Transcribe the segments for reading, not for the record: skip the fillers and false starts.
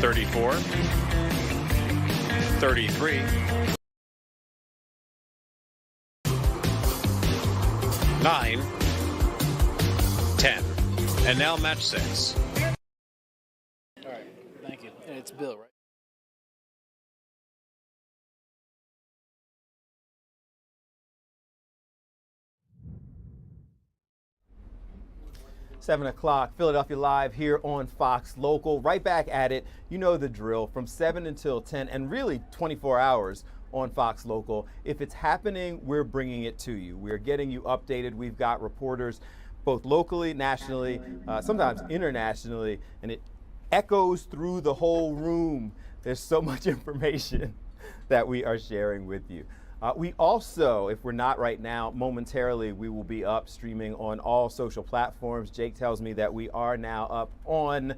34, 33, 9, 10, and now match 6. All right, thank you. And it's Bill, right? 7 o'clock, Philadelphia Live here on Fox Local. Right back at it. You know the drill, from 7 until 10, and really 24 hours on Fox Local. If it's happening, we're bringing it to you. We're getting you updated. We've got reporters both locally, nationally, sometimes internationally, and it echoes through the whole room. There's so much information that we are sharing with you. We also, if we're not right now, momentarily we will be up streaming on all social platforms. Jake tells me that we are now up on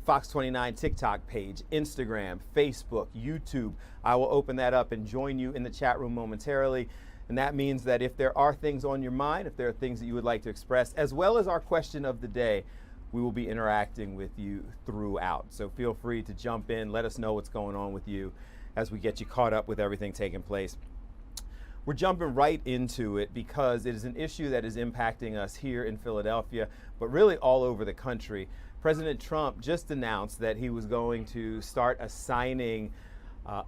Fox 29 TikTok page, Instagram, Facebook, YouTube. I will open that up and join you in the chat room momentarily. And that means that if there are things on your mind, if there are things that you would like to express, as well as our question of the day, we will be interacting with you throughout. So feel free to jump in, let us know what's going on with you as we get you caught up with everything taking place. We're jumping right into it because it is an issue that is impacting us here in Philadelphia, but really all over the country. President Trump just announced that he was going to start assigning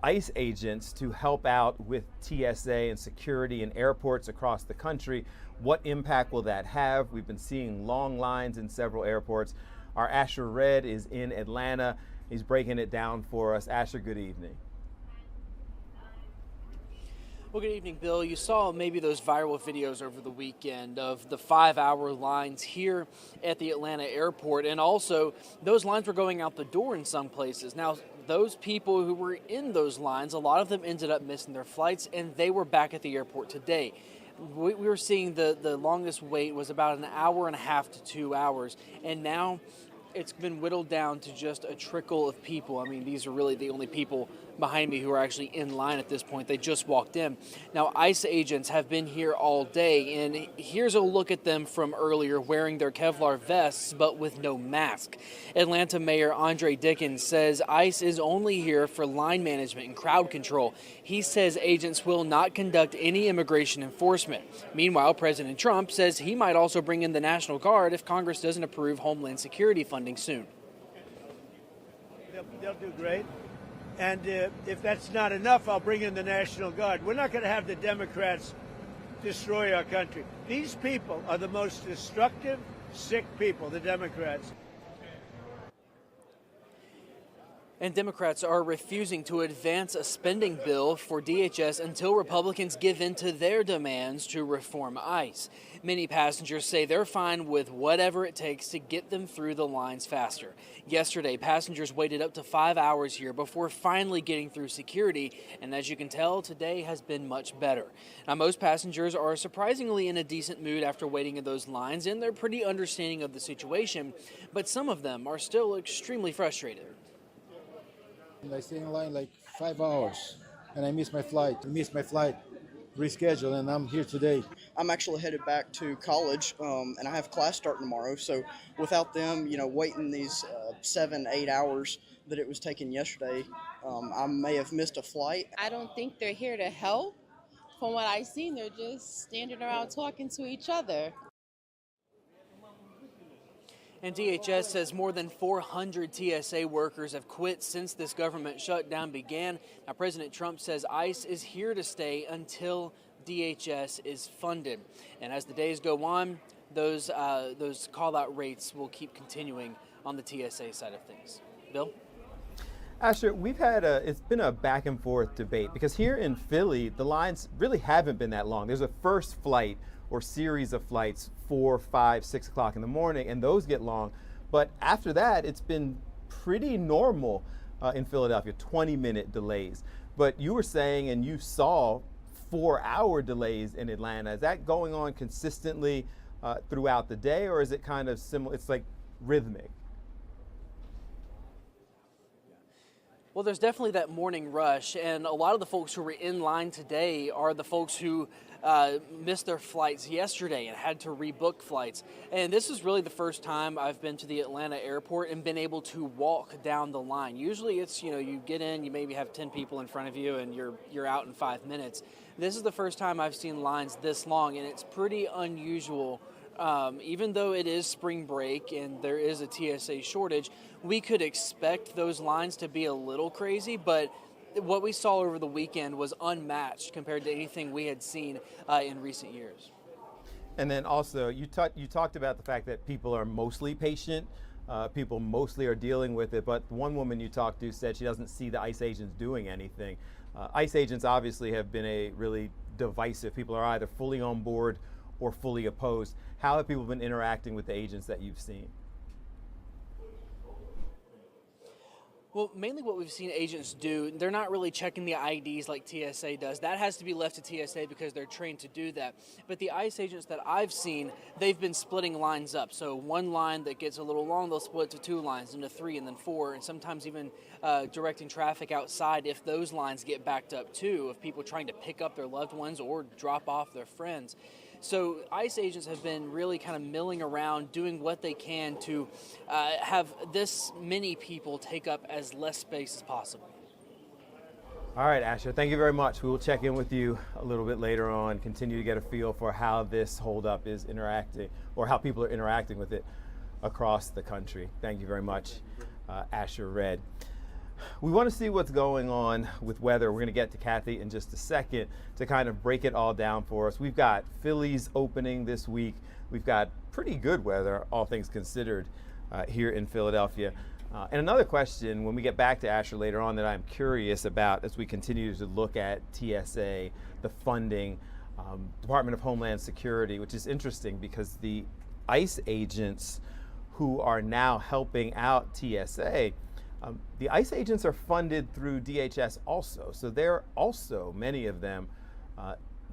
ICE agents to help out with TSA and security in airports across the country. What impact will that have? We've been seeing long lines in several airports. Our Asher Red is in Atlanta. He's breaking it down for us. Asher, good evening. Well, good evening, Bill. You saw maybe those viral videos over the weekend of the 5-hour lines here at the Atlanta airport, and also those lines were going out the door in some places. Now, those people who were in those lines, a lot of them ended up missing their flights, and they were back at the airport today. We were seeing the longest wait was about an hour and a half to 2 hours, and now it's been whittled down to just a trickle of people. I mean, these are really the only people behind me who are actually in line at this point. They just walked in. Now, ICE agents have been here all day, and here's a look at them from earlier wearing their Kevlar vests but with no mask. Atlanta Mayor Andre Dickens says ICE is only here for line management and crowd control. He says agents will not conduct any immigration enforcement. Meanwhile, President Trump says he might also bring in the National Guard if Congress doesn't approve Homeland Security funding soon. They'll do great. And if that's not enough, I'll bring in the National Guard. We're not going to have the Democrats destroy our country. These people are the most destructive, sick people, the Democrats. And Democrats are refusing to advance a spending bill for DHS until Republicans give in to their demands to reform ICE. Many passengers say they're fine with whatever it takes to get them through the lines faster. Yesterday, passengers waited up to 5 hours here before finally getting through security, and as you can tell, today has been much better. Now, most passengers are surprisingly in a decent mood after waiting in those lines, and they're pretty understanding of the situation, but some of them are still extremely frustrated. I stayed in line like 5 hours, and I missed my flight. Rescheduled, and I'm here today. I'm actually headed back to college, and I have class starting tomorrow. So without them, waiting these 7-8 hours that it was taking yesterday, I may have missed a flight. I don't think they're here to help. From what I've seen, they're just standing around talking to each other. And DHS says more than 400 TSA workers have quit since this government shutdown began. Now, President Trump says ICE is here to stay until DHS is funded. And as the days go on, those call-out rates will keep continuing on the TSA side of things. Bill? Asher, we've had it's been a back and forth debate because here in Philly, the lines really haven't been that long. There's a first flight or series of flights 4, 5, 6 o'clock in the morning, and those get long. But after that, it's been pretty normal in Philadelphia, 20-minute delays. But you were saying, and you saw 4-hour delays in Atlanta. Is that going on consistently throughout the day, or is it kind of similar? It's like rhythmic. Well, there's definitely that morning rush, and a lot of the folks who were in line today are the folks who missed their flights yesterday and had to rebook flights. And this is really the first time I've been to the Atlanta airport and been able to walk down the line. Usually it's, you get in, you maybe have 10 people in front of you, and you're out in 5 minutes. This is the first time I've seen lines this long, and it's pretty unusual. Even though it is spring break and there is a TSA shortage, we could expect those lines to be a little crazy, but what we saw over the weekend was unmatched compared to anything we had seen in recent years. And then also, you talked about the fact that people are mostly patient, people mostly are dealing with it, but one woman you talked to said she doesn't see the ICE agents doing anything. ICE agents obviously have been a really divisive. People are either fully on board or fully opposed. How have people been interacting with the agents that you've seen? Well, mainly what we've seen agents do, they're not really checking the IDs like TSA does. That has to be left to TSA because they're trained to do that. But the ICE agents that I've seen, they've been splitting lines up. So one line that gets a little long, they'll split to 2 lines, into 3, and then 4, and sometimes even directing traffic outside if those lines get backed up too, of people trying to pick up their loved ones or drop off their friends. So ICE agents have been really kind of milling around, doing what they can to have this many people take up as less space as possible. All right, Asher, thank you very much. We will check in with you a little bit later on, continue to get a feel for how this holdup is interacting, or how people are interacting with it across the country. Thank you very much, Asher Red. We want to see what's going on with weather. We're going to get to Kathy in just a second to kind of break it all down for us. We've got Phillies opening this week. We've got pretty good weather, all things considered, here in Philadelphia. And another question when we get back to Asher later on that I'm curious about as we continue to look at TSA, the funding, Department of Homeland Security, which is interesting because the ICE agents who are now helping out TSA, the ICE agents are funded through DHS also, so they're also, many of them,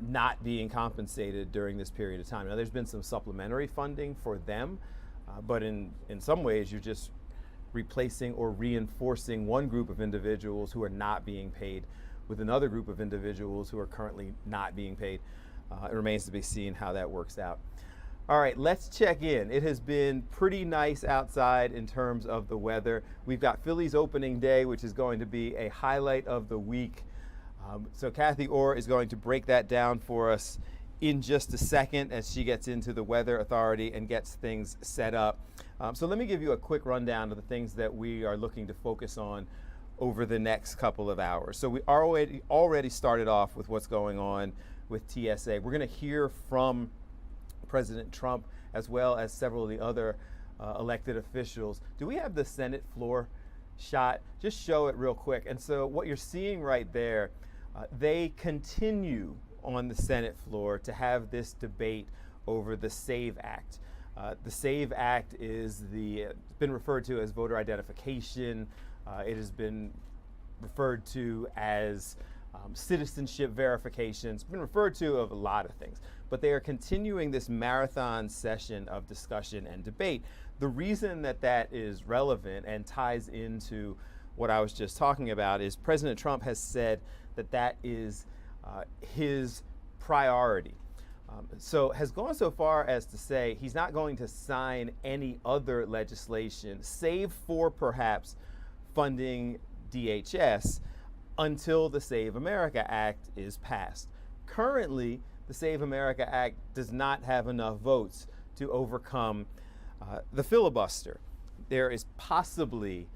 not being compensated during this period of time. Now, there's been some supplementary funding for them, but in some ways, you're just replacing or reinforcing one group of individuals who are not being paid with another group of individuals who are currently not being paid. It remains to be seen how that works out. All right, let's check in. It has been pretty nice outside in terms of the weather. We've got Phillies opening day, which is going to be a highlight of the week. So Kathy Orr is going to break that down for us in just a second as she gets into the Weather Authority and gets things set up. So let me give you a quick rundown of the things that we are looking to focus on over the next couple of hours. So we already started off with what's going on with TSA. We're going to hear from President Trump as well as several of the other elected officials. Do we have the Senate floor shot? Just show it real quick. And so what you're seeing right there, they continue on the Senate floor to have this debate over the SAVE Act. The SAVE Act is it's been referred to as voter identification. It has been referred to as citizenship verification. It's been referred to of a lot of things, but they are continuing this marathon session of discussion and debate. The reason that that is relevant and ties into what I was just talking about is President Trump has said that that is his priority. So has gone so far as to say he's not going to sign any other legislation, save for perhaps funding DHS, until the Save America Act is passed. Currently, the Save America Act does not have enough votes to overcome the filibuster. There is possibly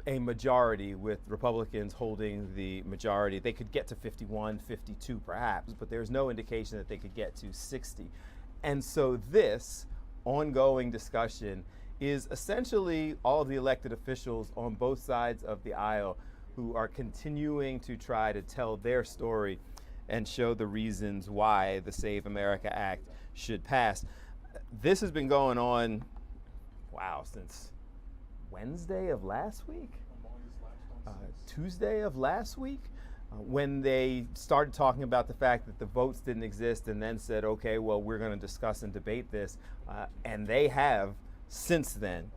a majority with Republicans holding the majority. They could get to 51, 52 perhaps, but there's no indication that they could get to 60. And so this ongoing discussion is essentially all of the elected officials on both sides of the aisle who are continuing to try to tell their story and show the reasons why the Save America Act should pass. This has been going on, since Wednesday of last week? Tuesday of last week? When they started talking about the fact that the votes didn't exist and then said, okay, well, we're going to discuss and debate this. And they have since then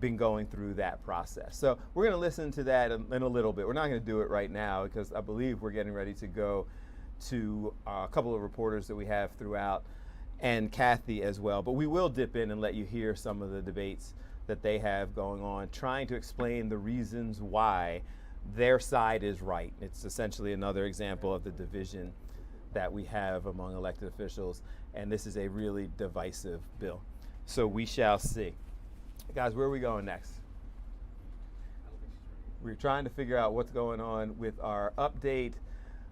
been going through that process. So we're going to listen to that in a little bit. We're not going to do it right now because I believe we're getting ready to go to a couple of reporters that we have throughout, and Kathy as well. But we will dip in and let you hear some of the debates that they have going on, trying to explain the reasons why their side is right. It's essentially another example of the division that we have among elected officials, and this is a really divisive bill. So we shall see. Guys, where are we going next? We're trying to figure out what's going on with our update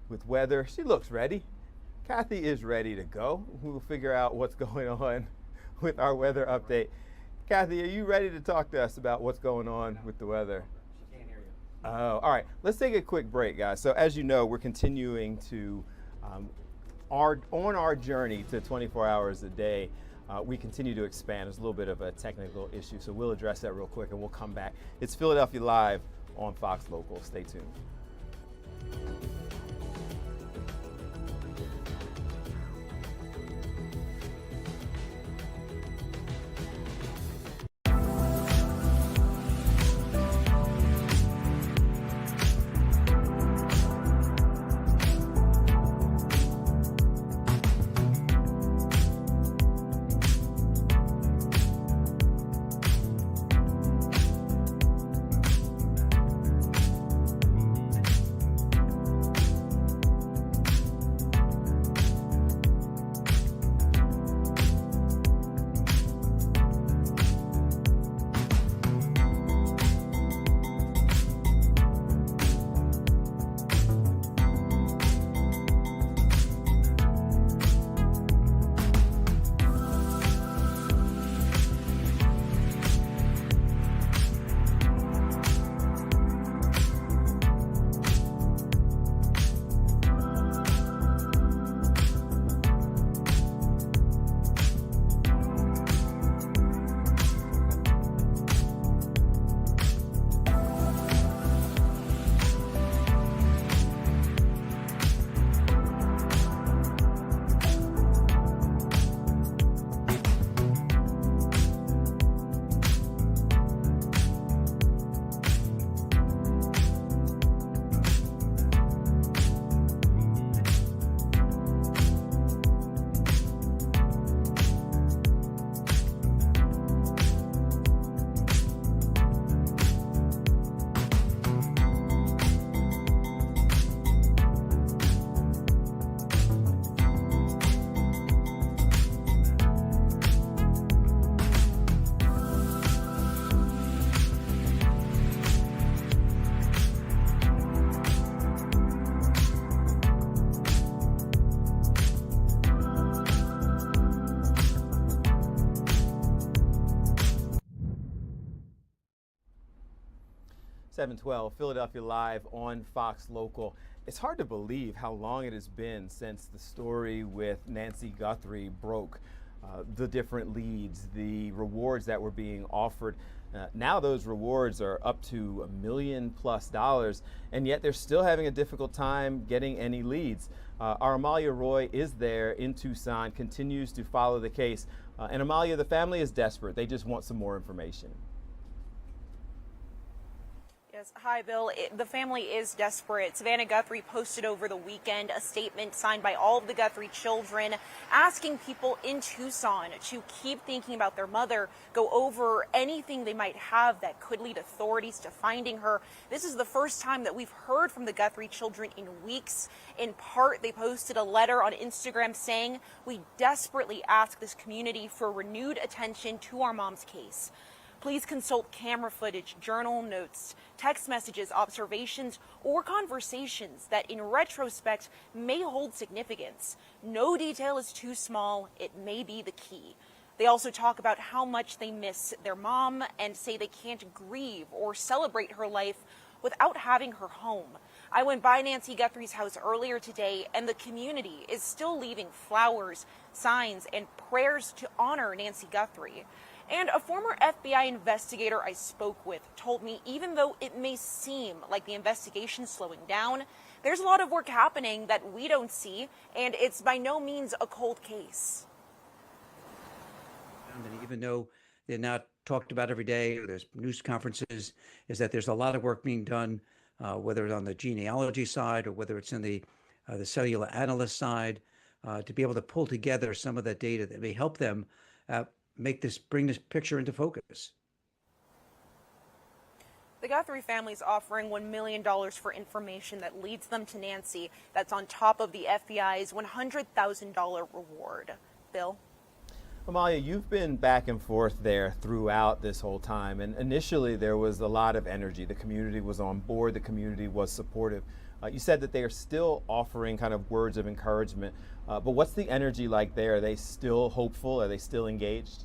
with weather. She looks ready. Kathy is ready to go. We'll figure out what's going on with our weather update. Kathy, are you ready to talk to us about what's going on with the weather? She can't hear you. Oh, all right. Let's take a quick break, guys. So as you know, we're continuing to, on our journey to 24 hours a day, we continue to expand. There's a little bit of a technical issue, so we'll address that real quick and we'll come back. It's Philadelphia Live on Fox Local. Stay tuned. 712, Philadelphia Live on Fox Local. It's hard to believe how long it has been since the story with Nancy Guthrie broke. The different leads, the rewards that were being offered. Now those rewards are up to $1 million+, and yet they're still having a difficult time getting any leads. Our Amalia Roy is there in Tucson, continues to follow the case. And Amalia, the family is desperate. They just want some more information. Yes. Hi, Bill. The family is desperate. Savannah Guthrie posted over the weekend a statement signed by all of the Guthrie children asking people in Tucson to keep thinking about their mother, go over anything they might have that could lead authorities to finding her. This is the first time that we've heard from the Guthrie children in weeks. In part, they posted a letter on Instagram saying, "We desperately ask this community for renewed attention to our mom's case. Please consult camera footage, journal notes, text messages, observations, or conversations that in retrospect may hold significance. No detail is too small. It may be the key." They also talk about how much they miss their mom and say they can't grieve or celebrate her life without having her home. I went by Nancy Guthrie's house earlier today, and the community is still leaving flowers, signs, and prayers to honor Nancy Guthrie. And a former FBI investigator I spoke with told me even though it may seem like the investigation's slowing down, there's a lot of work happening that we don't see, and it's by no means a cold case. And even though they're not talked about every day, there's news conferences, is that there's a lot of work being done, whether it's on the genealogy side or whether it's in the cellular analyst side, to be able to pull together some of that data that may help them bring this picture into focus. The Guthrie family is offering $1 million for information that leads them to Nancy. That's on top of the FBI's $100,000 reward. Bill? Amalia, you've been back and forth there throughout this whole time, and initially there was a lot of energy. The community was on board, the community was supportive. You said that they are still offering kind of words of encouragement, but what's the energy like there? Are they still hopeful? Are they still engaged?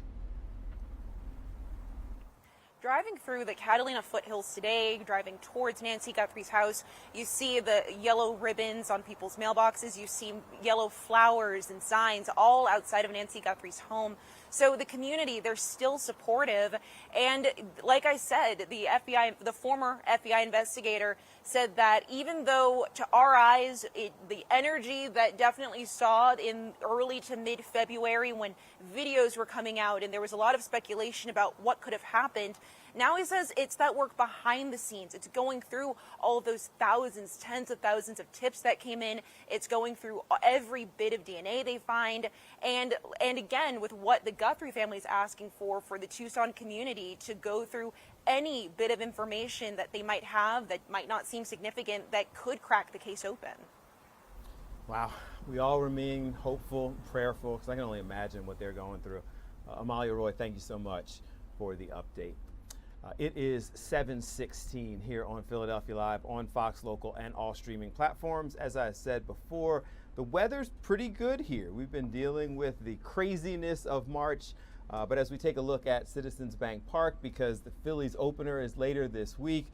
Driving through the Catalina foothills today, driving towards Nancy Guthrie's house, you see the yellow ribbons on people's mailboxes. You see yellow flowers and signs all outside of Nancy Guthrie's home. So the community, they're still supportive. And like I said, the former FBI investigator said that even though to our eyes, the energy that definitely saw in early to mid-February when videos were coming out and there was a lot of speculation about what could have happened, now he says it's that work behind the scenes. It's going through all of those thousands, tens of thousands of tips that came in. It's going through every bit of DNA they find. And again, with what the Guthrie family is asking for the Tucson community to go through any bit of information that they might have that might not seem significant that could crack the case open. Wow, we all remain hopeful, prayerful, because I can only imagine what they're going through. Amalia Roy, thank you so much for the update. It is 7:16 here on Philadelphia Live on Fox Local and all streaming platforms. As I said before, the weather's pretty good here. We've been dealing with the craziness of March, but as we take a look at Citizens Bank Park, because the Phillies opener is later this week,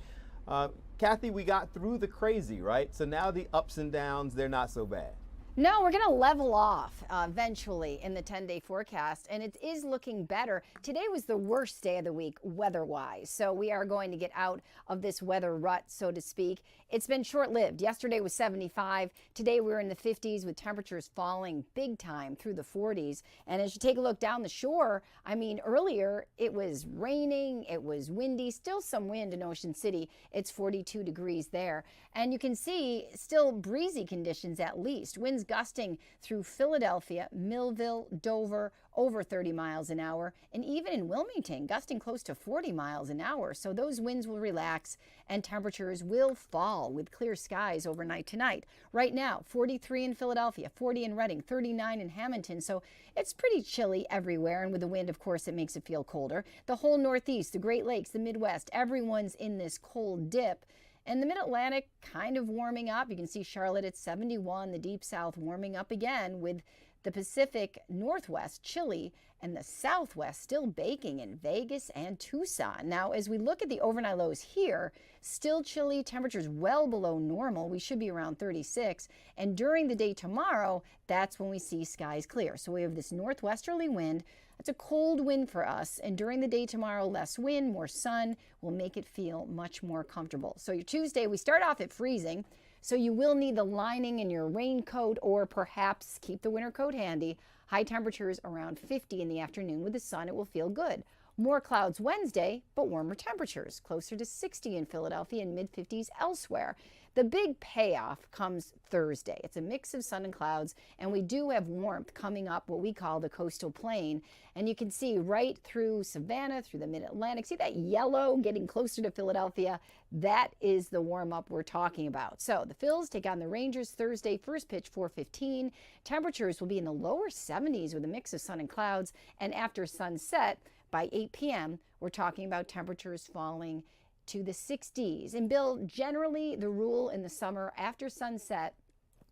Kathy, we got through the crazy, right? So now the ups and downs, they're not so bad. No, we're going to level off eventually in the 10-day forecast, and it is looking better. Today was the worst day of the week weather-wise, so we are going to get out of this weather rut, so to speak. It's been short-lived. Yesterday was 75. Today we're in the 50s with temperatures falling big time through the 40s. And as you take a look down the shore, I mean, earlier it was raining, it was windy, still some wind in Ocean City. It's 42 degrees there. And you can see still breezy conditions at least. Winds gusting through Philadelphia, Millville, Dover, over 30 miles an hour, and even in Wilmington, gusting close to 40 miles an hour. So those winds will relax and temperatures will fall with clear skies overnight tonight. Right now, 43 in Philadelphia, 40 in Reading, 39 in Hamilton. So it's pretty chilly everywhere, and with the wind, of course, it makes it feel colder. The whole Northeast, the Great Lakes, the Midwest, everyone's in this cold dip. And the Mid-Atlantic kind of warming up. You can see Charlotte at 71, the Deep South warming up again, with the Pacific Northwest chilly and the Southwest still baking in Vegas and Tucson. Now, as we look at the overnight lows here, still chilly, temperatures well below normal. We should be around 36. And during the day tomorrow, that's when we see skies clear. So we have this northwesterly wind. It's a cold wind for us, and during the day tomorrow, less wind, more sun will make it feel much more comfortable. So your Tuesday, we start off at freezing, so you will need the lining in your raincoat or perhaps keep the winter coat handy. High temperatures around 50 in the afternoon. With the sun, it will feel good. More clouds Wednesday, but warmer temperatures, closer to 60 in Philadelphia and mid-50s elsewhere. The big payoff comes Thursday. It's a mix of sun and clouds, and we do have warmth coming up what we call the coastal plain. And you can see right through Savannah, through the Mid-Atlantic. See that yellow getting closer to Philadelphia? That is the warm-up we're talking about. So the Phils take on the Rangers Thursday, first pitch 4:15. Temperatures will be in the lower 70s with a mix of sun and clouds. And after sunset, by 8 p.m., we're talking about temperatures falling to the 60s. And Bill, generally the rule in the summer after sunset,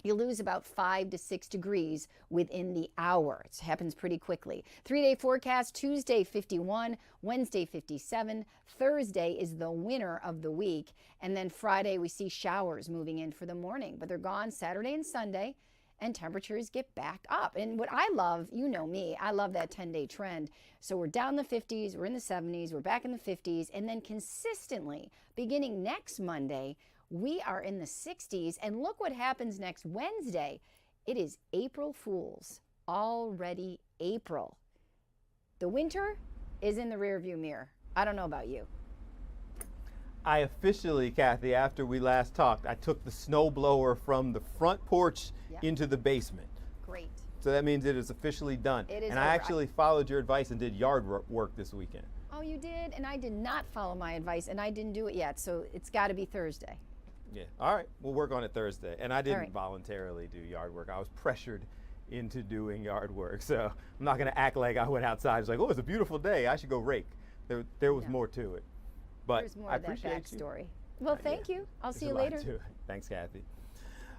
you lose about 5 to 6 degrees within the hour. It happens pretty quickly. 3-day forecast, Tuesday 51, Wednesday 57, Thursday is the winner of the week, and then Friday we see showers moving in for the morning, but they're gone Saturday and Sunday, and temperatures get back up. And what I love, you know me, I love that 10-day trend. So we're down the 50s, we're in the 70s, we're back in the 50s, and then consistently, beginning next Monday, we are in the 60s. And look what happens next Wednesday. It is April Fools, already April. The winter is in the rearview mirror. I don't know about you. I officially, Kathy, after we last talked, I took the snow blower from the front porch into the basement. Great. So that means it is officially done. It is and over. I actually followed your advice and did yard work this weekend. Oh, you did? And I did not follow my advice, and I didn't do it yet, so it's got to be Thursday. Yeah. All right. We'll work on it Thursday. And I didn't right. voluntarily do yard work. I was pressured into doing yard work. So I'm not going to act like I went outside. It's like, oh, it's a beautiful day. I should go rake. There was more to it. But There's more I of that appreciate you. backstory. Well, thank you. I'll see you There's a lot later. to it. Thanks, Kathy.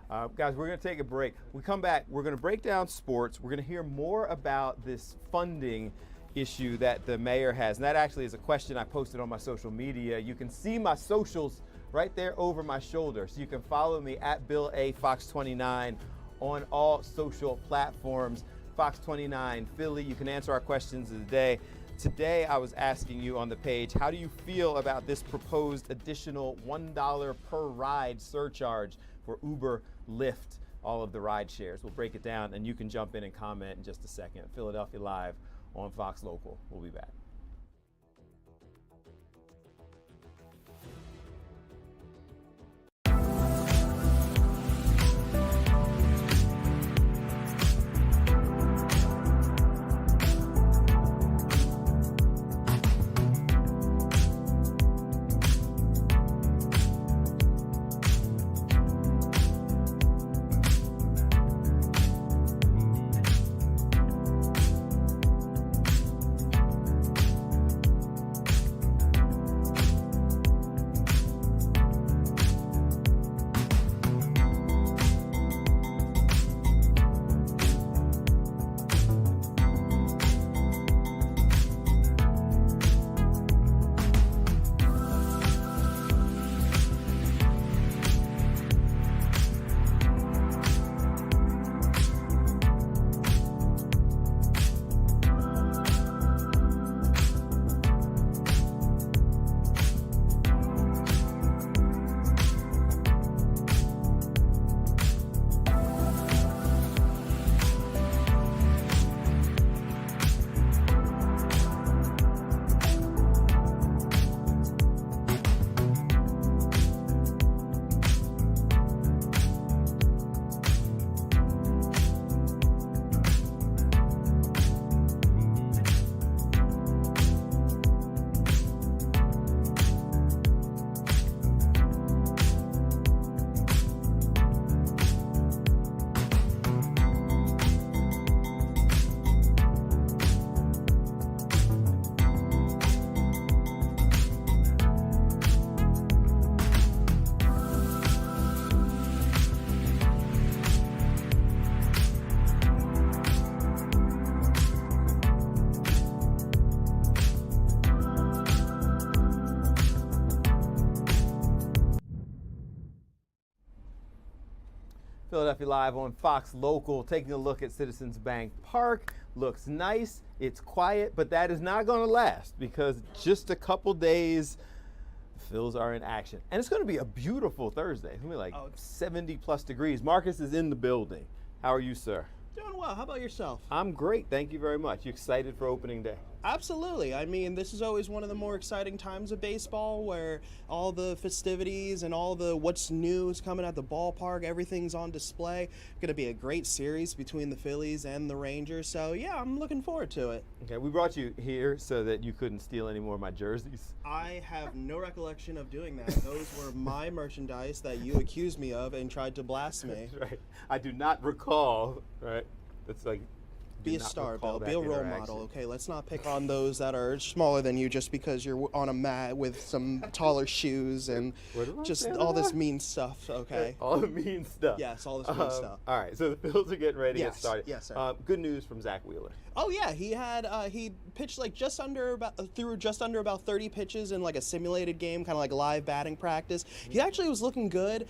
Guys, we're going to take a break. When we come back, we're going to break down sports. We're going to hear more about this funding issue that the mayor has. And that actually is a question I posted on my social media. You can see my socials right there over my shoulder. So you can follow me at Bill A. Fox 29 on all social platforms. Fox 29 Philly. You can answer our questions of the day. Today, I was asking you on the page, how do you feel about this proposed additional $1 per ride surcharge for Uber, Lyft, all of the ride shares? We'll break it down, and you can jump in and comment in just a second. Philadelphia Live on Fox Local. We'll be back. Philadelphia Live on Fox Local, taking a look at Citizens Bank Park. Looks nice, it's quiet, but that is not going to last because just a couple days, the Phils are in action. And it's going to be a beautiful Thursday. It's going to be like 70 plus degrees. Marcus is in the building. How are you, sir? Doing well. How about yourself? I'm great. Thank you very much. You excited for opening day? Absolutely. I mean, this is always one of the more exciting times of baseball where all the festivities and all the what's new is coming at the ballpark. Everything's on display. Going to be a great series between the Phillies and the Rangers. So, yeah, I'm looking forward to it. Okay, we brought you here so that you couldn't steal any more of my jerseys. I have no recollection of doing that. Those were my merchandise that you accused me of and tried to blast me. That's right. I do not recall, right? It's like, be a star, Bill. Be a role model, okay? Let's not pick on those that are smaller than you just because you're on a mat with some taller shoes and just all this mean stuff, okay? All the mean stuff. Yes, all this mean stuff. All right, so the Phils are getting ready to get started. Yes, sir. Good news from Zach Wheeler. Oh yeah, he pitched like threw just under about 30 pitches in like a simulated game, kind of like live batting practice. He actually was looking good.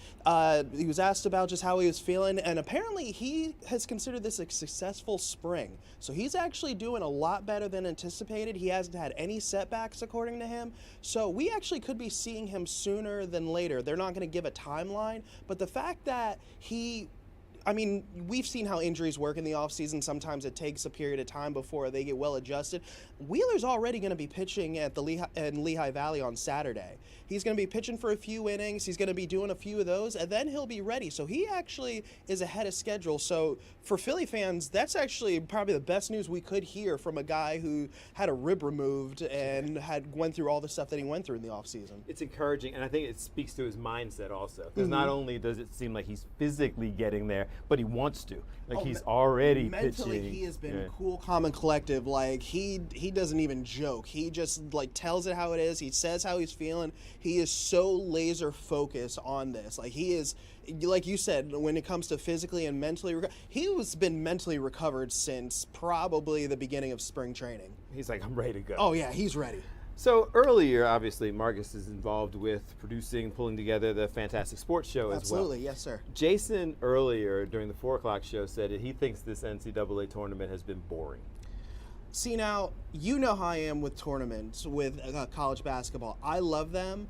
He was asked about just how he was feeling, and apparently he has considered this a successful spring. So he's actually doing a lot better than anticipated. He hasn't had any setbacks according to him. So we actually could be seeing him sooner than later. They're not going to give a timeline, but the fact that he I mean, we've seen how injuries work in the offseason. Sometimes it takes a period of time before they get well adjusted. Wheeler's already going to be pitching at the Lehigh Valley on Saturday. He's going to be pitching for a few innings. He's going to be doing a few of those, and then he'll be ready. So he actually is ahead of schedule. So for Philly fans, that's actually probably the best news we could hear from a guy who had a rib removed and went through all the stuff that he went through in the offseason. It's encouraging, and I think it speaks to his mindset also. Because not only does it seem like he's physically getting there, but he wants to. Like he's already mentally, pitching. He has been cool, calm, and collective. Like he doesn't even joke. He just like tells it how it is. He says how he's feeling. He is so laser focused on this. Like he is, like you said, when it comes to physically and mentally, he has been mentally recovered since probably the beginning of spring training. He's like, I'm ready to go. Oh yeah, he's ready. So earlier, obviously, Marcus is involved with producing, pulling together the Fantastic Sports Show as well. Absolutely, yes, sir. Jason earlier during the 4 o'clock show said that he thinks this NCAA tournament has been boring. See, now, you know how I am with tournaments, with college basketball. I love them.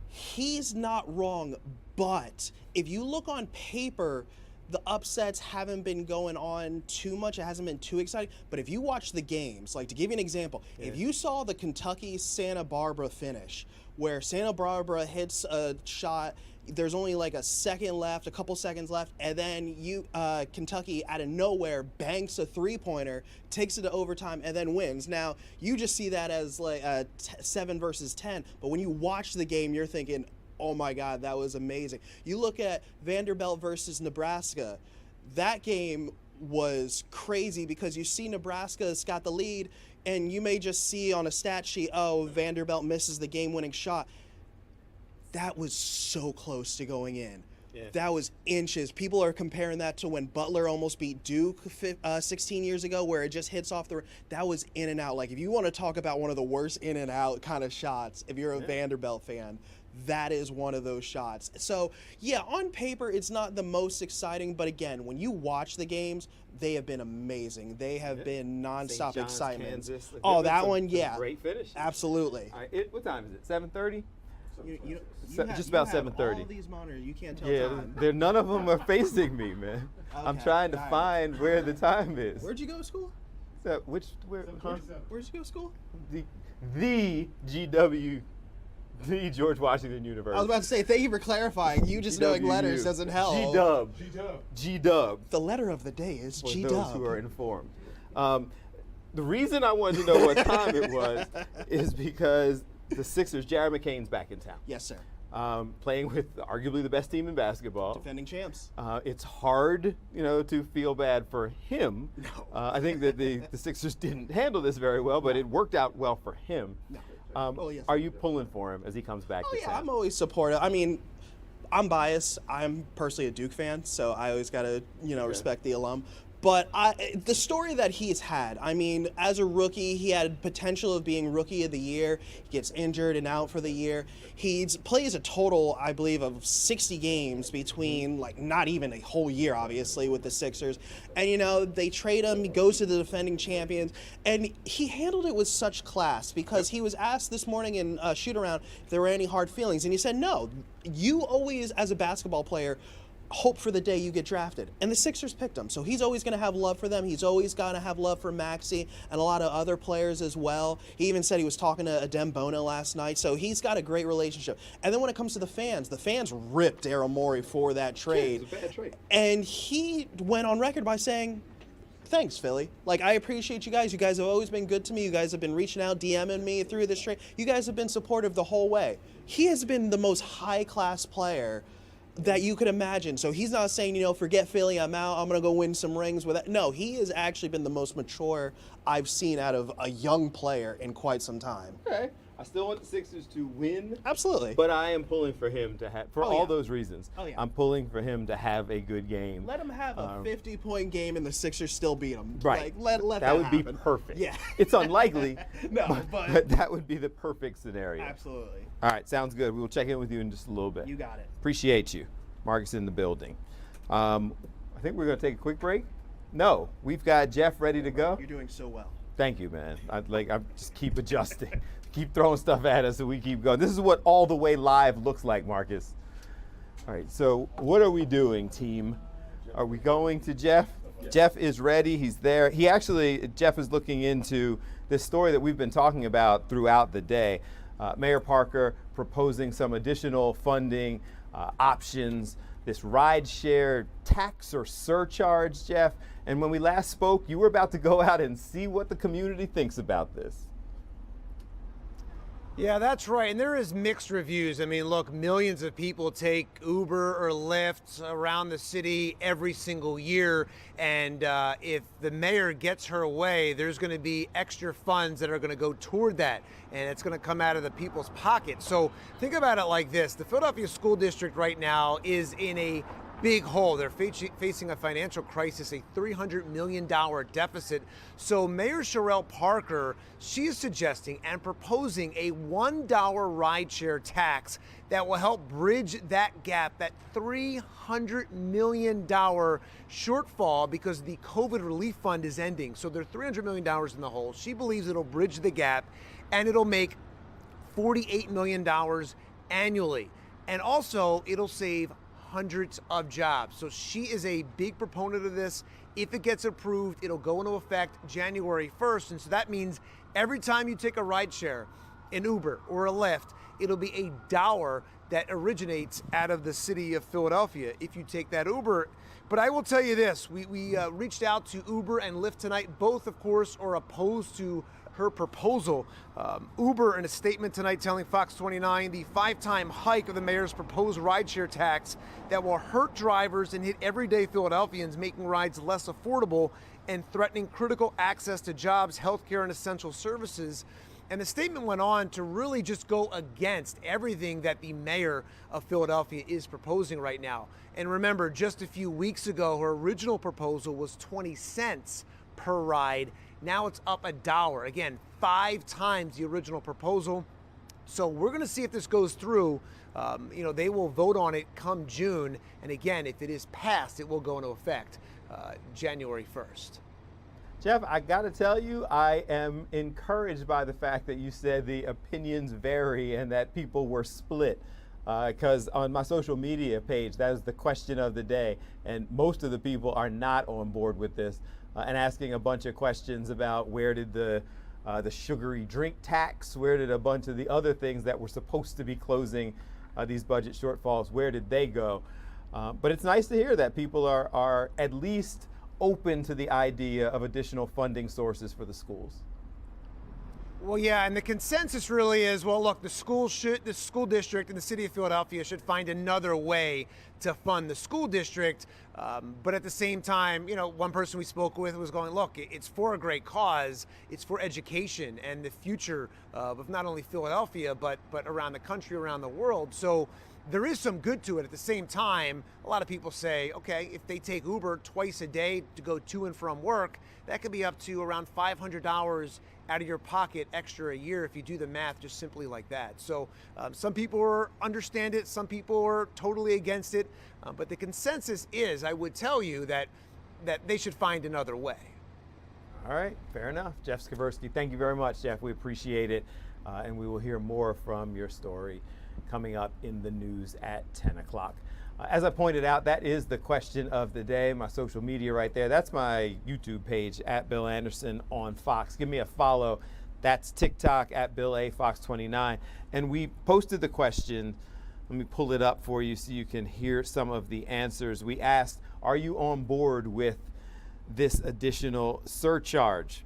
He's not wrong, but if you look on paper, the upsets haven't been going on too much. It hasn't been too exciting. But if you watch the games, like to give you an example, if you saw the Kentucky-Santa Barbara finish, where Santa Barbara hits a shot, there's only like a second left, a couple seconds left, and then Kentucky out of nowhere banks a three-pointer, takes it to overtime, and then wins. Now, you just see that as like 7 versus 10, but when you watch the game, you're thinking, oh my God, that was amazing. You look at Vanderbilt versus Nebraska. That game was crazy because you see Nebraska's got the lead, and you may just see on a stat sheet, oh, Vanderbilt misses the game-winning shot. That was so close to going in. Yeah. That was inches. People are comparing that to when Butler almost beat Duke 16 years ago, where it just hits off the. That was in and out. Like, if you want to talk about one of the worst in and out kind of shots, if you're a Vanderbilt fan, that is one of those shots. So, yeah, on paper, it's not the most exciting, but again, when you watch the games, they have been amazing. They have been nonstop excitement. Kansas. Oh, that one, yeah. Great finish. Absolutely. All right, what time is it? 7:30? Just about 7:30. All these monitors, you can't tell time. None of them are facing me, man. Okay, I'm trying to find where the time is. Where'd you go to school? So, Where'd you go to school? The GW. The George Washington University. I was about to say, thank you for clarifying. You just knowing letters doesn't help. G-Dub. G-Dub. The letter of the day is G-Dub. For those who are informed. The reason I wanted to know what time it was is because the Sixers, Jared McCain's back in town. Yes, sir. Playing with arguably the best team in basketball. Defending champs. It's hard, to feel bad for him. No. I think that the Sixers didn't handle this very well, but it worked out well for him. No. Yes, are you pulling for him as he comes back to town? I'm always supportive. I mean, I'm biased. I'm personally a Duke fan, so I always got to, respect the alum. But the story that he's had, I mean, as a rookie, he had potential of being Rookie of the Year. He gets injured and out for the year. He plays a total, I believe, of 60 games between, not even a whole year, obviously, with the Sixers. And, they trade him. He goes to the defending champions. And he handled it with such class because he was asked this morning in shoot-around if there were any hard feelings. And he said, no, you always, as a basketball player, hope for the day you get drafted. And the Sixers picked him. So he's always going to have love for them. He's always going to have love for Maxey and a lot of other players as well. He even said he was talking to Adem Bona last night. So he's got a great relationship. And then when it comes to the fans ripped Daryl Morey for that trade. Yeah, it's a bad trade. And he went on record by saying, thanks, Philly. I appreciate you guys. You guys have always been good to me. You guys have been reaching out, DMing me through this trade. You guys have been supportive the whole way. He has been the most high-class player that you could imagine. So he's not saying, forget Philly, I'm out, I'm going to go win some rings with that. No, he has actually been the most mature I've seen out of a young player in quite some time. Okay. I still want the Sixers to win. Absolutely. But I am pulling for him to have, all those reasons. Oh, yeah. I'm pulling for him to have a good game. Let him have a 50-point game and the Sixers still beat him. Right. Let that would happen. be perfect. Yeah. It's unlikely. No, but that would be the perfect scenario. Absolutely. All right, sounds good. We'll check in with you in just a little bit. You got it. Appreciate you. Marcus in the building. I think we're going to take a quick break. No, we've got Jeff ready to go. You're doing so well. Thank you, man. I just keep adjusting, keep throwing stuff at us, so we keep going. This is what All the Way Live looks like, Marcus. All right, so what are we doing, team? Are we going to Jeff? Yes. Jeff is ready. He's there. Jeff is looking into this story that we've been talking about throughout the day. Mayor Parker proposing some additional funding options, this rideshare tax or surcharge, Jeff. And when we last spoke, you were about to go out and see what the community thinks about this. Yeah, that's right. And there is mixed reviews. I mean, look, millions of people take Uber or Lyft around the city every single year. And if the mayor gets her way, there's going to be extra funds that are going to go toward that. And it's going to come out of the people's pockets. So think about it like this. The Philadelphia School District right now is in a big hole. They're facing a financial crisis, a $300 million deficit. So Mayor Sherelle Parker, she is suggesting and proposing a $1 rideshare tax that will help bridge that gap, that $300 million shortfall, because the COVID relief fund is ending. So they're $300 million in the hole. She believes it'll bridge the gap and it'll make $48 million annually. And also it'll save hundreds of jobs. So she is a big proponent of this. If it gets approved, it'll go into effect January 1st. And so that means every time you take a rideshare, an Uber or a Lyft, it'll be $1 that originates out of the city of Philadelphia if you take that Uber. But I will tell you this, we reached out to Uber and Lyft tonight. Both, of course, are opposed to her proposal. Uber in a statement tonight telling Fox 29 the 5-time hike of the mayor's proposed rideshare tax that will hurt drivers and hit everyday Philadelphians, making rides less affordable and threatening critical access to jobs, healthcare, and essential services. And the statement went on to really just go against everything that the mayor of Philadelphia is proposing right now. And remember, just a few weeks ago, her original proposal was 20 cents per ride. Now it's up $1. Again, 5 times the original proposal. So we're going to see if this goes through. They will vote on it come June. And again, if it is passed, it will go into effect January 1st. Jeff, I got to tell you, I am encouraged by the fact that you said the opinions vary and that people were split. Because on my social media page, that is the question of the day. And most of the people are not on board with this. And asking a bunch of questions about where did the sugary drink tax, where did a bunch of the other things that were supposed to be closing these budget shortfalls, where did they go? But it's nice to hear that people are at least open to the idea of additional funding sources for the schools. Well, yeah, and the consensus really is, well, look, the school district and the city of Philadelphia should find another way to fund the school district. But at the same time, one person we spoke with was going, look, it's for a great cause. It's for education and the future of not only Philadelphia, but around the country, around the world. So there is some good to it. At the same time, a lot of people say, okay, if they take Uber twice a day to go to and from work, that could be up to around $500 out of your pocket extra a year if you do the math just simply like that. So some people understand it, some people are totally against it, but the consensus is, I would tell you, that they should find another way. All right, fair enough. Jeff Skversky, thank you very much, Jeff. We appreciate it, and we will hear more from your story coming up in the news at 10 o'clock. As I pointed out, that is the question of the day. My social media right there. That's my YouTube page at Bill Anderson on Fox. Give me a follow. That's TikTok at Bill A Fox 29. And we posted the question. Let me pull it up for you so you can hear some of the answers. We asked, are you on board with this additional surcharge?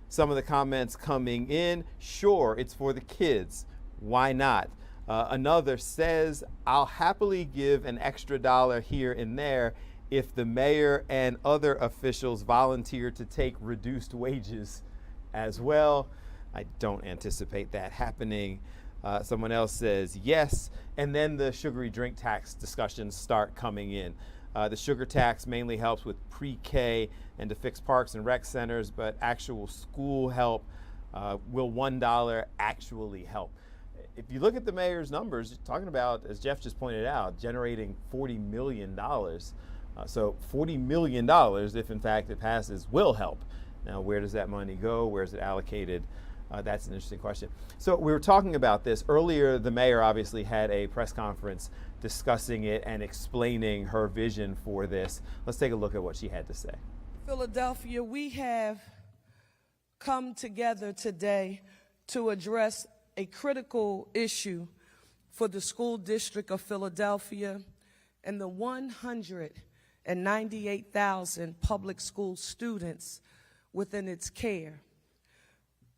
Some of the comments coming in, sure, it's for the kids. Why not? Another says, I'll happily give an extra $1 here and there if the mayor and other officials volunteer to take reduced wages as well. I don't anticipate that happening. Someone else says yes, and then the sugary drink tax discussions start coming in. The sugar tax mainly helps with pre-K and to fix parks and rec centers, but actual school help, will $1 actually help? If you look at the mayor's numbers, you're talking about, as Jeff just pointed out, generating $40 million. So $40 million, if in fact it passes, will help. Now, where does that money go? Where is it allocated? That's an interesting question. So we were talking about this earlier. The mayor obviously had a press conference discussing it and explaining her vision for this. Let's take a look at what she had to say. Philadelphia, we have come together today to address a critical issue for the school district of Philadelphia and the 198,000 public school students within its care.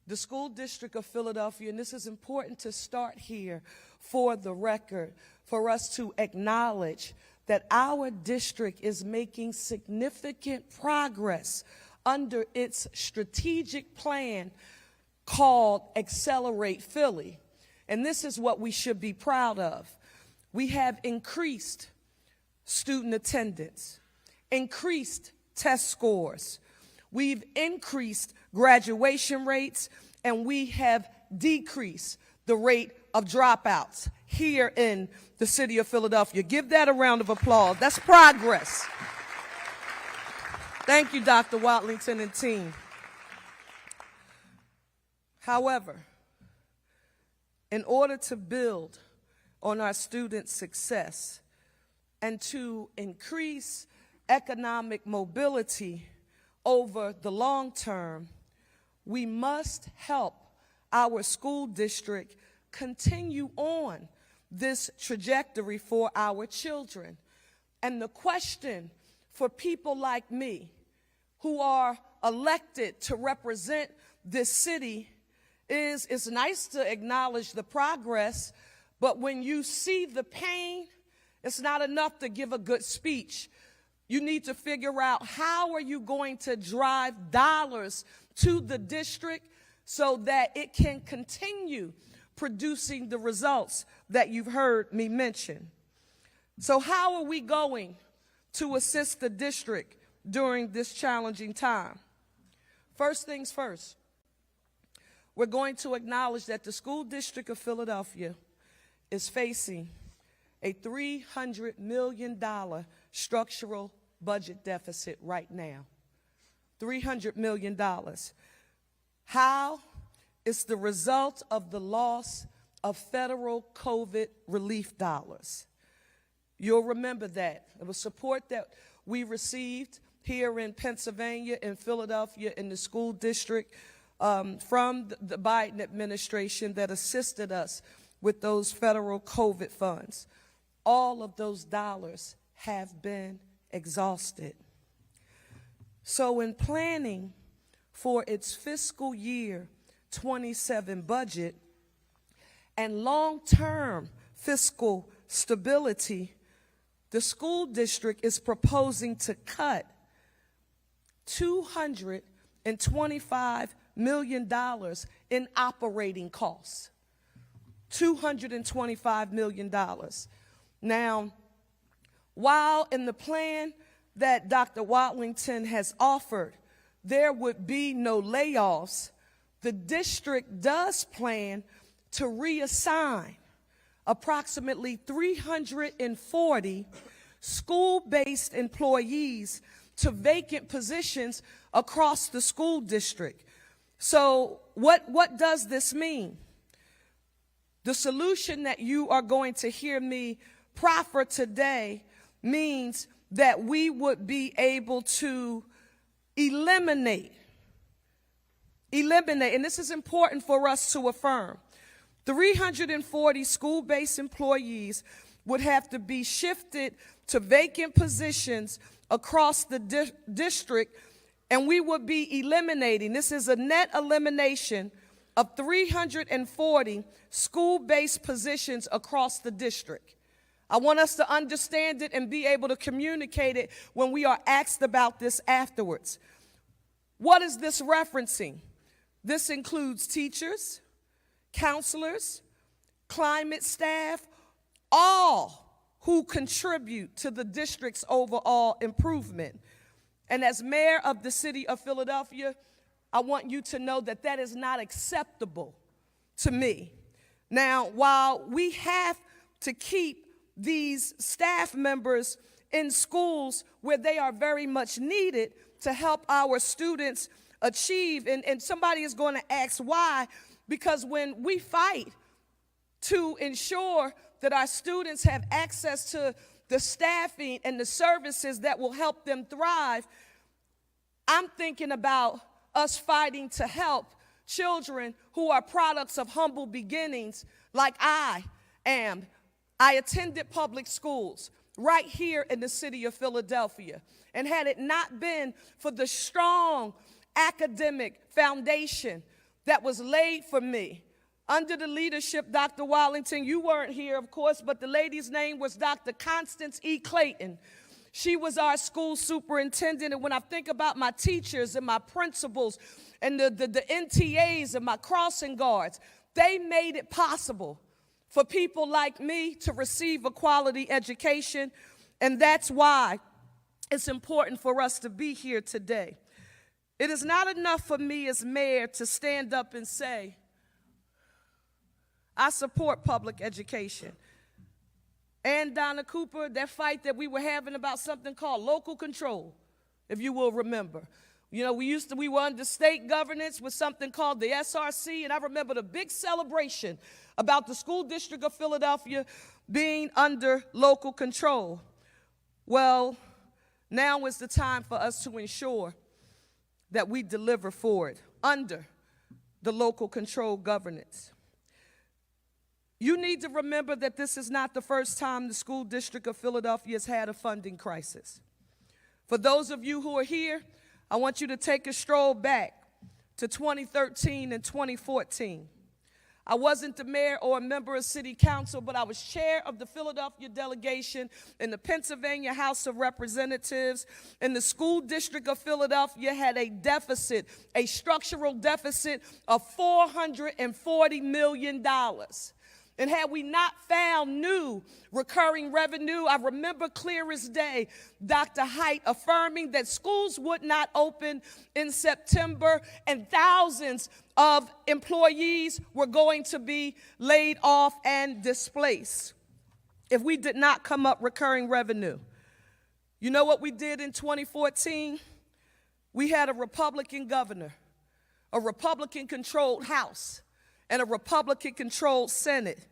The school district of Philadelphia, and this is important to start here for the record, for us to acknowledge that our district is making significant progress under its strategic plan called Accelerate Philly. And this is what we should be proud of. We have increased student attendance, increased test scores, we've increased graduation rates, and we have decreased the rate of dropouts here in the city of Philadelphia. Give that a round of applause. That's progress. Thank you, Dr. Watlington and team. However, in order to build on our students' success and to increase economic mobility over the long term, we must help our school district continue on this trajectory for our children. And the question for people like me who are elected to represent this city is, it's nice to acknowledge the progress, but when you see the pain, it's not enough to give a good speech. You need to figure out how are you going to drive dollars to the district so that it can continue producing the results that you've heard me mention. So how are we going to assist the district during this challenging time? First things first, we're going to acknowledge that the school district of Philadelphia is facing a $300 million structural budget deficit right now. $300 million. How? It's the result of the loss of federal COVID relief dollars. You'll remember that. It was support that we received here in Pennsylvania, in Philadelphia, in the school district from the Biden administration that assisted us with those federal COVID funds. All of those dollars have been exhausted. So in planning for its fiscal year 27 budget and long-term fiscal stability, the school district is proposing to cut $225 million in operating costs. $225 million. Now, while in the plan that Dr. Watlington has offered, there would be no layoffs, the district does plan to reassign approximately 340 school-based employees to vacant positions across the school district. So what does this mean? The solution that you are going to hear me proffer today means that we would be able to eliminate, and this is important for us to affirm, 340 school-based employees would have to be shifted to vacant positions across the district, and we would be eliminating, this is a net elimination of 340 school-based positions across the district. I want us to understand it and be able to communicate it when we are asked about this afterwards. What is this referencing? This includes teachers, counselors, climate staff, all who contribute to the district's overall improvement. And as mayor of the city of Philadelphia, I want you to know that that is not acceptable to me. Now, while we have to keep these staff members in schools where they are very much needed to help our students achieve, and somebody is going to ask why, because when we fight to ensure that our students have access to the staffing and the services that will help them thrive, I'm thinking about us fighting to help children who are products of humble beginnings like I am. I attended public schools right here in the city of Philadelphia. And had it not been for the strong academic foundation that was laid for me under the leadership, Dr. Wallington, you weren't here, of course, but the lady's name was Dr. Constance E. Clayton. She was our school superintendent, and when I think about my teachers and my principals and the NTAs and my crossing guards, they made it possible for people like me to receive a quality education, and that's why it's important for us to be here today. It is not enough for me as mayor to stand up and say, I support public education. And Donna Cooper, that fight that we were having about something called local control, if you will remember. You know, we were under state governance with something called the SRC, and I remember the big celebration about the school district of Philadelphia being under local control. Well, now is the time for us to ensure that we deliver for it under the local control governance. You need to remember that this is not the first time the school district of Philadelphia has had a funding crisis. For those of you who are here, I want you to take a stroll back to 2013 and 2014. I wasn't the mayor or a member of city council, but I was chair of the Philadelphia delegation in the Pennsylvania House of Representatives, and the school district of Philadelphia had a deficit, a structural deficit of $440 million. And had we not found new recurring revenue, I remember clear as day Dr. Haidt affirming that schools would not open in September and thousands of employees were going to be laid off and displaced if we did not come up recurring revenue. You know what we did in 2014? We had a Republican governor, a Republican-controlled House, and a Republican-controlled Senate.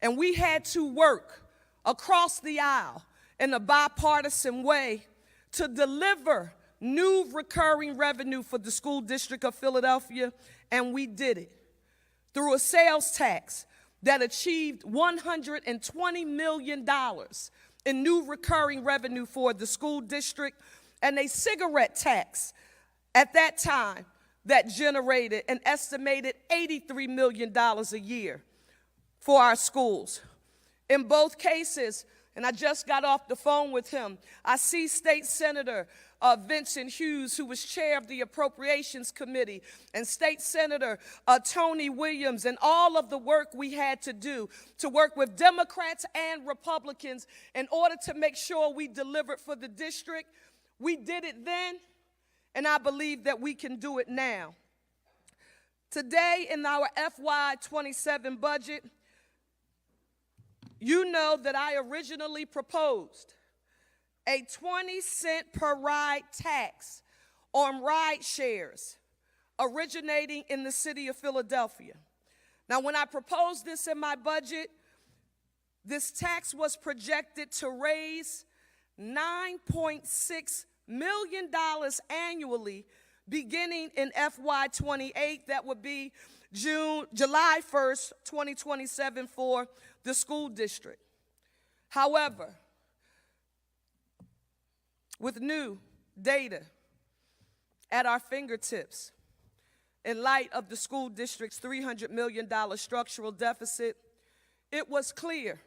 And we had to work across the aisle in a bipartisan way to deliver new recurring revenue for the school district of Philadelphia, and we did it through a sales tax that achieved $120 million in new recurring revenue for the school district, and a cigarette tax at that time that generated an estimated $83 million a year for our schools. In both cases, and I just got off the phone with him, I see State Senator Vincent Hughes, who was chair of the Appropriations Committee, and State Senator Tony Williams, and all of the work we had to do to work with Democrats and Republicans in order to make sure we delivered for the district. We did it then, and I believe that we can do it now. Today, in our FY27 budget, you know that I originally proposed a 20-cent per ride tax on ride shares originating in the city of Philadelphia. Now, when I proposed this in my budget, this tax was projected to raise $9.6 million annually beginning in FY28. That would be July 1st, 2027 for the school district. However, with new data at our fingertips, in light of the school district's $300 million structural deficit, it was clear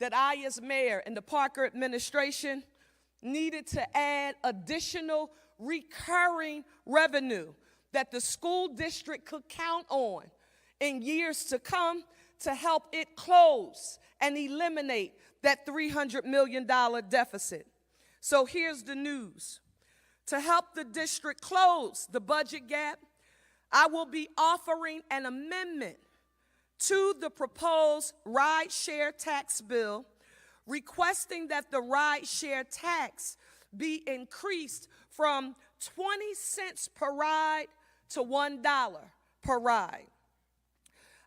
that I, as mayor, and the Parker administration needed to add additional recurring revenue that the school district could count on in years to come to help it close and eliminate that $300 million deficit. So here's the news. To help the district close the budget gap, I will be offering an amendment to the proposed ride share tax bill, requesting that the ride share tax be increased from 20 cents per ride to $1 per ride.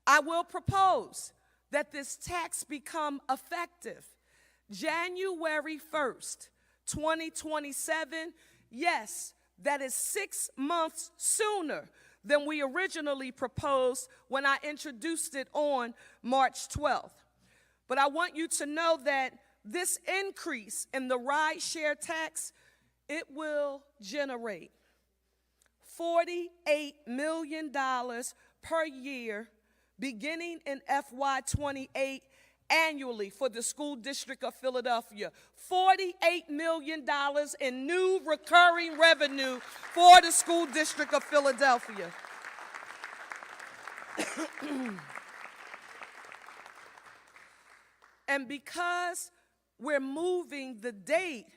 I will propose that this tax become effective January 1st, 2027. Yes, that is 6 months sooner than we originally proposed when I introduced it on March 12th. But I want you to know that this increase in the ride-share tax, it will generate $48 million per year beginning in FY28 annually for the School District of Philadelphia. $48 million in new recurring revenue for the School District of Philadelphia. And because we're moving the date,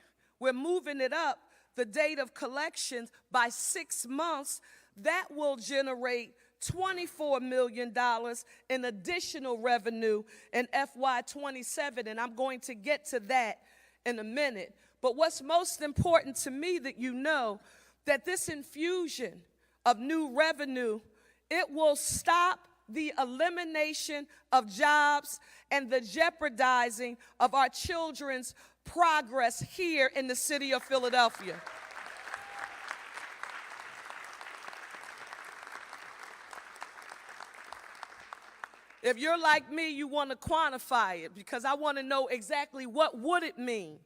we're moving it up, the date of collections by 6 months, that will generate $24 million in additional revenue in FY27, and I'm going to get to that in a minute. But what's most important to me that you know, that this infusion of new revenue, it will stop the elimination of jobs and the jeopardizing of our children's progress here in the city of Philadelphia. If you're like me, you want to quantify it, because I want to know exactly what would it mean.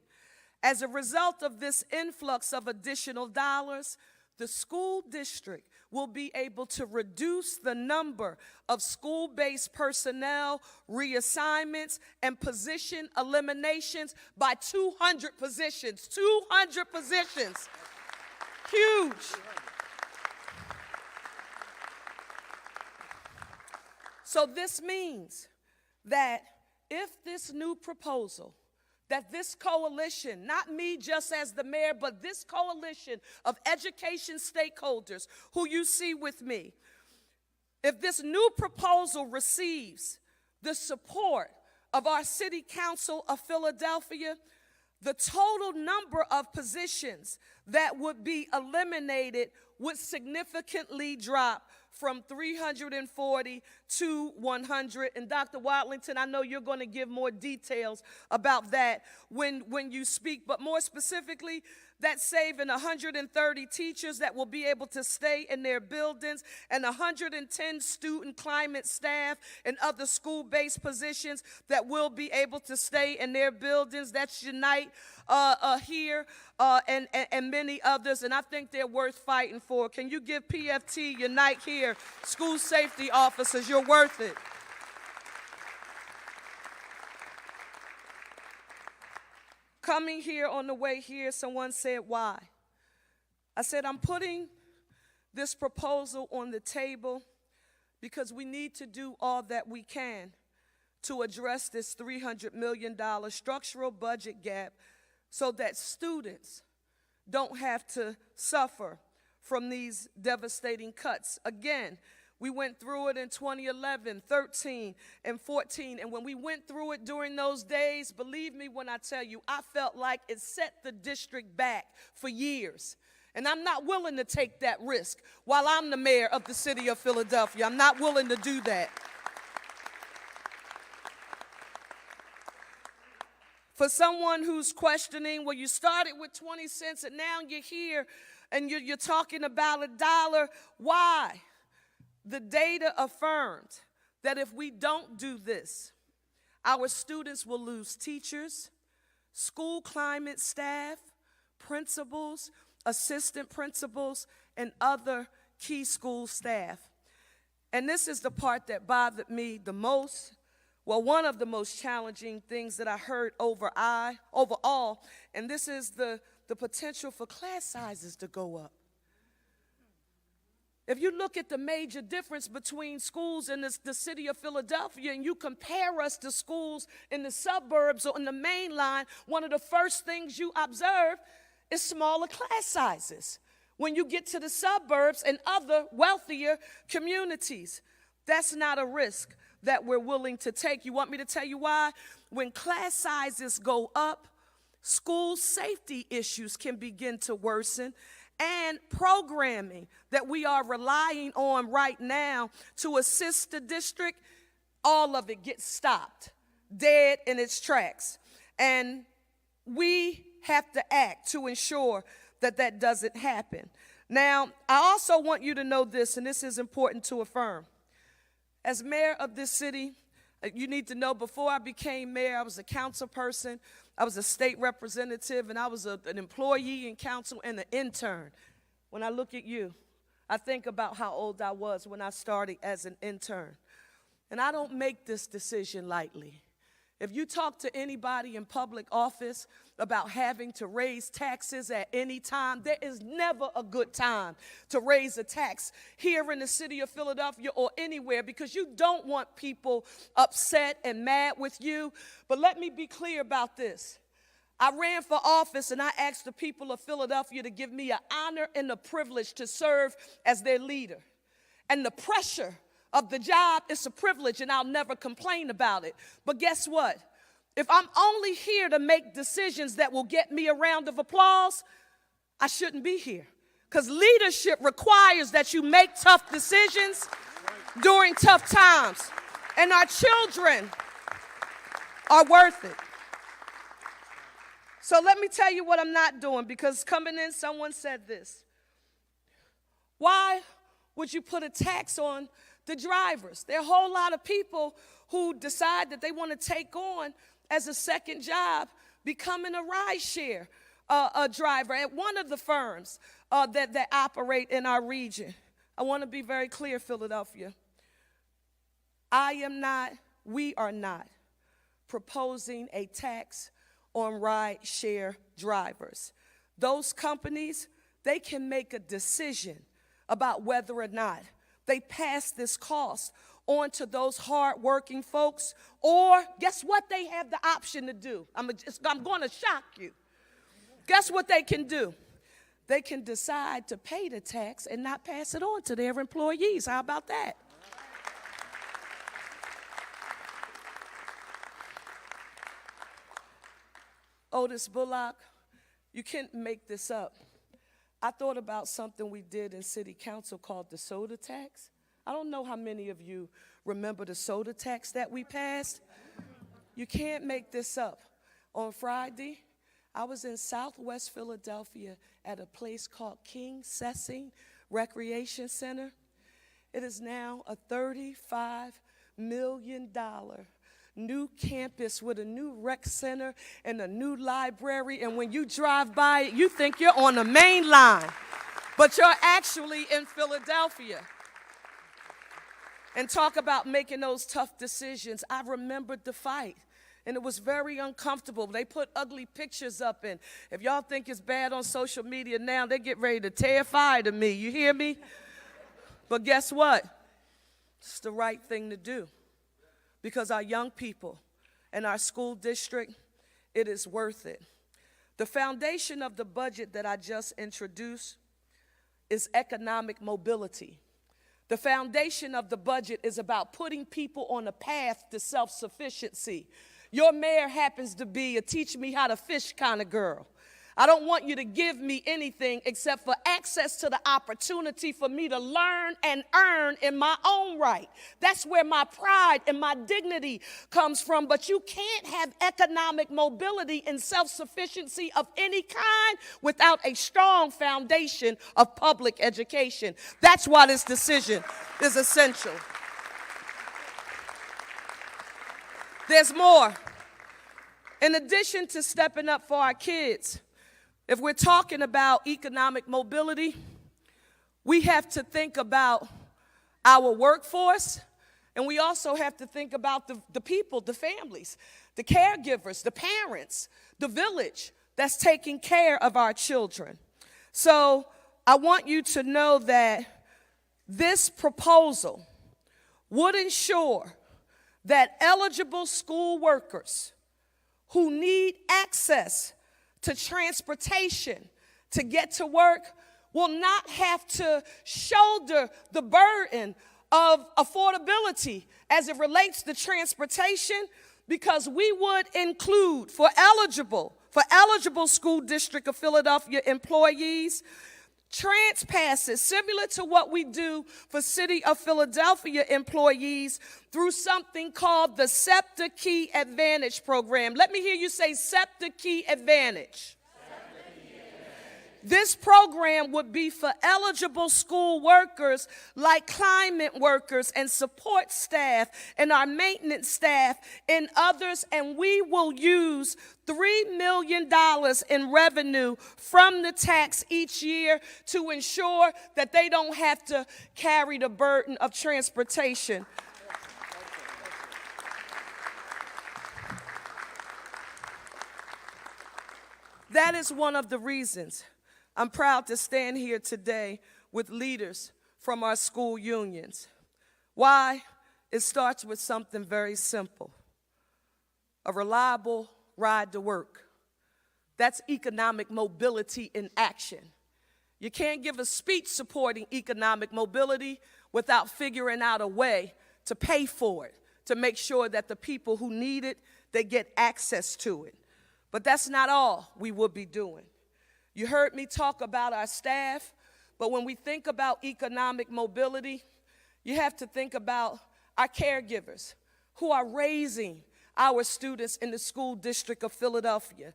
As a result of this influx of additional dollars, the school district will be able to reduce the number of school-based personnel reassignments and position eliminations by 200 positions. 200 positions. Huge. So this means that if this new proposal, that this coalition, not me just as the mayor, but this coalition of education stakeholders who you see with me, if this new proposal receives the support of our City Council of Philadelphia, the total number of positions that would be eliminated would significantly drop from 340 to 100. And Dr. Watlington, I know you're going to give more details about that when you speak, but more specifically, that's saving 130 teachers that will be able to stay in their buildings, and 110 student climate staff and other school-based positions that will be able to stay in their buildings. That's Unite here and many others, and I think they're worth fighting for. Can you give PFT, Unite here, school safety officers? You're worth it. Coming here on the way here, someone said, why? I said, I'm putting this proposal on the table because we need to do all that we can to address this $300 million structural budget gap so that students don't have to suffer from these devastating cuts. Again, we went through it in 2011, 13, and 14, and when we went through it during those days, believe me when I tell you, I felt like it set the district back for years. And I'm not willing to take that risk while I'm the mayor of the city of Philadelphia. I'm not willing to do that. For someone who's questioning, well, you started with 20 cents and now you're here and you're talking about $1, why? The data affirmed that if we don't do this, our students will lose teachers, school climate staff, principals, assistant principals, and other key school staff. And this is the part that bothered me the most. Well, one of the most challenging things that I heard overall, and this is the potential for class sizes to go up. If you look at the major difference between schools in the city of Philadelphia and you compare us to schools in the suburbs or in the main line, one of the first things you observe is smaller class sizes. When you get to the suburbs and other wealthier communities, that's not a risk that we're willing to take. You want me to tell you why? When class sizes go up, school safety issues can begin to worsen, and programming that we are relying on right now to assist the district all of it gets stopped, dead in its tracks. And we have to act to ensure that that doesn't happen. Now, I also want you to know this, and this is important to affirm. As mayor of this city, you need to know before I became mayor, I was a council person, I was a state representative, and I was an employee in council and an intern. When I look at you, I think about how old I was when I started as an intern. And I don't make this decision lightly. If you talk to anybody in public office about having to raise taxes at any time, there is never a good time to raise a tax here in the city of Philadelphia or anywhere, because you don't want people upset and mad with you. But let me be clear about this. I ran for office and I asked the people of Philadelphia to give me an honor and a privilege to serve as their leader. And the pressure of the job is a privilege, and I'll never complain about it. But guess what? If I'm only here to make decisions that will get me a round of applause, I shouldn't be here. Because leadership requires that you make tough decisions during tough times. And our children are worth it. So let me tell you what I'm not doing, because coming in, someone said this. Why would you put a tax on the drivers? There are a whole lot of people who decide that they want to take on as a second job becoming a rideshare driver at one of the firms that operate in our region. I want to be very clear, Philadelphia. We are not proposing a tax on rideshare drivers. Those companies, they can make a decision about whether or not they pass this cost on to those hardworking folks, or guess what they have the option to do? I'm going to shock you. Guess what they can do? They can decide to pay the tax and not pass it on to their employees. How about that? Otis Bullock, you can't make this up. I thought about something we did in city council called the soda tax. I don't know how many of you remember the soda tax that we passed. You can't make this up. On Friday, I was in Southwest Philadelphia at a place called King Sessing Recreation Center. It is now a $35 million new campus with a new rec center and a new library, and when you drive by it, you think you're on the main line, but you're actually in Philadelphia. And talk about making those tough decisions. I remembered the fight, and it was very uncomfortable. They put ugly pictures up, and if y'all think it's bad on social media now, they get ready to terrify to me. You hear me? But guess what? It's the right thing to do. Because our young people and our school district, it is worth it. The foundation of the budget that I just introduced is economic mobility. The foundation of the budget is about putting people on a path to self-sufficiency. Your mayor happens to be a teach me how to fish kind of girl. I don't want you to give me anything except for access to the opportunity for me to learn and earn in my own right. That's where my pride and my dignity comes from. But you can't have economic mobility and self-sufficiency of any kind without a strong foundation of public education. That's why this decision is essential. There's more. In addition to stepping up for our kids, if we're talking about economic mobility, we have to think about our workforce, and we also have to think about the people, the families, the caregivers, the parents, the village that's taking care of our children. So I want you to know that this proposal would ensure that eligible school workers who need access to transportation to get to work will not have to shoulder the burden of affordability as it relates to transportation, because we would include for eligible school district of Philadelphia employees Trans passes, similar to what we do for City of Philadelphia employees through something called the SEPTA Key Advantage program. Let me hear you say SEPTA Key Advantage. This program would be for eligible school workers like climate workers and support staff and our maintenance staff and others, and we will use $3 million in revenue from the tax each year to ensure that they don't have to carry the burden of transportation. That is one of the reasons I'm proud to stand here today with leaders from our school unions. Why? It starts with something very simple: a reliable ride to work. That's economic mobility in action. You can't give a speech supporting economic mobility without figuring out a way to pay for it, to make sure that the people who need it, they get access to it. But that's not all we will be doing. You heard me talk about our staff, but when we think about economic mobility, you have to think about our caregivers who are raising our students in the school district of Philadelphia.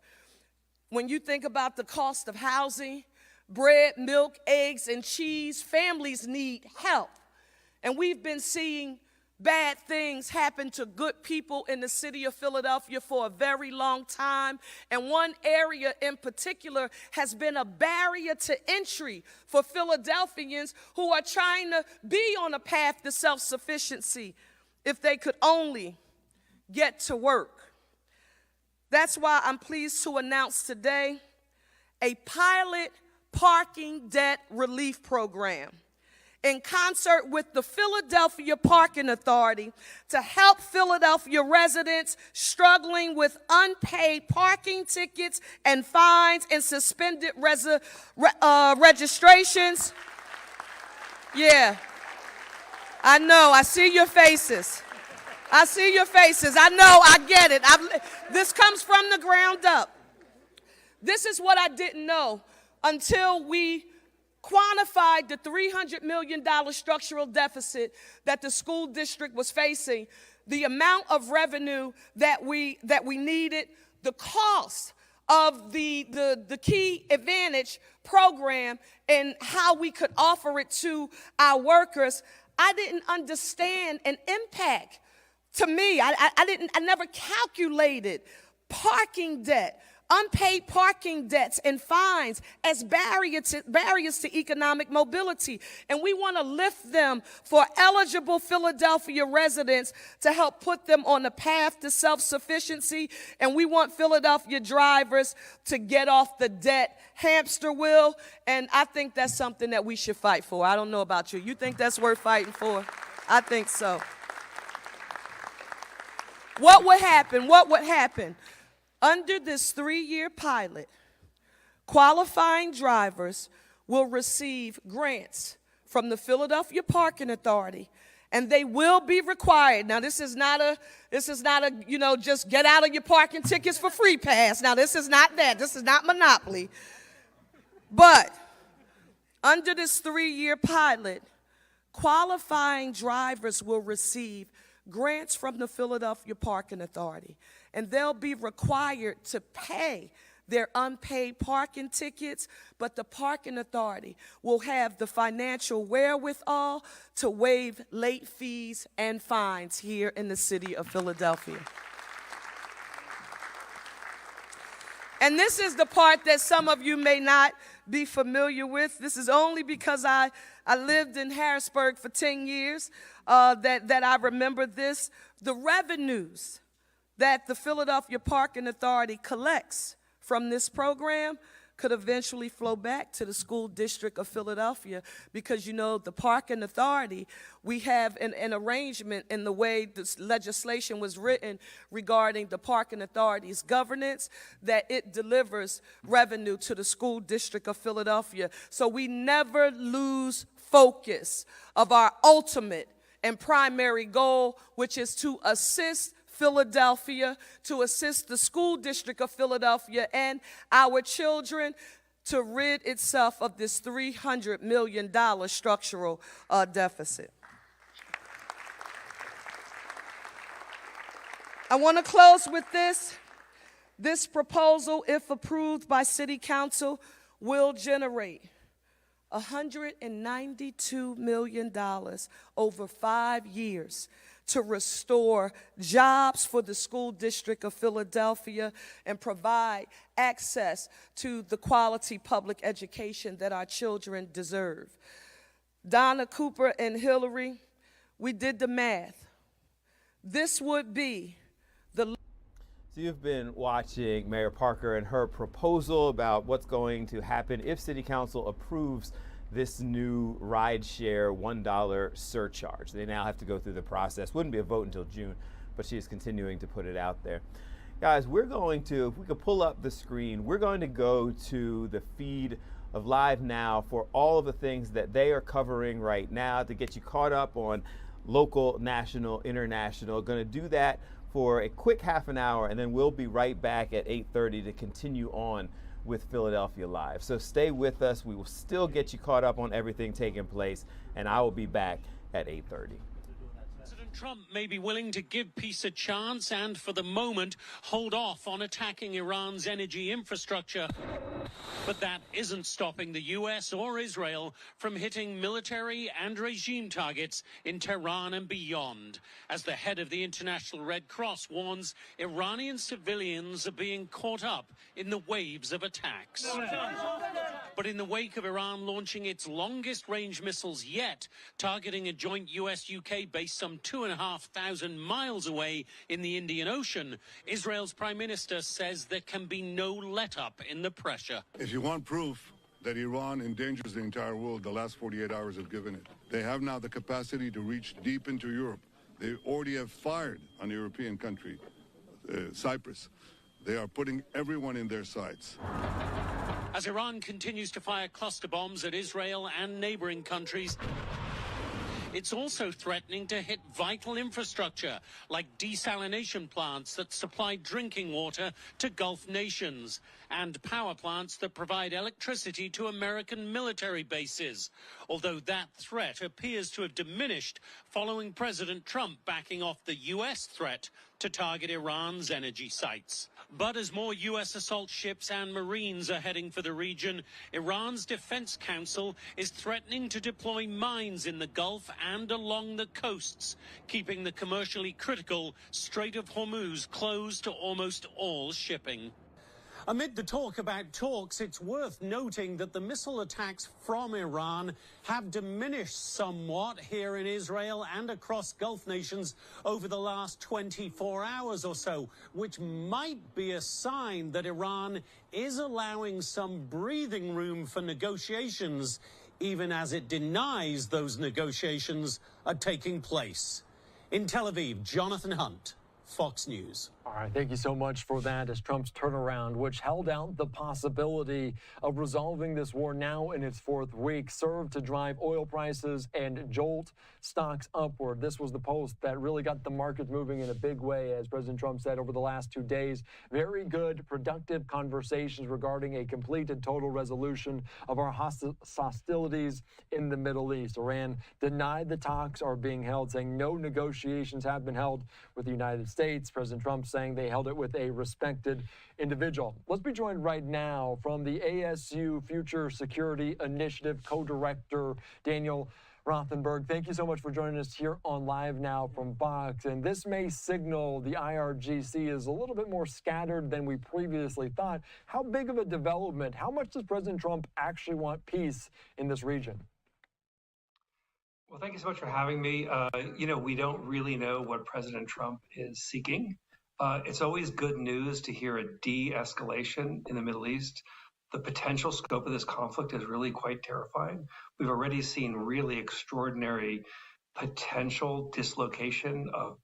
When you think about the cost of housing, bread, milk, eggs, and cheese, families need help. And we've been seeing bad things happen to good people in the city of Philadelphia for a very long time. And one area in particular has been a barrier to entry for Philadelphians who are trying to be on a path to self-sufficiency if they could only get to work. That's why I'm pleased to announce today a pilot parking debt relief program in concert with the Philadelphia Parking Authority to help Philadelphia residents struggling with unpaid parking tickets and fines and suspended registrations. Yeah, I know, I see your faces. I see your faces. I know, I get it. This comes from the ground up. This is what I didn't know until we quantified the $300 million structural deficit that the school district was facing, the amount of revenue that we needed, the cost of the Key Advantage program, and how we could offer it to our workers. I didn't understand an impact. To me, I never calculated parking debt, unpaid parking debts and fines as barriers to economic mobility. And we want to lift them for eligible Philadelphia residents to help put them on a path to self-sufficiency. And we want Philadelphia drivers to get off the debt hamster wheel. And I think that's something that we should fight for. I don't know about you. You think that's worth fighting for? I think so. What would happen? What would happen? Under this 3-year pilot, qualifying drivers will receive grants from the Philadelphia Parking Authority, and they will be required. Now, this is not a just get out of your parking tickets for free pass. Now, this is not that. This is not Monopoly. But under this 3-year pilot, qualifying drivers will receive grants from the Philadelphia Parking Authority, and they'll be required to pay their unpaid parking tickets, but the parking authority will have the financial wherewithal to waive late fees and fines here in the city of Philadelphia. And this is the part that some of you may not be familiar with. This is only because I lived in Harrisburg for 10 years that I remember this. The revenues that the Philadelphia Parking Authority collects from this program could eventually flow back to the school district of Philadelphia, because, you know, the Parking Authority, we have an arrangement in the way this legislation was written regarding the Parking Authority's governance, that it delivers revenue to the school district of Philadelphia. So we never lose focus of our ultimate and primary goal, which is to assist Philadelphia, to assist the school district of Philadelphia and our children to rid itself of this $300 million structural deficit. I want to close with this. This proposal, if approved by City Council, will generate $192 million over 5 years to restore jobs for the school district of Philadelphia and provide access to the quality public education that our children deserve. Donna, Cooper, and Hillary, we did the math. This would be the... So you've been watching Mayor Parker and her proposal about what's going to happen if City Council approves this new rideshare $1 surcharge. They now have to go through the process. Wouldn't be a vote until June, but she is continuing to put it out there. Guys, we're going to, if we could pull up the screen, we're going to go to the feed of Live Now for all of the things that they are covering right now to get you caught up on local, national, international. Going to do that for a quick half an hour, and then we'll be right back at 8:30 to continue on with Philadelphia Live. So stay with us. We will still get you caught up on everything taking place, and I will be back at 8:30. President Trump may be willing to give peace a chance and, for the moment, hold off on attacking Iran's energy infrastructure. But that isn't stopping the U.S. or Israel from hitting military and regime targets in Tehran and beyond. As the head of the International Red Cross warns, Iranian civilians are being caught up in the waves of attacks. But in the wake of Iran launching its longest-range missiles yet, targeting a joint U.S.-UK base some 2,500 miles away in the Indian Ocean, Israel's Prime Minister says there can be no let-up in the pressure. If you want proof that Iran endangers the entire world, the last 48 hours have given it. They have now the capacity to reach deep into Europe. They already have fired on a European country, Cyprus. They are putting everyone in their sights. As Iran continues to fire cluster bombs at Israel and neighboring countries, it's also threatening to hit vital infrastructure like desalination plants that supply drinking water to Gulf nations and power plants that provide electricity to American military bases. Although that threat appears to have diminished following President Trump backing off the U.S. threat to target Iran's energy sites. But as more U.S. assault ships and Marines are heading for the region, Iran's Defense Council is threatening to deploy mines in the Gulf and along the coasts, keeping the commercially critical Strait of Hormuz closed to almost all shipping. Amid the talk about talks, it's worth noting that the missile attacks from Iran have diminished somewhat here in Israel and across Gulf nations over the last 24 hours or so, which might be a sign that Iran is allowing some breathing room for negotiations, even as it denies those negotiations are taking place. In Tel Aviv, Jonathan Hunt, Fox News. All right, thank you so much for that. As Trump's turnaround, which held out the possibility of resolving this war now in its fourth week, served to drive oil prices and jolt stocks upward. This was the post that really got the markets moving in a big way, as President Trump said over the last 2 days. Very good, productive conversations regarding a complete and total resolution of our hostilities in the Middle East. Iran denied the talks are being held, saying no negotiations have been held with the United States. President Trump saying they held it with a respected individual. Let's be joined right now from the ASU Future Security Initiative co-director, Daniel Rothenberg. Thank you so much for joining us here on Live Now from Fox. And this may signal the IRGC is a little bit more scattered than we previously thought. How big of a development? How much does President Trump actually want peace in this region? Well, thank you so much for having me. We don't really know what President Trump is seeking. It's always good news to hear a de-escalation in the Middle East. The potential scope of this conflict is really quite terrifying. We've already seen really extraordinary potential dislocation of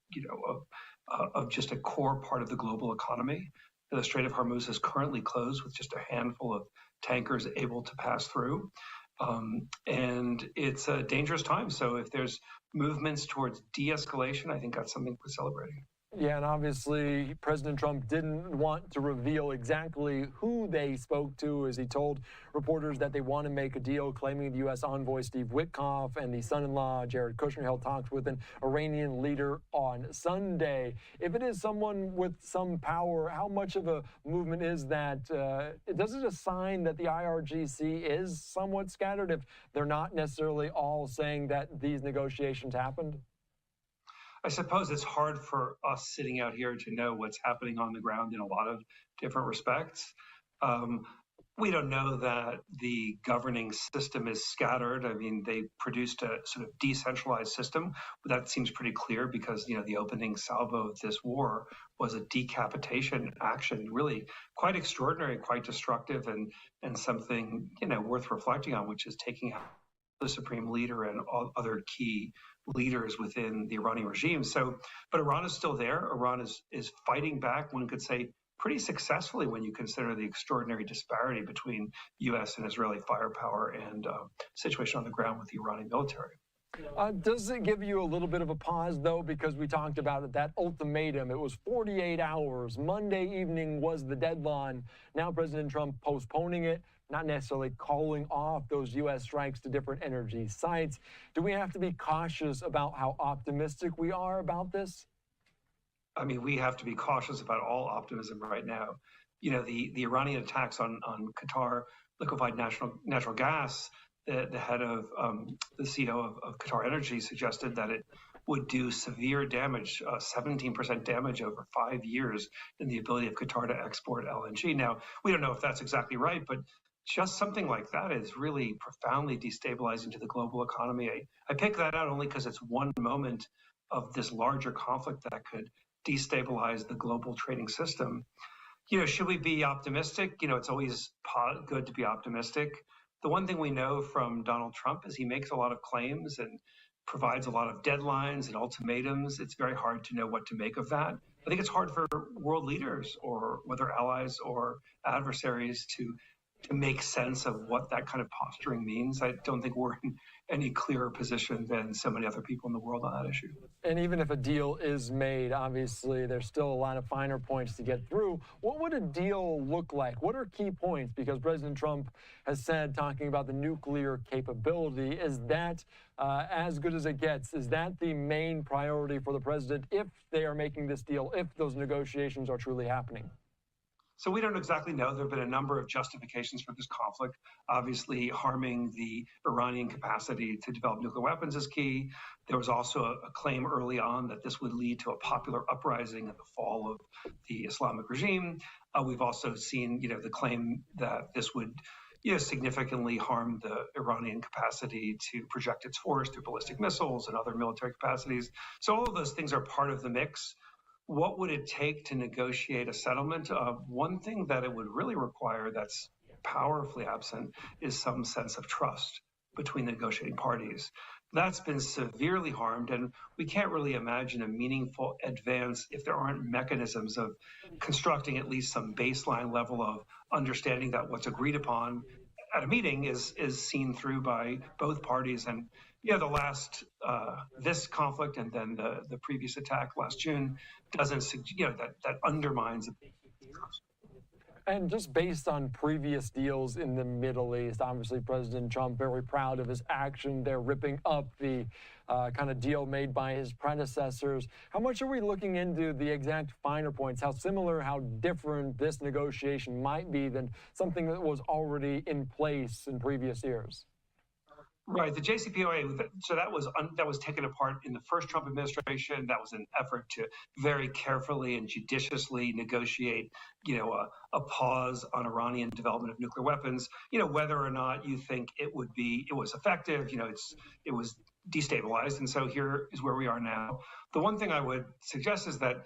just a core part of the global economy. The Strait of Hormuz is currently closed with just a handful of tankers able to pass through. And it's a dangerous time. So if there's movements towards de-escalation, I think that's something we're celebrating. Yeah, and obviously President Trump didn't want to reveal exactly who they spoke to, as he told reporters that they want to make a deal, claiming the U.S. envoy Steve Witkoff and the son-in-law Jared Kushner held talks with an Iranian leader on Sunday. If it is someone with some power, how much of a movement is that? Does it a sign that the IRGC is somewhat scattered if they're not necessarily all saying that these negotiations happened? I suppose it's hard for us sitting out here to know what's happening on the ground in a lot of different respects. We don't know that the governing system is scattered. I mean, they produced a sort of decentralized system. But that seems pretty clear because, the opening salvo of this war was a decapitation action, really quite extraordinary, quite destructive, and something, worth reflecting on, which is taking out the supreme leader and all other key leaders within the Iranian regime. But Iran is still there. Iran is fighting back, one could say, pretty successfully when you consider the extraordinary disparity between U.S. and Israeli firepower and situation on the ground with the Iranian military. Does it give you a little bit of a pause, though, because we talked about it, that ultimatum? It was 48 hours. Monday evening was the deadline. Now President Trump postponing it, not necessarily calling off those U.S. strikes to different energy sites. Do we have to be cautious about how optimistic we are about this? I mean, we have to be cautious about all optimism right now. The Iranian attacks on Qatar liquefied natural gas, the head of the CEO of Qatar Energy suggested that it would do severe damage, 17% damage over 5 years in the ability of Qatar to export LNG. Now, we don't know if that's exactly right, but just something like that is really profoundly destabilizing to the global economy. I pick that out only because it's one moment of this larger conflict that could destabilize the global trading system. Should we be optimistic? It's always good to be optimistic. The one thing we know from Donald Trump is he makes a lot of claims and provides a lot of deadlines and ultimatums. It's very hard to know what to make of that. I think it's hard for world leaders or whether allies or adversaries to make sense of what that kind of posturing means. I don't think we're in any clearer position than so many other people in the world on that issue. And even if a deal is made, obviously there's still a lot of finer points to get through. What would a deal look like? What are key points? Because President Trump has said, talking about the nuclear capability, is that as good as it gets? Is that the main priority for the president if they are making this deal, if those negotiations are truly happening? So we don't exactly know. There have been a number of justifications for this conflict. Obviously, harming the Iranian capacity to develop nuclear weapons is key. There was also a claim early on that this would lead to a popular uprising and the fall of the Islamic regime. We've also seen, the claim that this would, significantly harm the Iranian capacity to project its force through ballistic missiles and other military capacities. So all of those things are part of the mix. What would it take to negotiate a settlement? One thing that it would really require that's powerfully absent is some sense of trust between the negotiating parties. That's been severely harmed, and we can't really imagine a meaningful advance if there aren't mechanisms of constructing at least some baseline level of understanding that what's agreed upon at a meeting is seen through by both parties. And the last, this conflict and then the previous attack last June doesn't, that undermines trust. And just based on previous deals in the Middle East, obviously President Trump very proud of his action. They're ripping up the kind of deal made by his predecessors. How much are we looking into the exact finer points? How similar, how different this negotiation might be than something that was already in place in previous years? Right, the JCPOA, so that was taken apart in the first Trump administration. That was an effort to very carefully and judiciously negotiate, a pause on Iranian development of nuclear weapons. Whether or not you think it was effective, it was destabilized. And so here is where we are now. The one thing I would suggest is that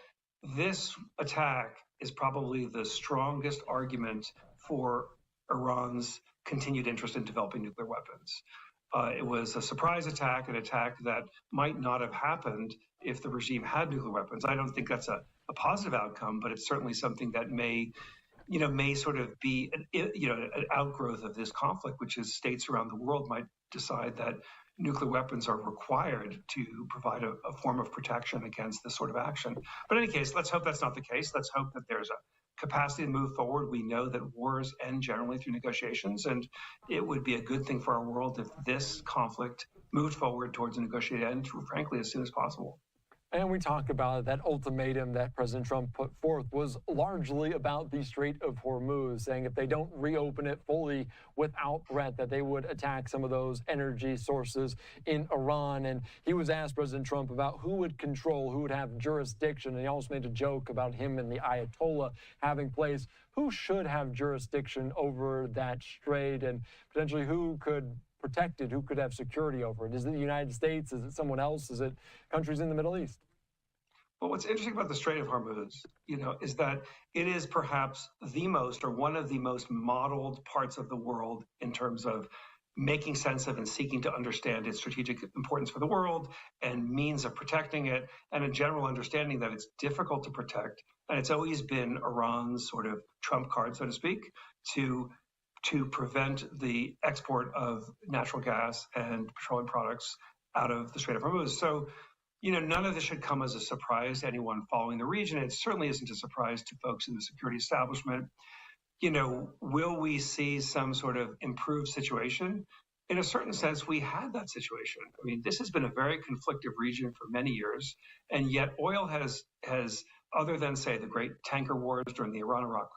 this attack is probably the strongest argument for Iran's continued interest in developing nuclear weapons. It was a surprise attack, an attack that might not have happened if the regime had nuclear weapons. I don't think that's a positive outcome, but it's certainly something that may may sort of be an outgrowth of this conflict, which is states around the world might decide that nuclear weapons are required to provide a form of protection against this sort of action. But in any case, let's hope that's not the case. Let's hope that there's a capacity to move forward. We know that wars end generally through negotiations, and it would be a good thing for our world if this conflict moved forward towards a negotiated end, frankly, as soon as possible. And we talk about that ultimatum that President Trump put forth was largely about the Strait of Hormuz, saying if they don't reopen it fully without threat, that they would attack some of those energy sources in Iran. And he was asked, President Trump, about who would control, who would have jurisdiction. And he also made a joke about him and the Ayatollah having place. Who should have jurisdiction over that strait, and potentially who could protect it, who could have security over it? Is it the United States? Is it someone else? Is it countries in the Middle East? Well, what's interesting about the Strait of Hormuz, is that it is perhaps the most or one of the most modeled parts of the world in terms of making sense of and seeking to understand its strategic importance for the world and means of protecting it, and a general understanding that it's difficult to protect. And it's always been Iran's sort of trump card, so to speak, to prevent the export of natural gas and petroleum products out of the Strait of Hormuz. So, none of this should come as a surprise to anyone following the region. It certainly isn't a surprise to folks in the security establishment. Will we see some sort of improved situation? In a certain sense, we had that situation. I mean, this has been a very conflictive region for many years, and yet oil has, other than, say, the great tanker wars during the Iran-Iraq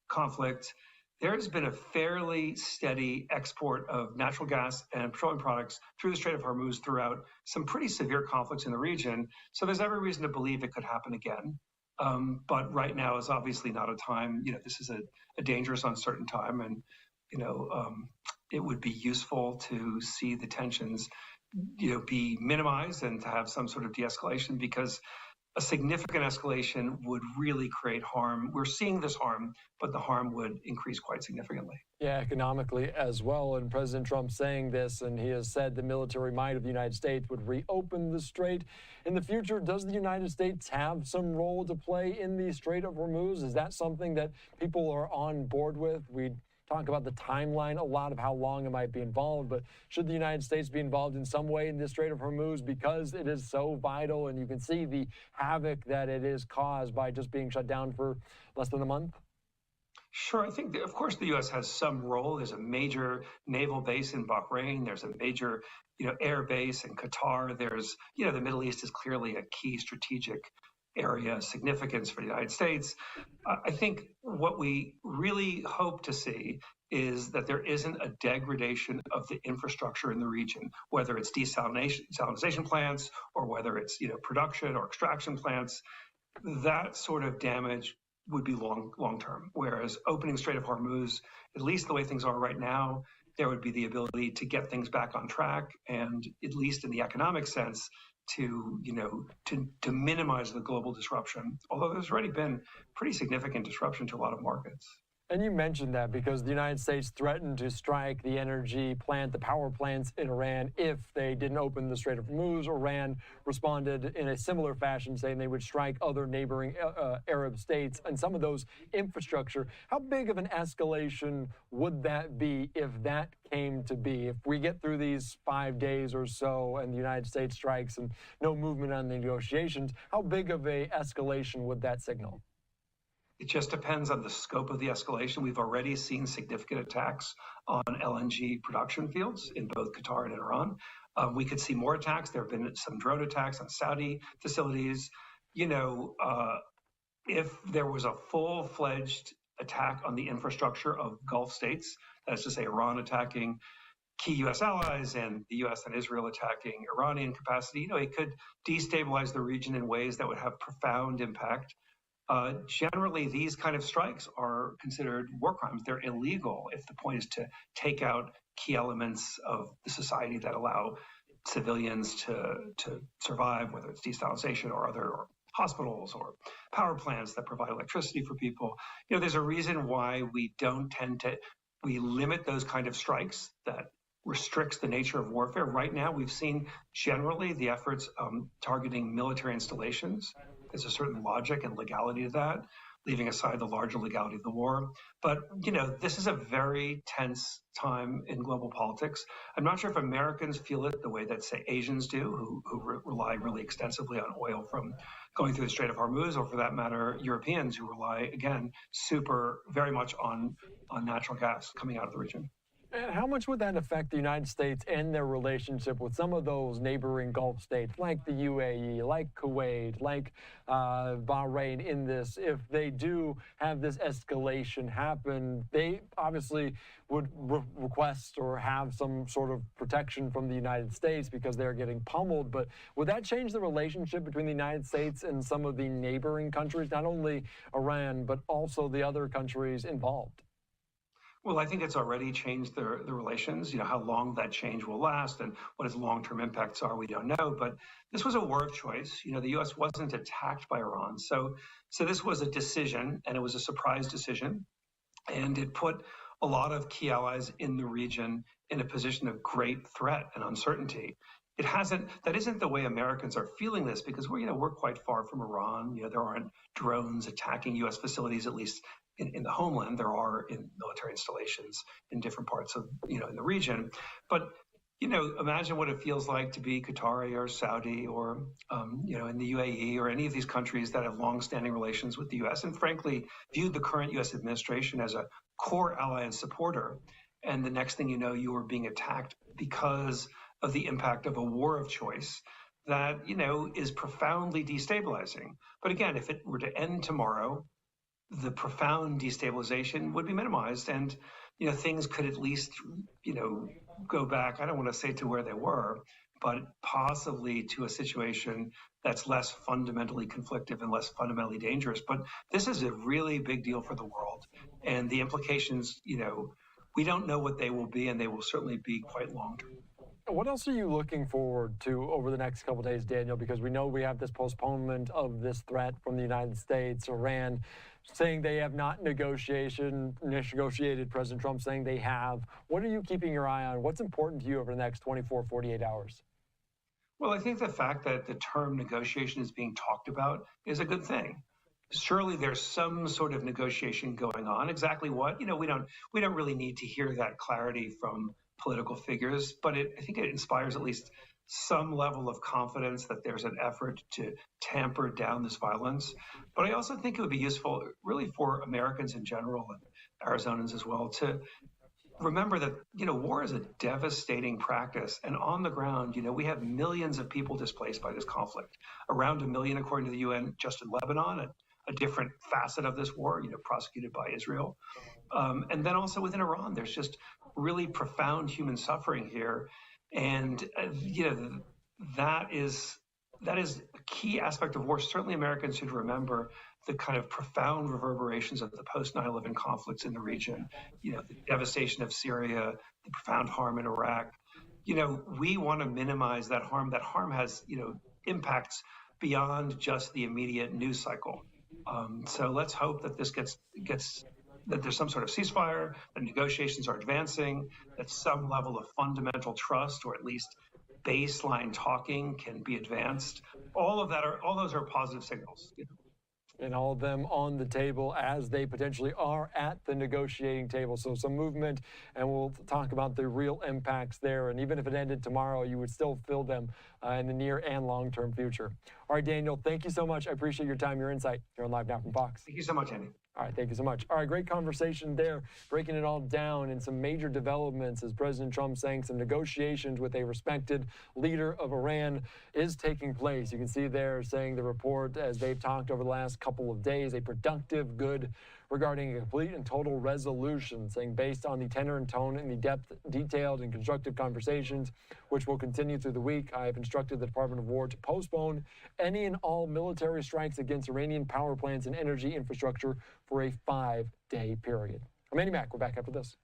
conflict, there has been a fairly steady export of natural gas and petroleum products through the Strait of Hormuz throughout some pretty severe conflicts in the region. So there's every reason to believe it could happen again. But right now is obviously not a time, this is a dangerous, uncertain time. And, it would be useful to see the tensions, be minimized and to have some sort of de-escalation, because a significant escalation would really create harm. We're seeing this harm, but the harm would increase quite significantly. Yeah, economically as well. And President Trump saying this, and he has said the military might of the United States would reopen the strait. In the future, does the United States have some role to play in the Strait of Hormuz? Is that something that people are on board with? We talk about the timeline a lot of how long it might be involved, but should the United States be involved in some way in the Strait of Hormuz because it is so vital, and you can see the havoc that it is caused by just being shut down for less than a month? Sure. I think, of course, the U.S. has some role. There's a major naval base in Bahrain. There's a major, air base in Qatar. There's, the Middle East is clearly a key strategic area of significance for the United States. I think what we really hope to see is that there isn't a degradation of the infrastructure in the region, whether it's desalination plants or whether it's production or extraction plants. That sort of damage would be long term. Whereas opening Strait of Hormuz, at least the way things are right now, there would be the ability to get things back on track, and at least in the economic sense, to minimize the global disruption, although there's already been pretty significant disruption to a lot of markets. And you mentioned that because the United States threatened to strike the energy plant, the power plants in Iran, if they didn't open the Strait of Hormuz. Iran responded in a similar fashion, saying they would strike other neighboring Arab states and some of those infrastructure. How big of an escalation would that be if that came to be? If we get through these 5 days or so and the United States strikes and no movement on the negotiations, how big of a escalation would that signal? It just depends on the scope of the escalation. We've already seen significant attacks on LNG production fields in both Qatar and Iran. We could see more attacks. There have been some drone attacks on Saudi facilities. If there was a full-fledged attack on the infrastructure of Gulf states, that's to say Iran attacking key U.S. allies and the U.S. and Israel attacking Iranian capacity, it could destabilize the region in ways that would have profound impact. Generally, these kind of strikes are considered war crimes. They're illegal if the point is to take out key elements of the society that allow civilians to survive, whether it's desalination or or hospitals or power plants that provide electricity for people. There's a reason why we we limit those kind of strikes that restricts the nature of warfare. Right now, we've seen generally the efforts targeting military installations. There's a certain logic and legality to that. leaving aside the larger legality of the war. But, this is a very tense time in global politics. I'm not sure if Americans feel it the way that, say, Asians do, who rely really extensively on oil from going through the Strait of Hormuz, or for that matter, Europeans who rely, again, very much on natural gas coming out of the region. And how much would that affect the United States and their relationship with some of those neighboring Gulf states, like the UAE, like Kuwait, like Bahrain in this? If they do have this escalation happen, they obviously would request or have some sort of protection from the United States because they're getting pummeled. But would that change the relationship between the United States and some of the neighboring countries, not only Iran, but also the other countries involved? Well, I think it's already changed the relations. How long that change will last and what its long-term impacts are, we don't know. But this was a war of choice. The U.S. wasn't attacked by Iran. So this was a decision, and it was a surprise decision. And it put a lot of key allies in the region in a position of great threat and uncertainty. That isn't the way Americans are feeling this, because we're quite far from Iran. There aren't drones attacking U.S. facilities, at least in the homeland. There are in military installations in different parts of, in the region. But, imagine what it feels like to be Qatari or Saudi or, in the UAE or any of these countries that have longstanding relations with the U.S. and frankly viewed the current U.S. administration as a core ally and supporter. And the next thing you know, you are being attacked because of the impact of a war of choice that, is profoundly destabilizing. But again, if it were to end tomorrow, the profound destabilization would be minimized, and things could at least go back, I don't want to say to where they were, but possibly to a situation that's less fundamentally conflictive and less fundamentally dangerous. But this is a really big deal for the world, and the implications, we don't know what they will be, and they will certainly be quite long term. What else are you looking forward to over the next couple of days, Daniel? Because we know we have this postponement of this threat from the United States, Iran saying they have not negotiated, President Trump saying they have. What are you keeping your eye on? What's important to you over the next 24, 48 hours? Well, I think the fact that the term negotiation is being talked about is a good thing. Surely there's some sort of negotiation going on. Exactly what? We don't really need to hear that clarity from political figures, but I think it inspires at least some level of confidence that there's an effort to tamper down this violence. But I also think it would be useful really for Americans in general and Arizonans as well to remember that, war is a devastating practice. And on the ground, we have millions of people displaced by this conflict. Around 1 million, according to the UN, just in Lebanon, a different facet of this war, prosecuted by Israel. And then also within Iran, there's just really profound human suffering here. And, that is a key aspect of war. Certainly Americans should remember the kind of profound reverberations of the post 9/11 conflicts in the region, the devastation of Syria, the profound harm in Iraq. We want to minimize that harm. That harm has, impacts beyond just the immediate news cycle. So let's hope that this gets that there's some sort of ceasefire, that negotiations are advancing, that some level of fundamental trust or at least baseline talking can be advanced. All those are positive signals. And all of them on the table as they potentially are at the negotiating table. So some movement, and we'll talk about the real impacts there. And even if it ended tomorrow, you would still feel them in the near and long-term future. All right, Daniel, thank you so much. I appreciate your time, your insight here on Live Now from Fox. Thank you so much, Andy. All right, thank you so much. All right, great conversation there, breaking it all down and some major developments as President Trump saying some negotiations with a respected leader of Iran is taking place. You can see there saying the report as they've talked over the last couple of days, a productive, good regarding a complete and total resolution, saying based on the tenor and tone and the depth, detailed and constructive conversations, which will continue through the week, I have instructed the Department of War to postpone any and all military strikes against Iranian power plants and energy infrastructure for a 5-day period. I'm Andy Mack. We're back after this.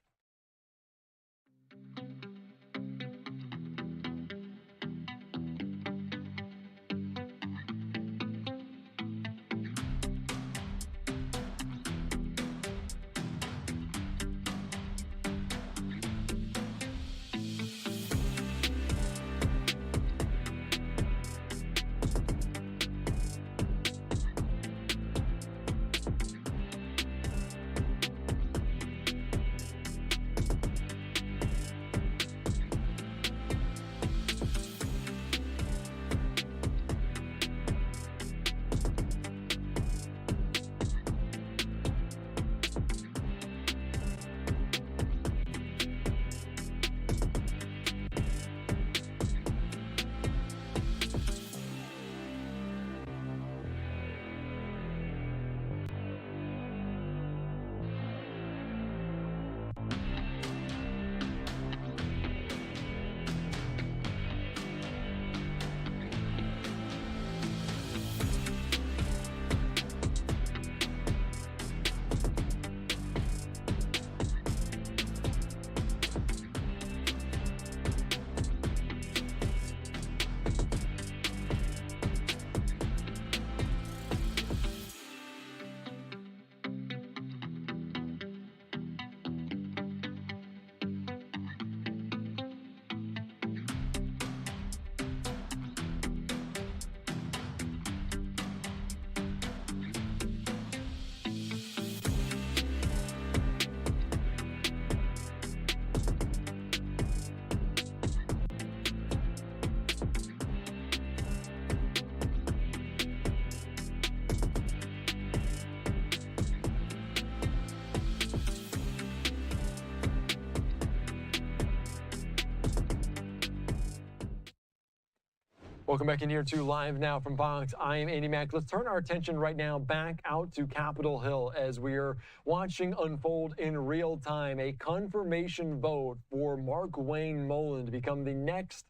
Welcome back in here to Live Now from Fox. I am Andy Mack. Let's turn our attention right now back out to Capitol Hill as we are watching unfold in real time a confirmation vote for Markwayne Mullin to become the next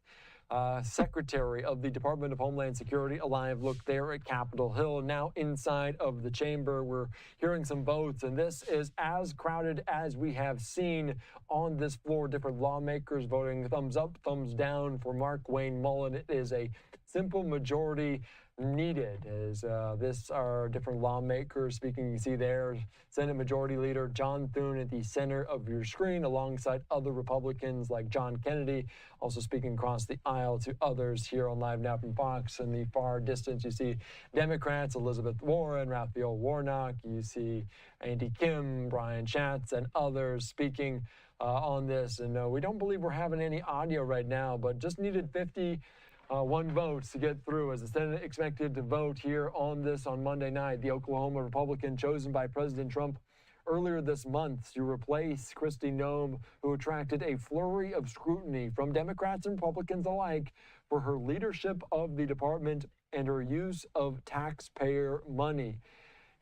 Secretary of the Department of Homeland Security. A live look there at Capitol Hill. Now inside of the chamber, we're hearing some votes, and this is as crowded as we have seen on this floor. Different lawmakers voting thumbs up, thumbs down for Markwayne Mullin. It is a simple majority needed. As this are different lawmakers speaking. You see there Senate Majority Leader John Thune at the center of your screen, alongside other Republicans like John Kennedy, also speaking across the aisle to others here on Live Now from Fox. In the far distance, you see Democrats Elizabeth Warren, Raphael Warnock. You see Andy Kim, Brian Schatz, and others speaking on this. And we don't believe we're having any audio right now, but just needed 51 votes to get through as the Senate expected to vote here on this on Monday night. The Oklahoma Republican chosen by President Trump earlier this month to replace Kristi Noem, who attracted a flurry of scrutiny from Democrats and Republicans alike for her leadership of the department and her use of taxpayer money.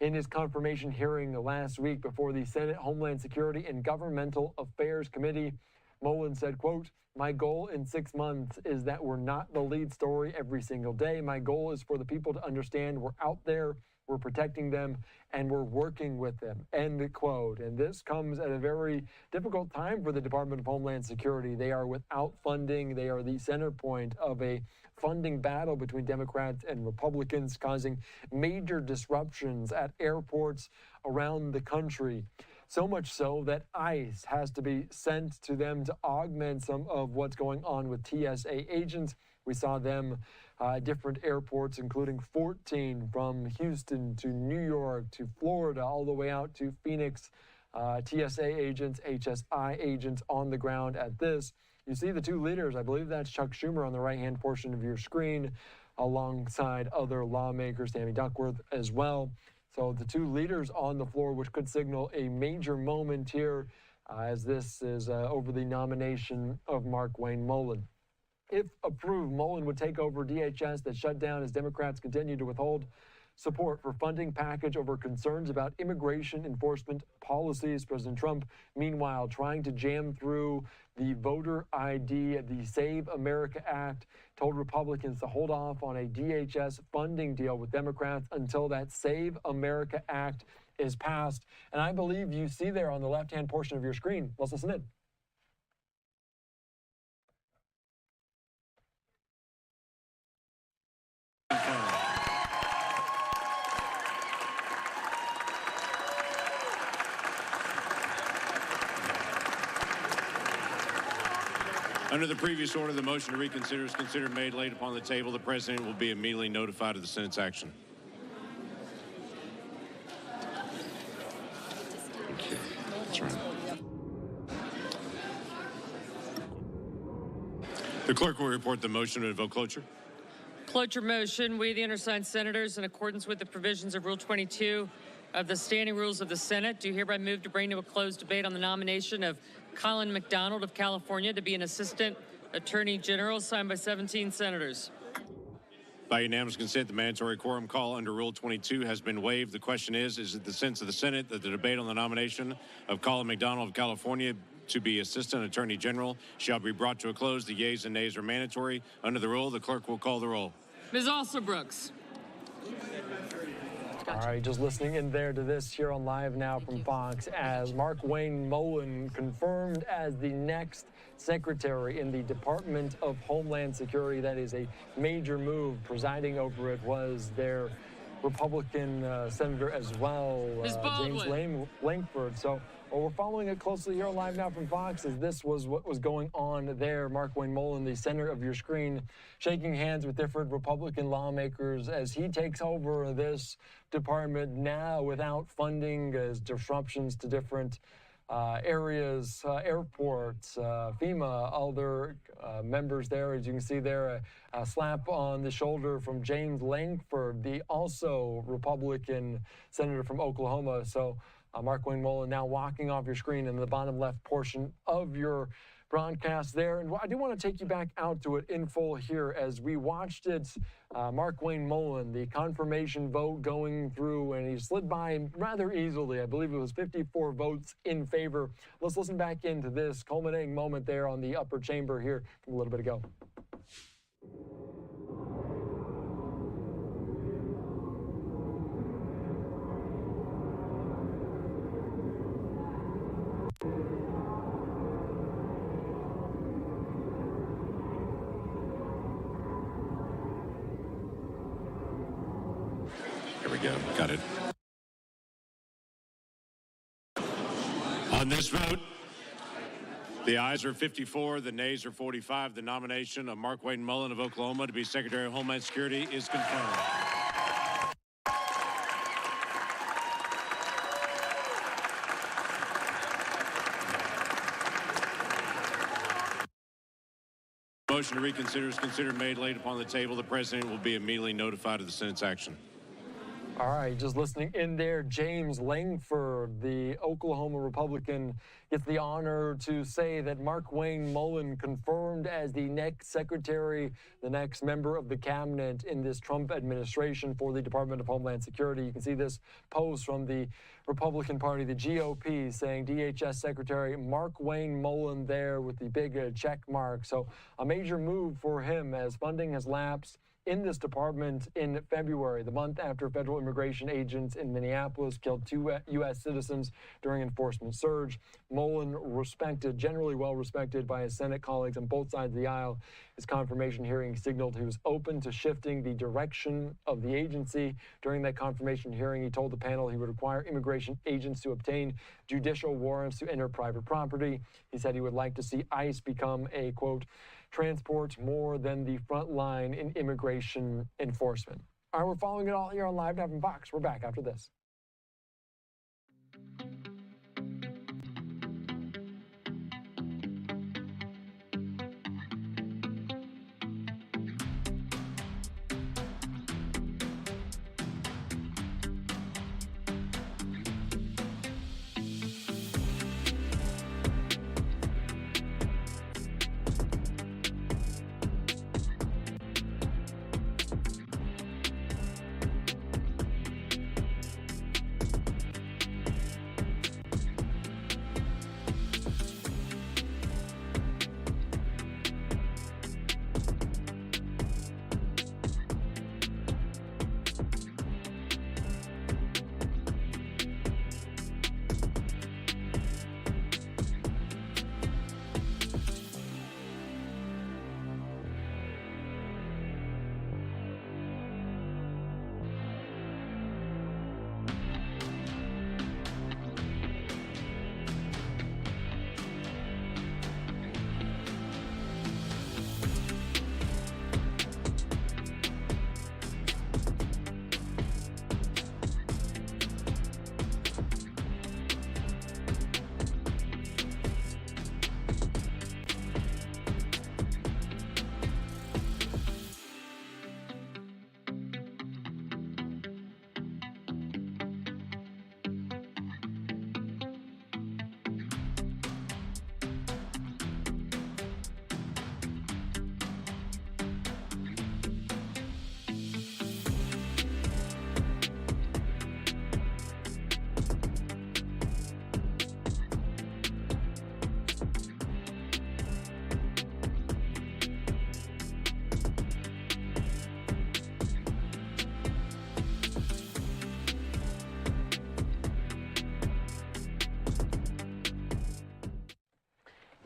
In his confirmation hearing last week before the Senate Homeland Security and Governmental Affairs Committee, Mullin said, quote, "My goal in 6 months is that we're not the lead story every single day. My goal is for the people to understand we're out there, we're protecting them, and we're working with them," end quote. And this comes at a very difficult time for the Department of Homeland Security. They are without funding. They are the center point of a funding battle between Democrats and Republicans, causing major disruptions at airports around the country. So much so that ICE has to be sent to them to augment some of what's going on with TSA agents. We saw them at different airports, including 14 from Houston to New York to Florida, all the way out to Phoenix. TSA agents, HSI agents on the ground at this. You see the two leaders. I believe that's Chuck Schumer on the right-hand portion of your screen, alongside other lawmakers, Tammy Duckworth as well. So the two leaders on the floor, which could signal a major moment here as this is over the nomination of Markwayne Mullin. If approved, Mullin would take over DHS that shut down as Democrats continue to withhold support for funding package over concerns about immigration enforcement policies. President Trump, meanwhile, trying to jam through the voter ID, the Save America Act, told Republicans to hold off on a DHS funding deal with Democrats until that Save America Act is passed. And I believe you see there on the left-hand portion of your screen. Let's listen in. Under the previous order, the motion to reconsider is considered made, laid upon the table. The President will be immediately notified of the Senate's action. Okay. That's right. The clerk will report the motion to vote cloture. Cloture motion. We, the undersigned senators, in accordance with the provisions of Rule 22 of the Standing Rules of the Senate, do hereby move to bring to a closed debate on the nomination of Colin McDonald of California to be an Assistant Attorney General, signed by 17 senators. By unanimous consent, the mandatory quorum call under Rule 22 has been waived. The question is it the sense of the Senate that the debate on the nomination of Colin McDonald of California to be Assistant Attorney General shall be brought to a close? The yeas and nays are mandatory. Under the rule, the clerk will call the roll. Ms. Alsobrooks. All right, just listening in there to this here on Live Now from Fox as Markwayne Mullin confirmed as the next Secretary in the Department of Homeland Security. That is a major move. Presiding over it was their Republican senator as well, James Lankford. So we're following it closely here on Live Now from Fox as this was what was going on there. Markwayne Mullin, the center of your screen, shaking hands with different Republican lawmakers as he takes over this department now without funding, as disruptions to different areas, airports, FEMA, other members there. As you can see there, a slap on the shoulder from James Lankford, the also Republican senator from Oklahoma. So Markwayne Mullin now walking off your screen in the bottom left portion of your broadcast there. And I do want to take you back out to it in full here as we watched it. Markwayne Mullin, the confirmation vote going through, and he slid by rather easily. I believe it was 54 votes in favor. Let's listen back into this culminating moment there on the upper chamber here from a little bit ago. Here we go. Got it. On this vote, the ayes are 54, the nays are 45. The nomination of Markwayne Mullin of Oklahoma to be Secretary of Homeland Security is confirmed. Motion to reconsider is considered made, laid upon the table. The president will be immediately notified of the Senate's action. All right, just listening in there, James Langford, the Oklahoma Republican, gets the honor to say that Markwayne Mullin confirmed as the next secretary, the next member of the cabinet in this Trump administration for the Department of Homeland Security. You can see this post from the Republican Party, the GOP, saying DHS Secretary Markwayne Mullin there with the big check mark. So a major move for him as funding has lapsed in this department in February, the month after federal immigration agents in Minneapolis killed 2 U.S. citizens during enforcement surge. Mullin, respected, generally well respected by his Senate colleagues on both sides of the aisle. His confirmation hearing signaled he was open to shifting the direction of the agency. During that confirmation hearing, he told the panel he would require immigration agents to obtain judicial warrants to enter private property. He said he would like to see ICE become a, quote, transport more than the front line in immigration enforcement. All right, we're following it all here on Live Now from Fox. We're back after this.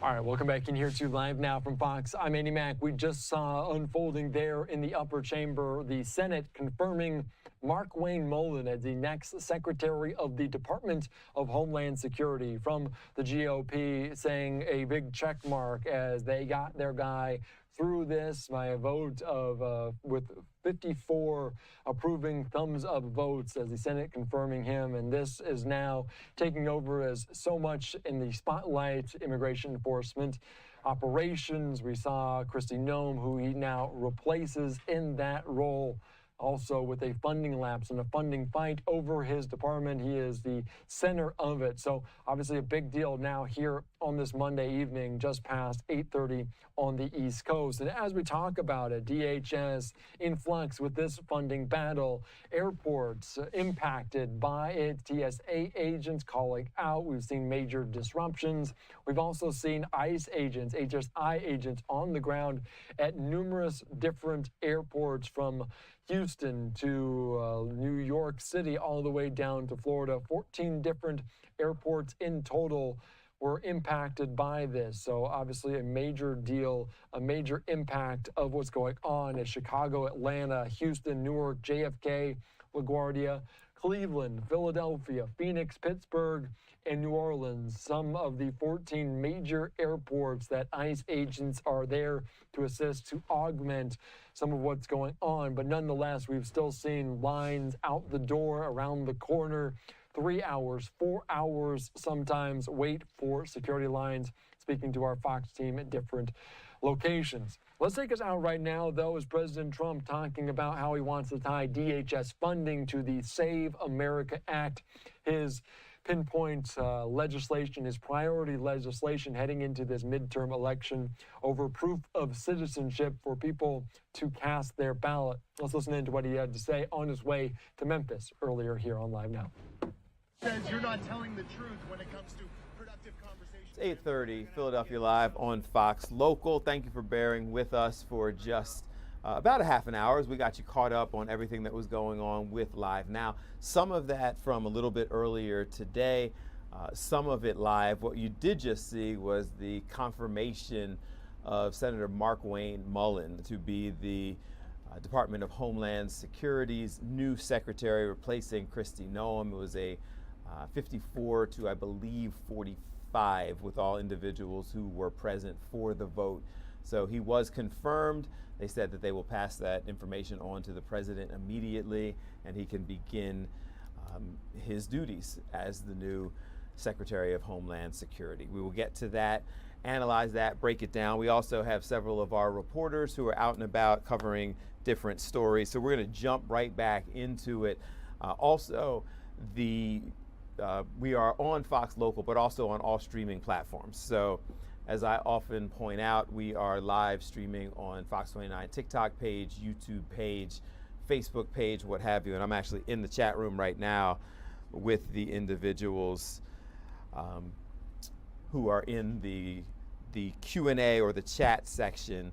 All right, welcome back in here to Live Now from Fox. I'm Andy Mack. We just saw unfolding there in the upper chamber, the Senate confirming Markwayne Mullin as the next Secretary of the Department of Homeland Security, from the GOP saying a big check mark as they got their guy through this by a vote of with 54 approving thumbs up votes as the Senate confirming him. And this is now taking over as so much in the spotlight, immigration enforcement operations. We saw Kristi Noem, who he now replaces in that role. also with a funding lapse and a funding fight over his department. He is the center of it. So obviously a big deal now here on this Monday evening, just past 8:30 on the East Coast. And as we talk about it, DHS in flux with this funding battle, airports impacted by it, TSA agents calling out. We've seen major disruptions. We've also seen ICE agents, HSI agents on the ground at numerous different airports from Houston to New York City, all the way down to Florida. 14 different airports in total were impacted by this. So obviously a major deal, a major impact of what's going on at Chicago, Atlanta, Houston, Newark, JFK, LaGuardia, Cleveland, Philadelphia, Phoenix, Pittsburgh, and New Orleans, some of the 14 major airports that ICE agents are there to assist to augment some of what's going on. But nonetheless, we've still seen lines out the door, around the corner, 3 hours, 4 hours sometimes wait for security lines. Speaking to our Fox team at different locations. Let's take us out right now, though, is President Trump talking about how he wants to tie DHS funding to the Save America Act. His pinpoint legislation, his priority legislation heading into this midterm election over proof of citizenship for people to cast their ballot. Let's listen into what he had to say on his way to Memphis earlier here on Live Now. Says you're not telling the truth when it comes to productive conversations. It's 8:30, Philadelphia Live on Fox Local. Thank you for bearing with us for just about a half an hour as we got you caught up on everything that was going on with Live Now. Some of that from a little bit earlier today, some of it live. What you did just see was the confirmation of Senator Markwayne Mullin to be the Department of Homeland Security's new secretary, replacing Kristi Noem. It was a 54 to, I believe, 45 with all individuals who were present for the vote. So he was confirmed. They said that they will pass that information on to the president immediately, and he can begin his duties as the new Secretary of Homeland Security. We will get to that, analyze that, break it down. We also have several of our reporters who are out and about covering different stories. So we're going to jump right back into it. We are on Fox Local, but also on all streaming platforms. So as I often point out, we are live streaming on Fox 29 TikTok page, YouTube page, Facebook page, what have you. And I'm actually in the chat room right now with the individuals who are in the Q&A or the chat section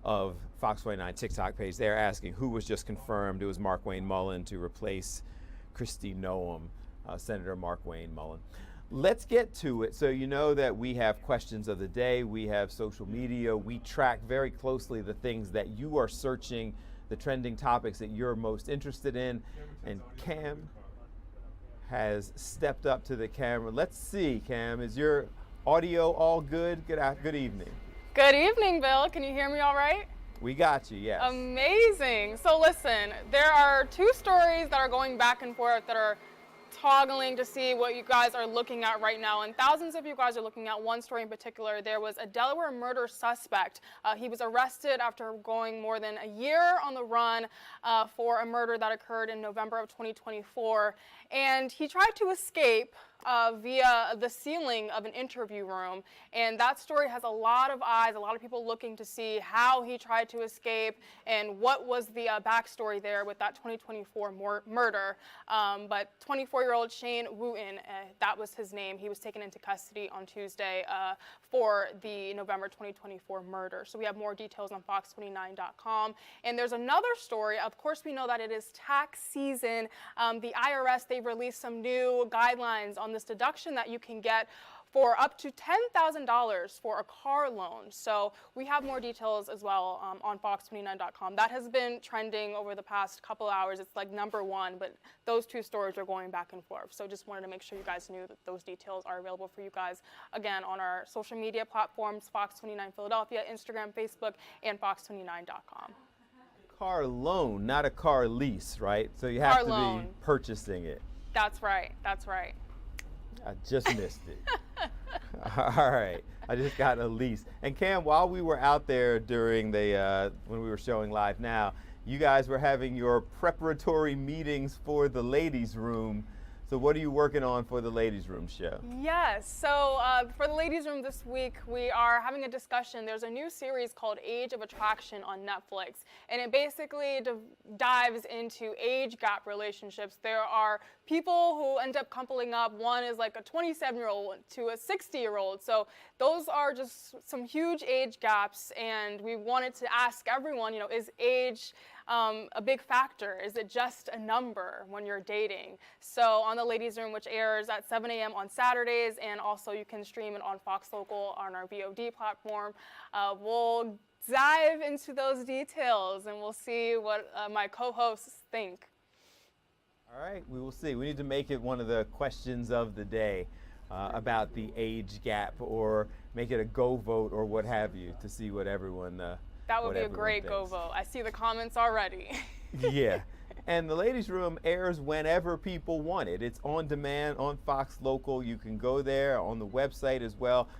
of Fox 29 TikTok page. They're asking who was just confirmed. It was Markwayne Mullin to replace Kristi Noem, Senator Markwayne Mullin. Let's get to it. So you know that we have questions of the day, we have social media, we track very closely the things that you are searching, the trending topics that you're most interested in, and Cam has stepped up to the camera. Let's see, Cam, is your audio all good? Good evening. Good evening, Bill. Can you hear me all right? We got you, yes. Amazing. So listen, there are two stories that are going back and forth that are toggling to see what you guys are looking at right now, and thousands of you guys are looking at one story in particular. There was a Delaware murder suspect. He was arrested after going more than a year on the run for a murder that occurred in November of 2024, and he tried to escape via the ceiling of an interview room, and that story has a lot of eyes, a lot of people looking to see how he tried to escape and what was the backstory there with that 2024 murder. But 24-year-old Shane Wooten, that was his name. He was taken into custody on Tuesday for the November 2024 murder. So we have more details on fox29.com. And there's another story. Of course, we know that it is tax season. The IRS, they've released some new guidelines on this deduction that you can get for up to $10,000 for a car loan. So we have more details as well on fox29.com. That has been trending over the past couple hours. It's like #1, but those two stories are going back and forth. So just wanted to make sure you guys knew that those details are available for you guys, again, on our social media platforms, Fox29 Philadelphia, Instagram, Facebook, and fox29.com. Car loan, not a car lease, right? So you have to be purchasing it. That's right. That's right. I just missed it. All right, I just got a lease. And Cam, while we were out there during the when we were showing Live Now, you guys were having your preparatory meetings for the ladies' room. So what are you working on for the ladies' room show? Yes, so for the ladies' room this week, we are having a discussion. There's a new series called Age of Attraction on Netflix, and it basically dives into age gap relationships. There are people who end up coupling up. One is like a 27-year-old to a 60-year-old. So those are just some huge age gaps, and we wanted to ask everyone, you know, is age a big factor? Is it just a number when you're dating? So on the Ladies Room, which airs at 7 a.m. on Saturdays, and also you can stream it on Fox Local on our VOD platform, we'll dive into those details and we'll see what my co-hosts think. All right, we will see. We need to make it one of the questions of the day about the age gap, or make it a go vote or what have you, to see what everyone that would be a great go vote. I see the comments already. Yeah. And the Ladies Room airs whenever people want it. It's on demand on Fox Local. You can go there, on the website as well.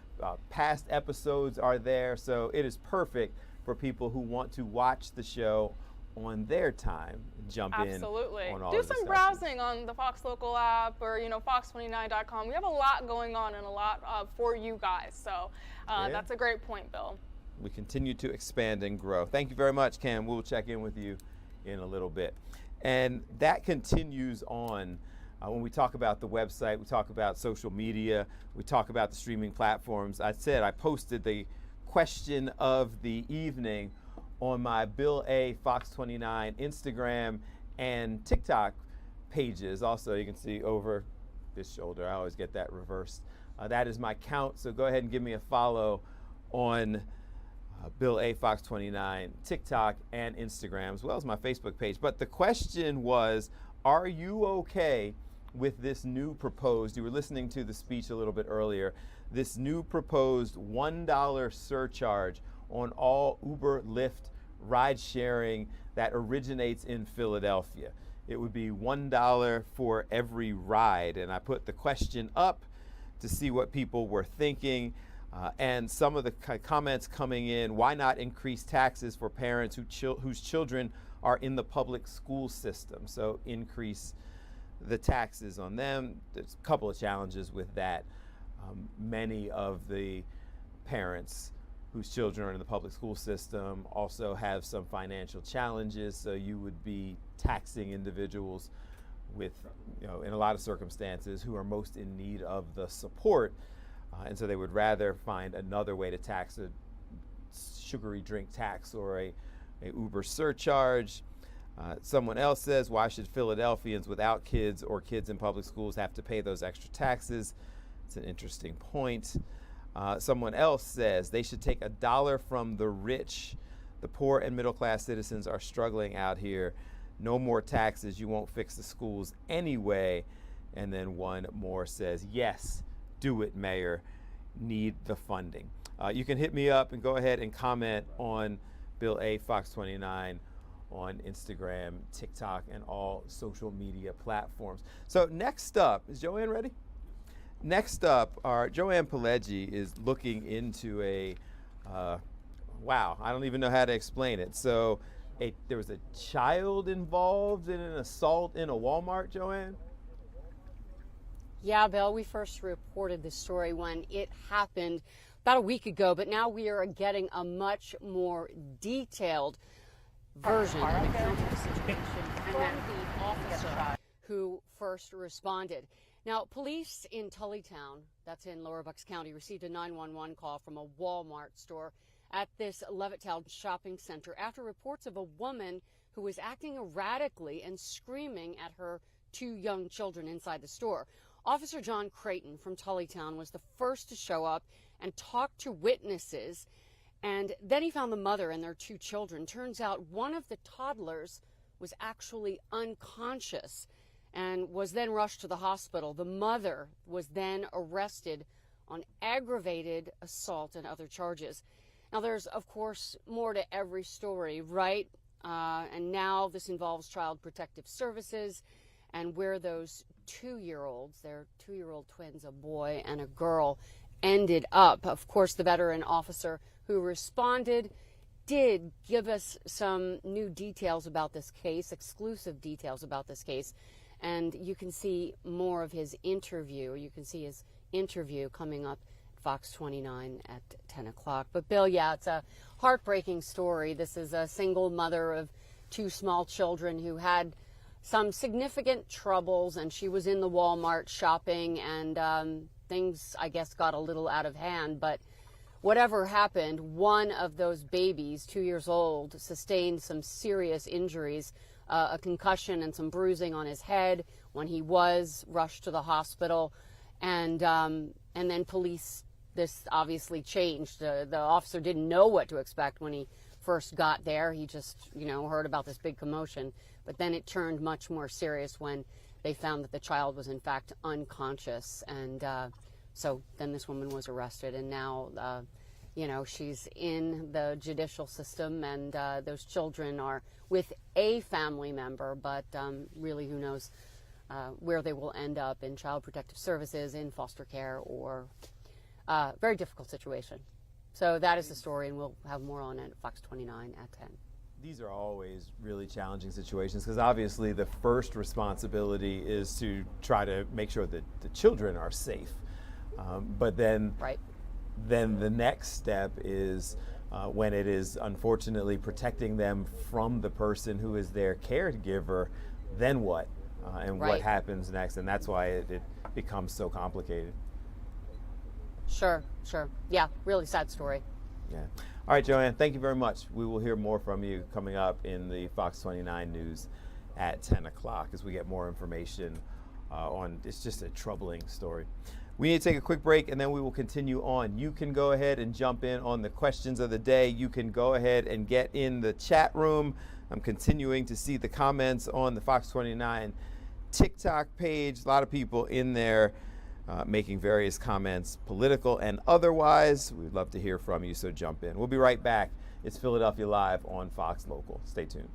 Past episodes are there, so it is perfect for people who want to watch the show on their time. Jump Absolutely. in on all Do the some discussions. browsing on the Fox Local app, or fox29.com. We have a lot going on and a lot for you guys. So that's a great point, Bill. We continue to expand and grow. Thank you very much, Cam. We'll check in with you in a little bit. And that continues on when we talk about the website, we talk about social media, we talk about the streaming platforms. I said I posted the question of the evening on my Bill A. Fox 29 Instagram and TikTok pages. Also, you can see over this shoulder. I always get that reversed. That is my count, so go ahead and give me a follow on Bill A. Fox 29, TikTok, and Instagram, as well as my Facebook page. But the question was, are you okay with this new proposed, you were listening to the speech a little bit earlier, this new proposed $1 surcharge on all Uber, Lyft ride sharing that originates in Philadelphia. It would be $1 for every ride. And I put the question up to see what people were thinking. And some of the comments coming in: why not increase taxes for parents whose children are in the public school system? So increase the taxes on them. There's a couple of challenges with that. Many of the parents whose children are in the public school system also have some financial challenges, so you would be taxing individuals with, in a lot of circumstances, who are most in need of the support. And so they would rather find another way to tax, a sugary drink tax or a Uber surcharge. Someone else says, why should Philadelphians without kids or kids in public schools have to pay those extra taxes? It's an interesting point. Someone else says they should take $1 from the rich. The poor and middle class citizens are struggling out here. No more taxes. You won't fix the schools anyway. And then one more says, yes, do it, Mayor. Need the funding. You can hit me up and go ahead and comment on Bill A. Fox 29 on Instagram, TikTok, and all social media platforms. So next up, is Joanne ready? Next up, our Joanne Pileggi is looking into a, wow, I don't even know how to explain it. So there was a child involved in an assault in a Walmart, Joanne? Yeah, Bill, we first reported this story when it happened about a week ago, but now we are getting a much more detailed version of the account of the situation from the officer who first responded. Now, police in Tullytown, that's in Lower Bucks County, received a 911 call from a Walmart store at this Levittown shopping center after reports of a woman who was acting erratically and screaming at her 2 young children inside the store. Officer John Creighton from Tullytown was the first to show up and talk to witnesses, and then he found the mother and their 2 children. Turns out one of the toddlers was actually unconscious and was then rushed to the hospital. The mother was then arrested on aggravated assault and other charges. Now, there's, of course, more to every story, right? And now this involves Child Protective Services and where those 2-year-olds, their 2-year-old twins, a boy and a girl, ended up. Of course, the veteran officer who responded did give us some new details about this case, exclusive details about this case. And you can see more of his interview. You can see his interview coming up at Fox 29 at 10 o'clock. But Bill, yeah, it's a heartbreaking story. This is a single mother of 2 small children who had some significant troubles, and she was in the Walmart shopping, and things, I guess, got a little out of hand. But whatever happened, one of those babies, 2 years old, sustained some serious injuries, a concussion and some bruising on his head when he was rushed to the hospital. And then police, this obviously changed. The officer didn't know what to expect when he first got there. He just, heard about this big commotion. But then it turned much more serious when they found that the child was in fact unconscious. And so then this woman was arrested, and now, she's in the judicial system, and those children are with a family member, but really who knows where they will end up, in Child Protective Services, in foster care, or very difficult situation. So that is the story, and we'll have more on it at Fox 29 at 10. These are always really challenging situations because obviously the first responsibility is to try to make sure that the children are safe. But then the next step is when it is unfortunately protecting them from the person who is their caregiver, then what? And what happens next? And that's why it becomes so complicated. Sure. Yeah, really sad story. Yeah. All right, Joanne, thank you very much. We will hear more from you coming up in the Fox 29 news at 10 o'clock as we get more information on, it's just a troubling story. We need to take a quick break, and then we will continue on. You can go ahead and jump in on the questions of the day. You can go ahead and get in the chat room. I'm continuing to see the comments on the Fox 29 TikTok page. A lot of people in there making various comments, political and otherwise. We'd love to hear from you, so jump in. We'll be right back. It's Philadelphia Live on Fox Local. Stay tuned.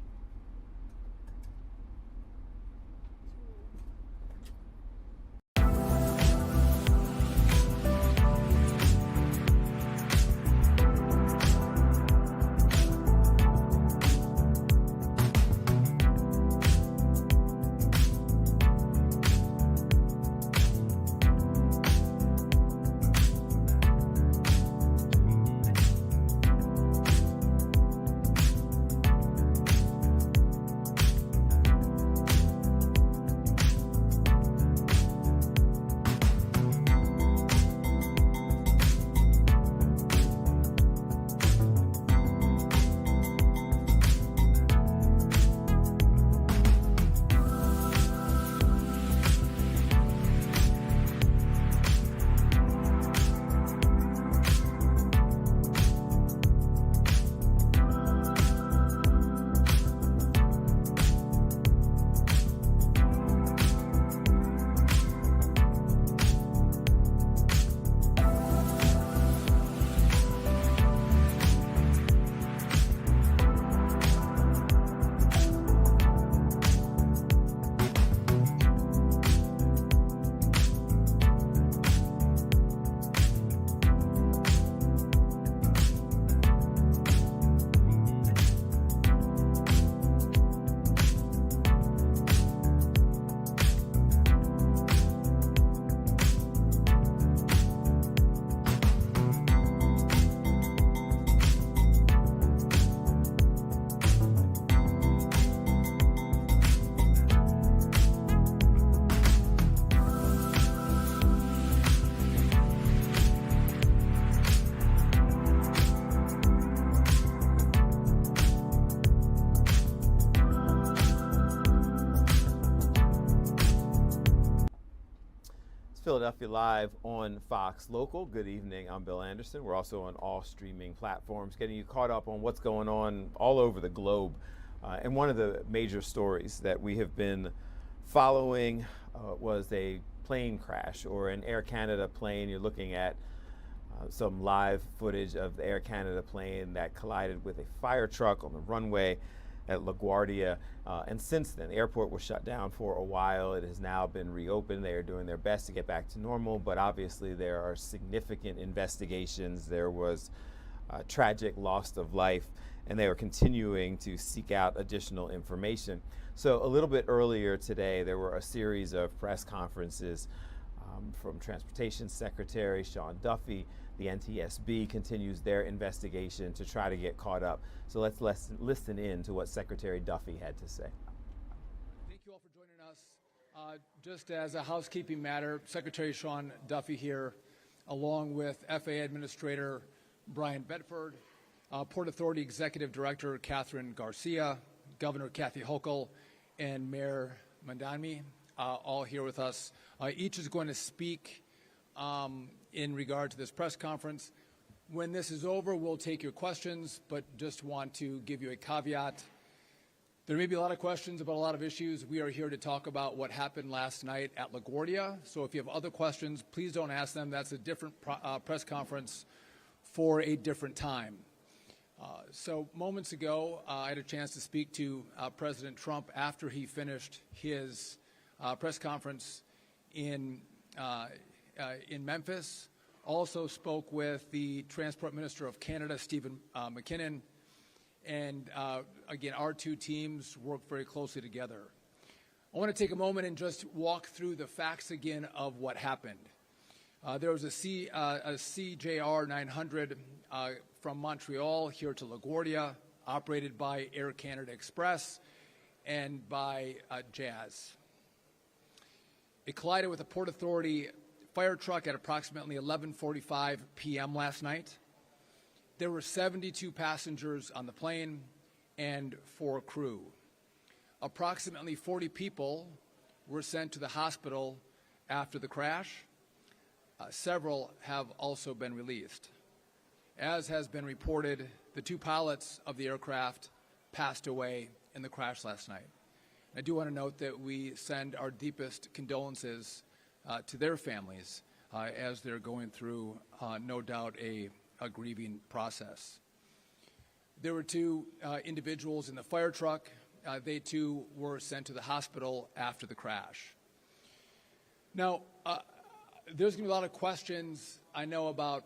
Philadelphia Live on Fox Local. Good evening, I'm Bill Anderson. We're also on all streaming platforms, getting you caught up on what's going on all over the globe. And one of the major stories that we have been following was a plane crash, or an Air Canada plane. You're looking at some live footage of the Air Canada plane that collided with a fire truck on the runway at LaGuardia. And since then, the airport was shut down for a while. It has now been reopened. They are doing their best to get back to normal, but obviously there are significant investigations. There was tragic loss of life, and they are continuing to seek out additional information. So a little bit earlier today, there were a series of press conferences from Transportation Secretary Sean Duffy. The NTSB continues their investigation to try to get caught up. So let's listen in to what Secretary Duffy had to say. Thank you all for joining us. Just as a housekeeping matter, Secretary Sean Duffy here, along with FAA Administrator Brian Bedford, Port Authority Executive Director Catherine Garcia, Governor Kathy Hochul, and Mayor Mandami, all here with us. Each is going to speak in regard to this press conference. When this is over, we'll take your questions, but just want to give you a caveat. There may be a lot of questions about a lot of issues. We are here to talk about what happened last night at LaGuardia. So if you have other questions, please don't ask them. That's a different press conference for a different time. So moments ago, I had a chance to speak to President Trump after he finished his press conference in Memphis. Also spoke with the Transport Minister of Canada, Stephen McKinnon. And again, our two teams work very closely together. I want to take a moment and just walk through the facts again of what happened. There was a CJR 900 from Montreal here to LaGuardia, operated by Air Canada Express and by Jazz. It collided with a Port Authority fire truck at approximately 11:45 p.m. last night. There were 72 passengers on the plane and 4 crew. Approximately 40 people were sent to the hospital after the crash. Several have also been released. As has been reported, the 2 pilots of the aircraft passed away in the crash last night. I do want to note that we send our deepest condolences to their families as they're going through, no doubt, a grieving process. There were 2 individuals in the fire truck. They too were sent to the hospital after the crash. Now, there's going to be a lot of questions, I know, about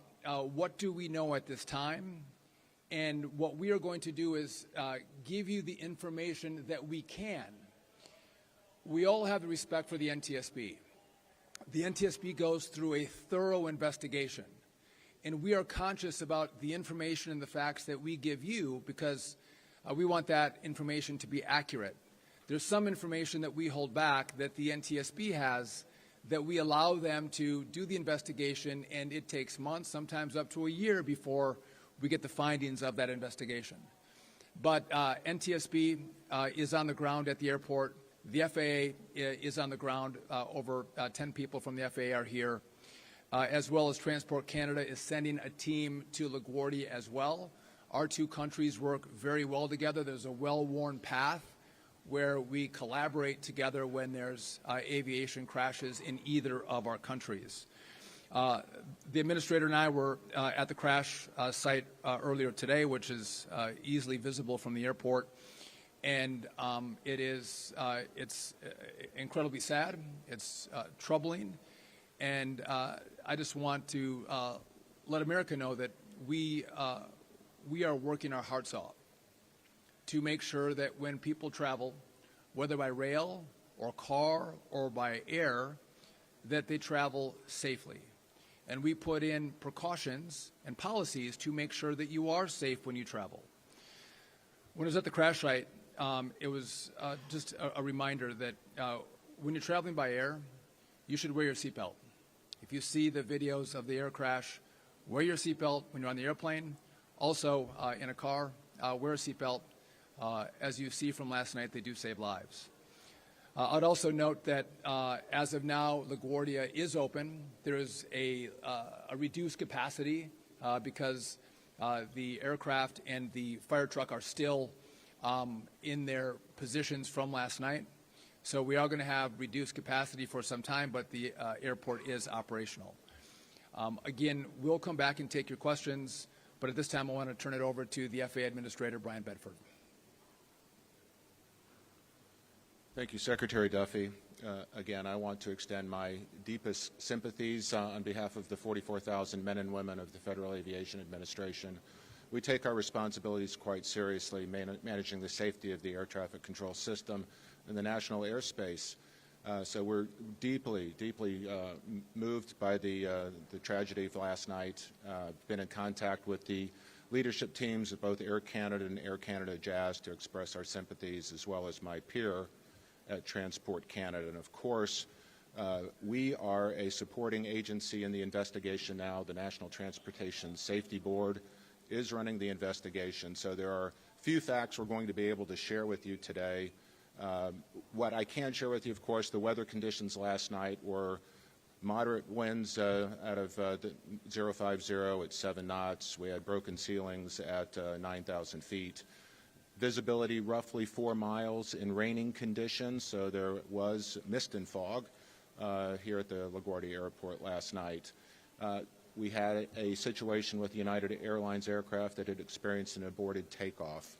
what do we know at this time. And what we are going to do is give you the information that we can. We all have the respect for the NTSB. The NTSB goes through a thorough investigation. And we are conscious about the information and the facts that we give you because we want that information to be accurate. There's some information that we hold back that the NTSB has that we allow them to do the investigation, and it takes months, sometimes up to a year before we get the findings of that investigation. But NTSB is on the ground at the airport. The FAA is on the ground. Over 10 people from the FAA are here. As well as Transport Canada is sending a team to LaGuardia as well. Our 2 countries work very well together. There's a well-worn path where we collaborate together when there's aviation crashes in either of our countries. The administrator and I were at the crash site earlier today, which is easily visible from the airport. And it's incredibly sad. It's troubling. And I just want to let America know that we are working our hearts off to make sure that when people travel, whether by rail or car or by air, that they travel safely. And we put in precautions and policies to make sure that you are safe when you travel. When I was at the crash site, it was just a reminder that when you're traveling by air, you should wear your seatbelt. If you see the videos of the air crash, wear your seatbelt when you're on the airplane. Also, in a car, wear a seatbelt. As you see from last night, they do save lives. I'd also note that as of now, LaGuardia is open. There is a reduced capacity because the aircraft and the fire truck are still in their positions from last night. So we are going to have reduced capacity for some time, but the airport is operational. Again, we'll come back and take your questions, but at this time I want to turn it over to the FAA Administrator, Brian Bedford. Thank you, Secretary Duffy. Again, I want to extend my deepest sympathies on behalf of the 44,000 men and women of the Federal Aviation Administration we take our responsibilities quite seriously, managing the safety of the air traffic control system and the national airspace. So we're deeply moved by the tragedy of last night. Been in contact with the leadership teams of both Air Canada and Air Canada Jazz to express our sympathies, as well as my peer at Transport Canada. And of course, we are a supporting agency in the investigation now. The National Transportation Safety Board is running the investigation. So there are few facts we're going to be able to share with you today. What I can share with you, of course, the weather conditions last night were moderate winds out of 050 at 7 knots. We had broken ceilings at 9,000 feet. Visibility roughly 4 miles in raining conditions, so there was mist and fog here at the LaGuardia Airport last night. We had a situation with United Airlines aircraft that had experienced an aborted takeoff.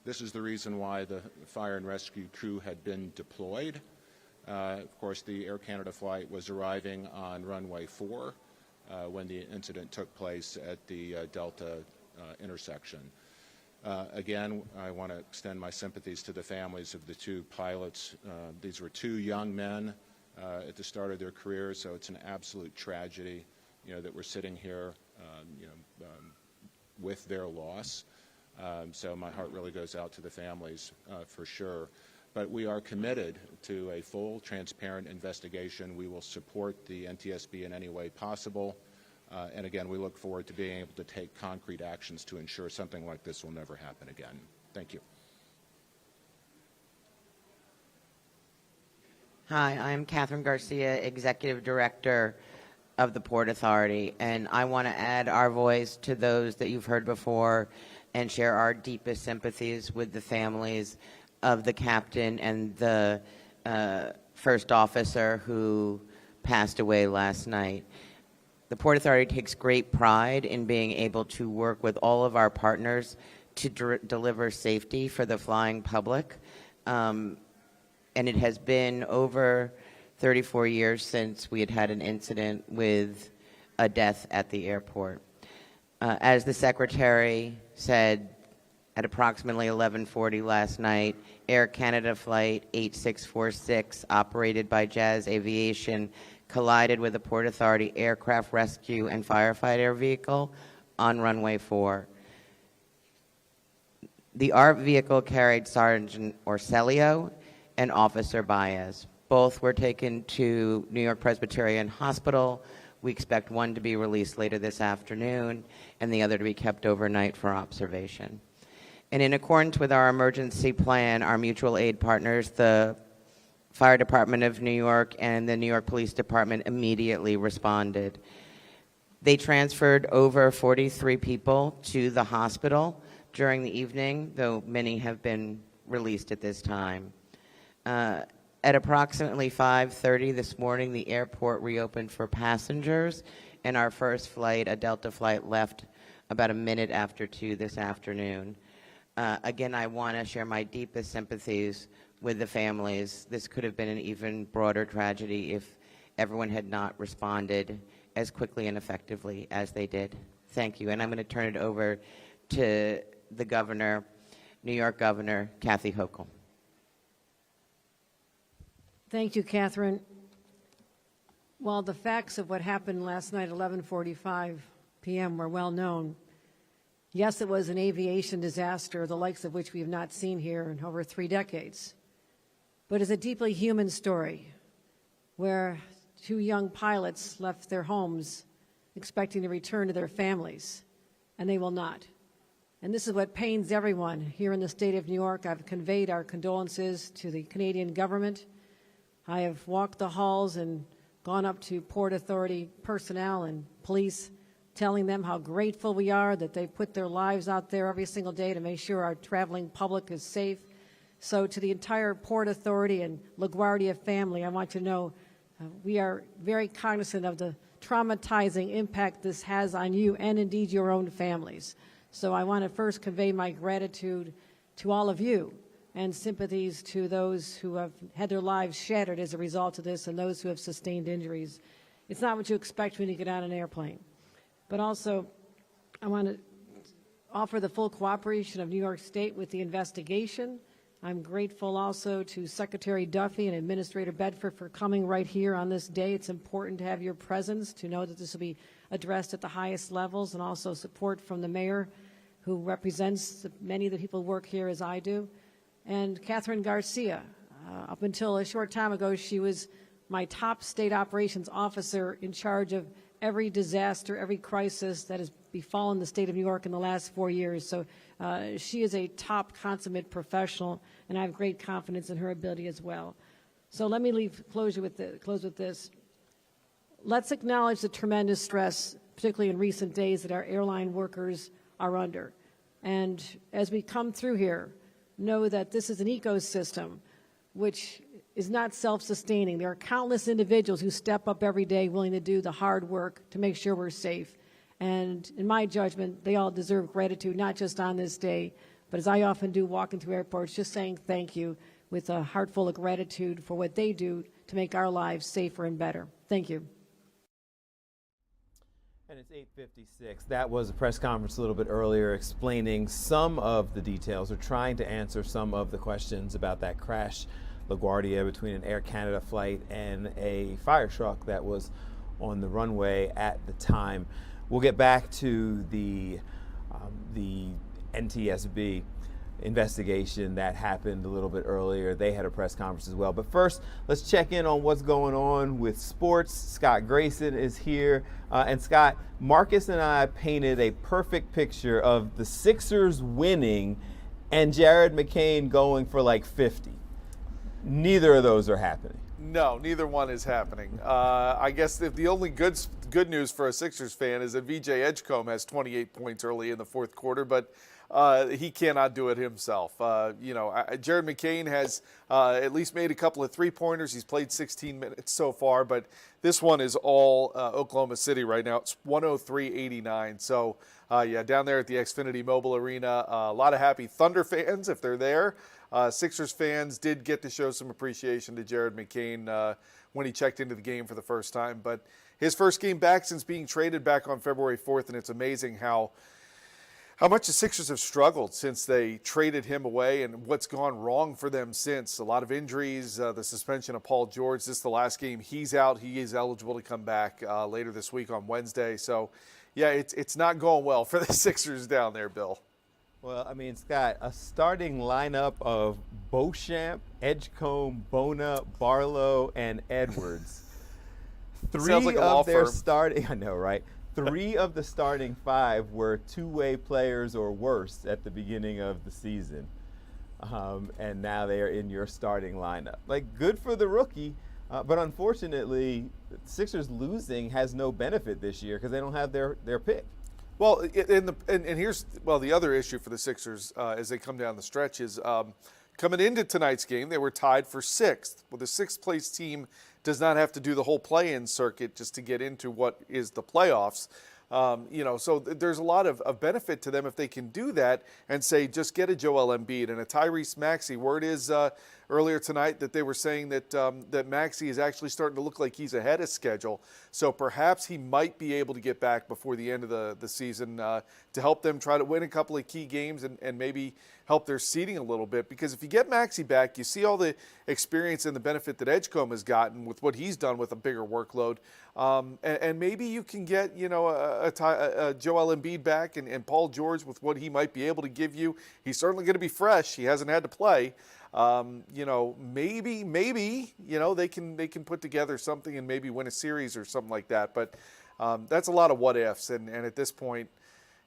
This is the reason why the fire and rescue crew had been deployed. Of course, the Air Canada flight was arriving on runway 4 when the incident took place at the Delta intersection. Again, I want to extend my sympathies to the families of the two pilots. These were two young men at the start of their careers, so it's an absolute tragedy, that we're sitting here, with their loss. So my heart really goes out to the families for sure. But we are committed to a full, transparent investigation. We will support the NTSB in any way possible. And again, we look forward to being able to take concrete actions to ensure something like this will never happen again. Thank you. Hi, I'm Catherine Garcia, Executive Director of the Port Authority, and I want to add our voice to those that you've heard before and share our deepest sympathies with the families of the captain and the first officer who passed away last night. The Port Authority takes great pride in being able to work with all of our partners to deliver safety for the flying public. And it has been over 34 years since we had an incident with a death at the airport. As the Secretary said, at approximately 11:40 last night, Air Canada Flight 8646, operated by Jazz Aviation, collided with a Port Authority aircraft rescue and firefighter vehicle on runway 4. The ARP vehicle carried Sergeant Orselio and Officer Baez. Both were taken to New York Presbyterian Hospital. We expect one to be released later this afternoon and the other to be kept overnight for observation. And in accordance with our emergency plan, our mutual aid partners, the Fire Department of New York and the New York Police Department, immediately responded. They transferred over 43 people to the hospital during the evening, though many have been released at this time. At approximately 5:30 this morning, the airport reopened for passengers, and our first flight, a Delta flight, left about a minute after 2 this afternoon. Again, I want to share my deepest sympathies with the families. This could have been an even broader tragedy if everyone had not responded as quickly and effectively as they did. Thank you. And I'm going to turn it over to the governor, New York Governor Kathy Hochul. Thank you, Catherine. While the facts of what happened last night at 11:45 p.m. were well known, yes, it was an aviation disaster, the likes of which we have not seen here in over 3 decades. But it's a deeply human story where 2 young pilots left their homes expecting to return to their families, and they will not. And this is what pains everyone here in the state of New York. I've conveyed our condolences to the Canadian government. I have walked the halls and gone up to Port Authority personnel and police, telling them how grateful we are that they put their lives out there every single day to make sure our traveling public is safe. So to the entire Port Authority and LaGuardia family, I want you to know we are very cognizant of the traumatizing impact this has on you and indeed your own families. So I want to first convey my gratitude to all of you and sympathies to those who have had their lives shattered as a result of this and those who have sustained injuries. It's not what you expect when you get on an airplane. But also, I want to offer the full cooperation of New York State with the investigation. I'm grateful also to Secretary Duffy and Administrator Bedford for coming right here on this day. It's important to have your presence, to know that this will be addressed at the highest levels, and also support from the mayor, who represents many of the people who work here as I do. And Catherine Garcia. Up until a short time ago, she was my top state operations officer in charge of every disaster, every crisis that has befallen the state of New York in the last 4 years. So she is a top consummate professional, and I have great confidence in her ability as well. So let me close with this. Let's acknowledge the tremendous stress, particularly in recent days, that our airline workers are under. And as we come through here, know that this is an ecosystem which is not self-sustaining. There are countless individuals who step up every day willing to do the hard work to make sure we're safe. And in my judgment, they all deserve gratitude, not just on this day, but as I often do walking through airports, just saying thank you with a heart full of gratitude for what they do to make our lives safer and better. Thank you. And it's 8:56. That was a press conference a little bit earlier explaining some of the details, or trying to answer some of the questions about that crash, LaGuardia, between an Air Canada flight and a fire truck that was on the runway at the time. We'll get back to the NTSB investigation that happened a little bit earlier. They had a press conference as well. But first, let's check in on what's going on with sports. Scott Grayson is here. And Scott, Marcus and I painted a perfect picture of the Sixers winning and Jared McCain going for like 50. Neither of those are happening. No, neither one is happening. I guess the only good news for a Sixers fan is that VJ Edgecombe has 28 points early in the fourth quarter, but he cannot do it himself. Jared McCain has at least made a couple of three-pointers. He's played 16 minutes so far, but this one is all Oklahoma City right now. It's 103-89. So, down there at the Xfinity Mobile Arena, a lot of happy Thunder fans if they're there. Sixers fans did get to show some appreciation to Jared McCain when he checked into the game for the first time. But his first game back since being traded back on February 4th, and it's amazing how much the Sixers have struggled since they traded him away and what's gone wrong for them since. A lot of injuries, the suspension of Paul George. This is the last game he's out. He is eligible to come back later this week on Wednesday. So, it's not going well for the Sixers down there, Bill. Well, I mean, Scott, a starting lineup of Beauchamp, Edgecombe, Bona, Barlow, and Edwards. Sounds like a law firm. I know, right? 3 of the starting 5 were two-way players or worse at the beginning of the season. And now they are in your starting lineup. Like, good for the rookie, but unfortunately, Sixers losing has no benefit this year because they don't have their pick. Well, here's the other issue for the Sixers as they come down the stretch is coming into tonight's game, they were tied for 6th. Well, the 6th place team does not have to do the whole play-in circuit just to get into what is the playoffs. So there's a lot of benefit to them if they can do that and say, just get a Joel Embiid and a Tyrese Maxey. Word is earlier tonight that they were saying that Maxey is actually starting to look like he's ahead of schedule. So perhaps he might be able to get back before the end of the season to help them try to win a couple of key games and maybe help their seeding a little bit. Because if you get Maxey back, you see all the experience and the benefit that Edgecombe has gotten with what he's done with a bigger workload. And maybe you can get, a Joel Embiid back and Paul George with what he might be able to give you. He's certainly going to be fresh. He hasn't had to play. Maybe they can put together something and maybe win a series or something like that. But that's a lot of what ifs. And at this point,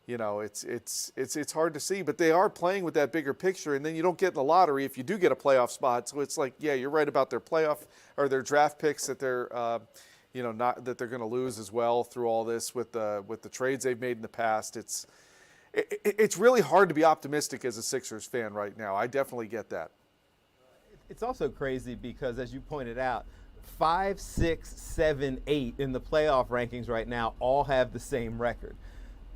it's hard to see. But they are playing with that bigger picture. And then you don't get in the lottery if you do get a playoff spot. So it's like, you're right about their playoff or their draft picks that they're not that they're going to lose as well through all this with the trades they've made in the past. It's really hard to be optimistic as a Sixers fan right now. I definitely get that. It's also crazy because, as you pointed out, 5, 6, 7, 8 in the playoff rankings right now all have the same record.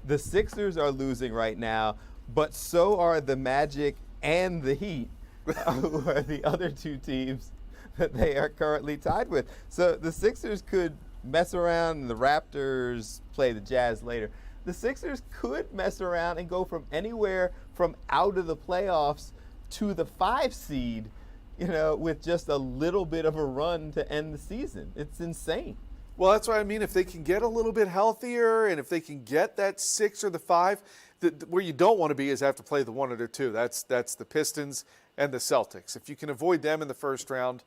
The Sixers are losing right now, but so are the Magic and the Heat, who are the other 2 teams that they are currently tied with. So the Sixers could mess around and the Raptors play the Jazz later. the Sixers could mess around and go from anywhere from out of the playoffs to the 5 seed, with just a little bit of a run to end the season. It's insane. Well, that's what I mean. If they can get a little bit healthier and if they can get that 6 or the 5, where you don't want to be is have to play the 1 or the 2. That's the Pistons and the Celtics. If you can avoid them in the first round,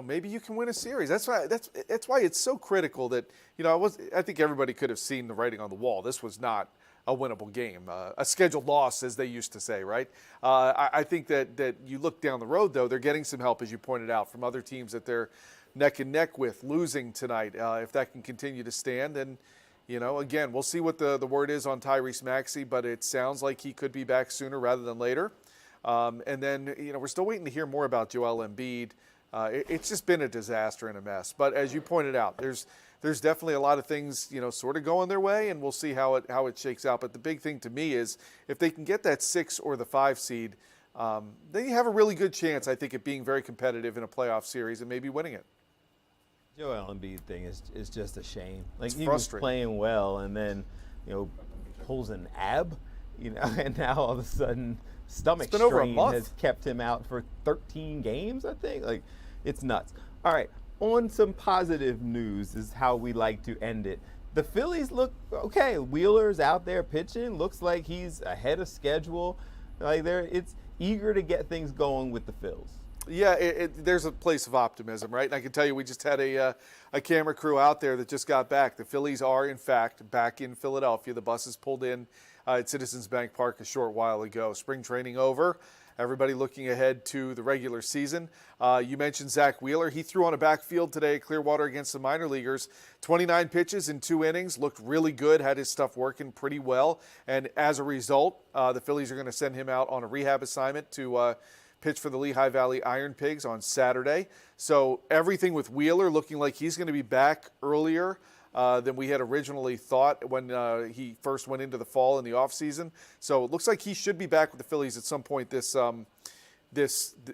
maybe you can win a series. That's why it's so critical that, I think everybody could have seen the writing on the wall. This was not a winnable game, a scheduled loss, as they used to say, right? I think that you look down the road, though, they're getting some help, as you pointed out, from other teams that they're neck and neck with, losing tonight. If that can continue to stand, then, again, we'll see what the word is on Tyrese Maxey, but it sounds like he could be back sooner rather than later. And then, we're still waiting to hear more about Joel Embiid. It's just been a disaster and a mess. But as you pointed out, there's definitely a lot of things, sort of going their way, and we'll see how it shakes out. But the big thing to me is if they can get that 6 or the 5 seed, then you have a really good chance, I think, at being very competitive in a playoff series and maybe winning it. Joel Embiid thing is just a shame. Like, it's he was frustrating. playing well and then, pulls an ab, and now all of a sudden stomach been over a strain month. has kept him out for 13 games, I think. Like, it's nuts. All right, on some positive news is how we like to end it. The Phillies look okay. Wheeler's out there pitching. Looks like he's ahead of schedule. Like, it's eager to get things going with the Phils. Yeah, there's a place of optimism, right? And I can tell you we just had a camera crew out there that just got back. The Phillies are, in fact, back in Philadelphia. The buses pulled in at Citizens Bank Park a short while ago. Spring training over. Everybody looking ahead to the regular season. You mentioned Zach Wheeler. He threw on a backfield today at Clearwater against the minor leaguers. 29 pitches in 2 innings. Looked really good. Had his stuff working pretty well. And as a result, the Phillies are going to send him out on a rehab assignment to pitch for the Lehigh Valley Iron Pigs on Saturday. So everything with Wheeler looking like he's going to be back earlier than we had originally thought when he first went into the fall in the offseason. So it looks like he should be back with the Phillies at some point this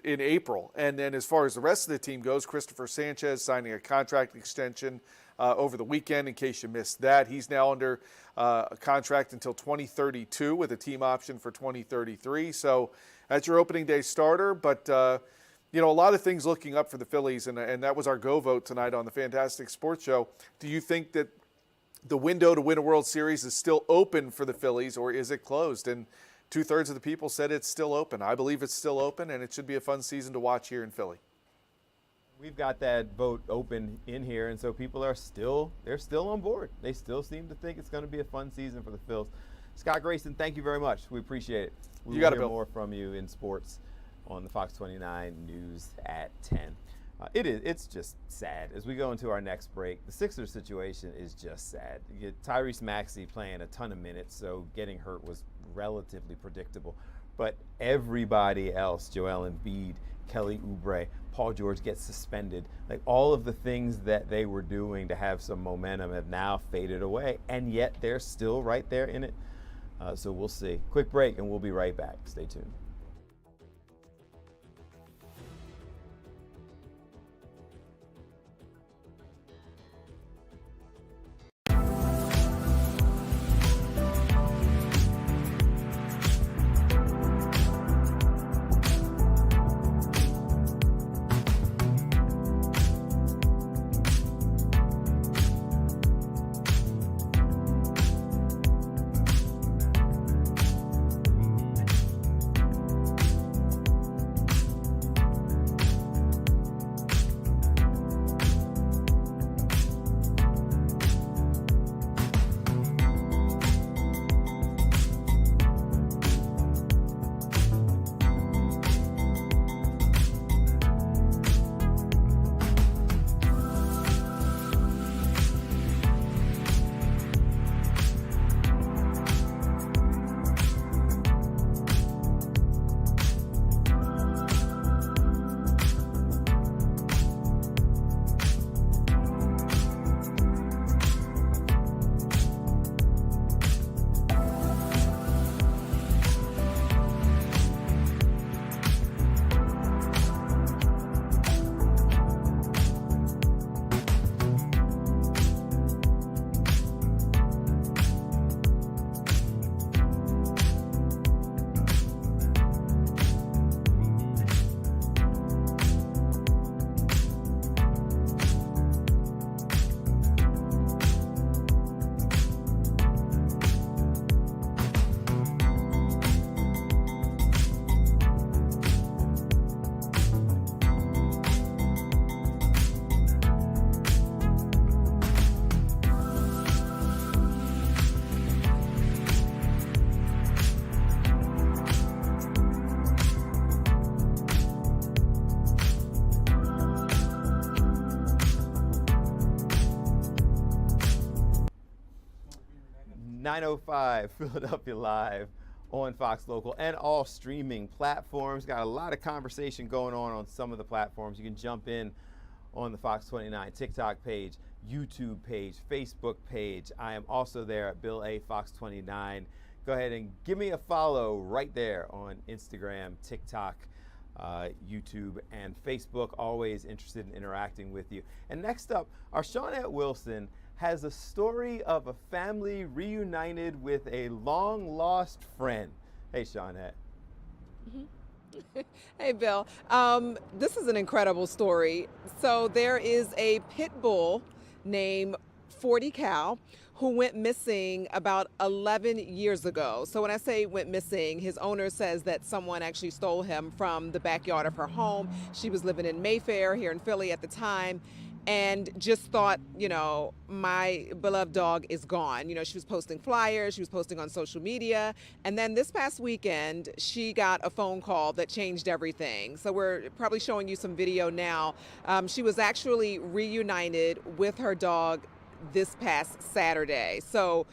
in April. And then as far as the rest of the team goes, Christopher Sanchez signing a contract extension over the weekend, in case you missed that. He's now under a contract until 2032 with a team option for 2033. So that's your opening day starter. But, a lot of things looking up for the Phillies, and that was our go vote tonight on the Fantastic Sports Show. Do you think that the window to win a World Series is still open for the Phillies, or is it closed? And 2/3 of the people said it's still open. I believe it's still open, and it should be a fun season to watch here in Philly. We've got that vote open in here, and so people are still on board. They still seem to think it's going to be a fun season for the Phils. Scott Grayson, thank you very much. We appreciate it. We will hear more from you in sports on the Fox 29 News at 10. It's just sad. As we go into our next break, the Sixers situation is just sad. You get Tyrese Maxey playing a ton of minutes, so getting hurt was relatively predictable. But everybody else, Joel Embiid, Kelly Oubre, Paul George gets suspended. Like, all of the things that they were doing to have some momentum have now faded away, and yet they're still right there in it. So we'll see. Quick break, and we'll be right back. Stay tuned. 9:05 Philadelphia Live on Fox Local and all streaming platforms. Got a lot of conversation going on some of the platforms. You can jump in on the Fox 29 TikTok page, YouTube page, Facebook page. I am also there at Bill A. Fox 29. Go ahead and give me a follow right there on Instagram, TikTok, YouTube, and Facebook. Always interested in interacting with you. And next up, our Shawnette Wilson has a story of a family reunited with a long-lost friend. Hey, Shawnette. Hey, Bill. This is an incredible story. So there is a pit bull named 40 Cal who went missing about 11 years ago. So when I say went missing, his owner says that someone actually stole him from the backyard of her home. She was living in Mayfair here in Philly at the time, and just thought, you know, my beloved dog is gone. You know, she was posting flyers, she was posting on social media, and then this past weekend, she got a phone call that changed everything. So we're probably showing you some video now. She was actually reunited with her dog this past Saturday. So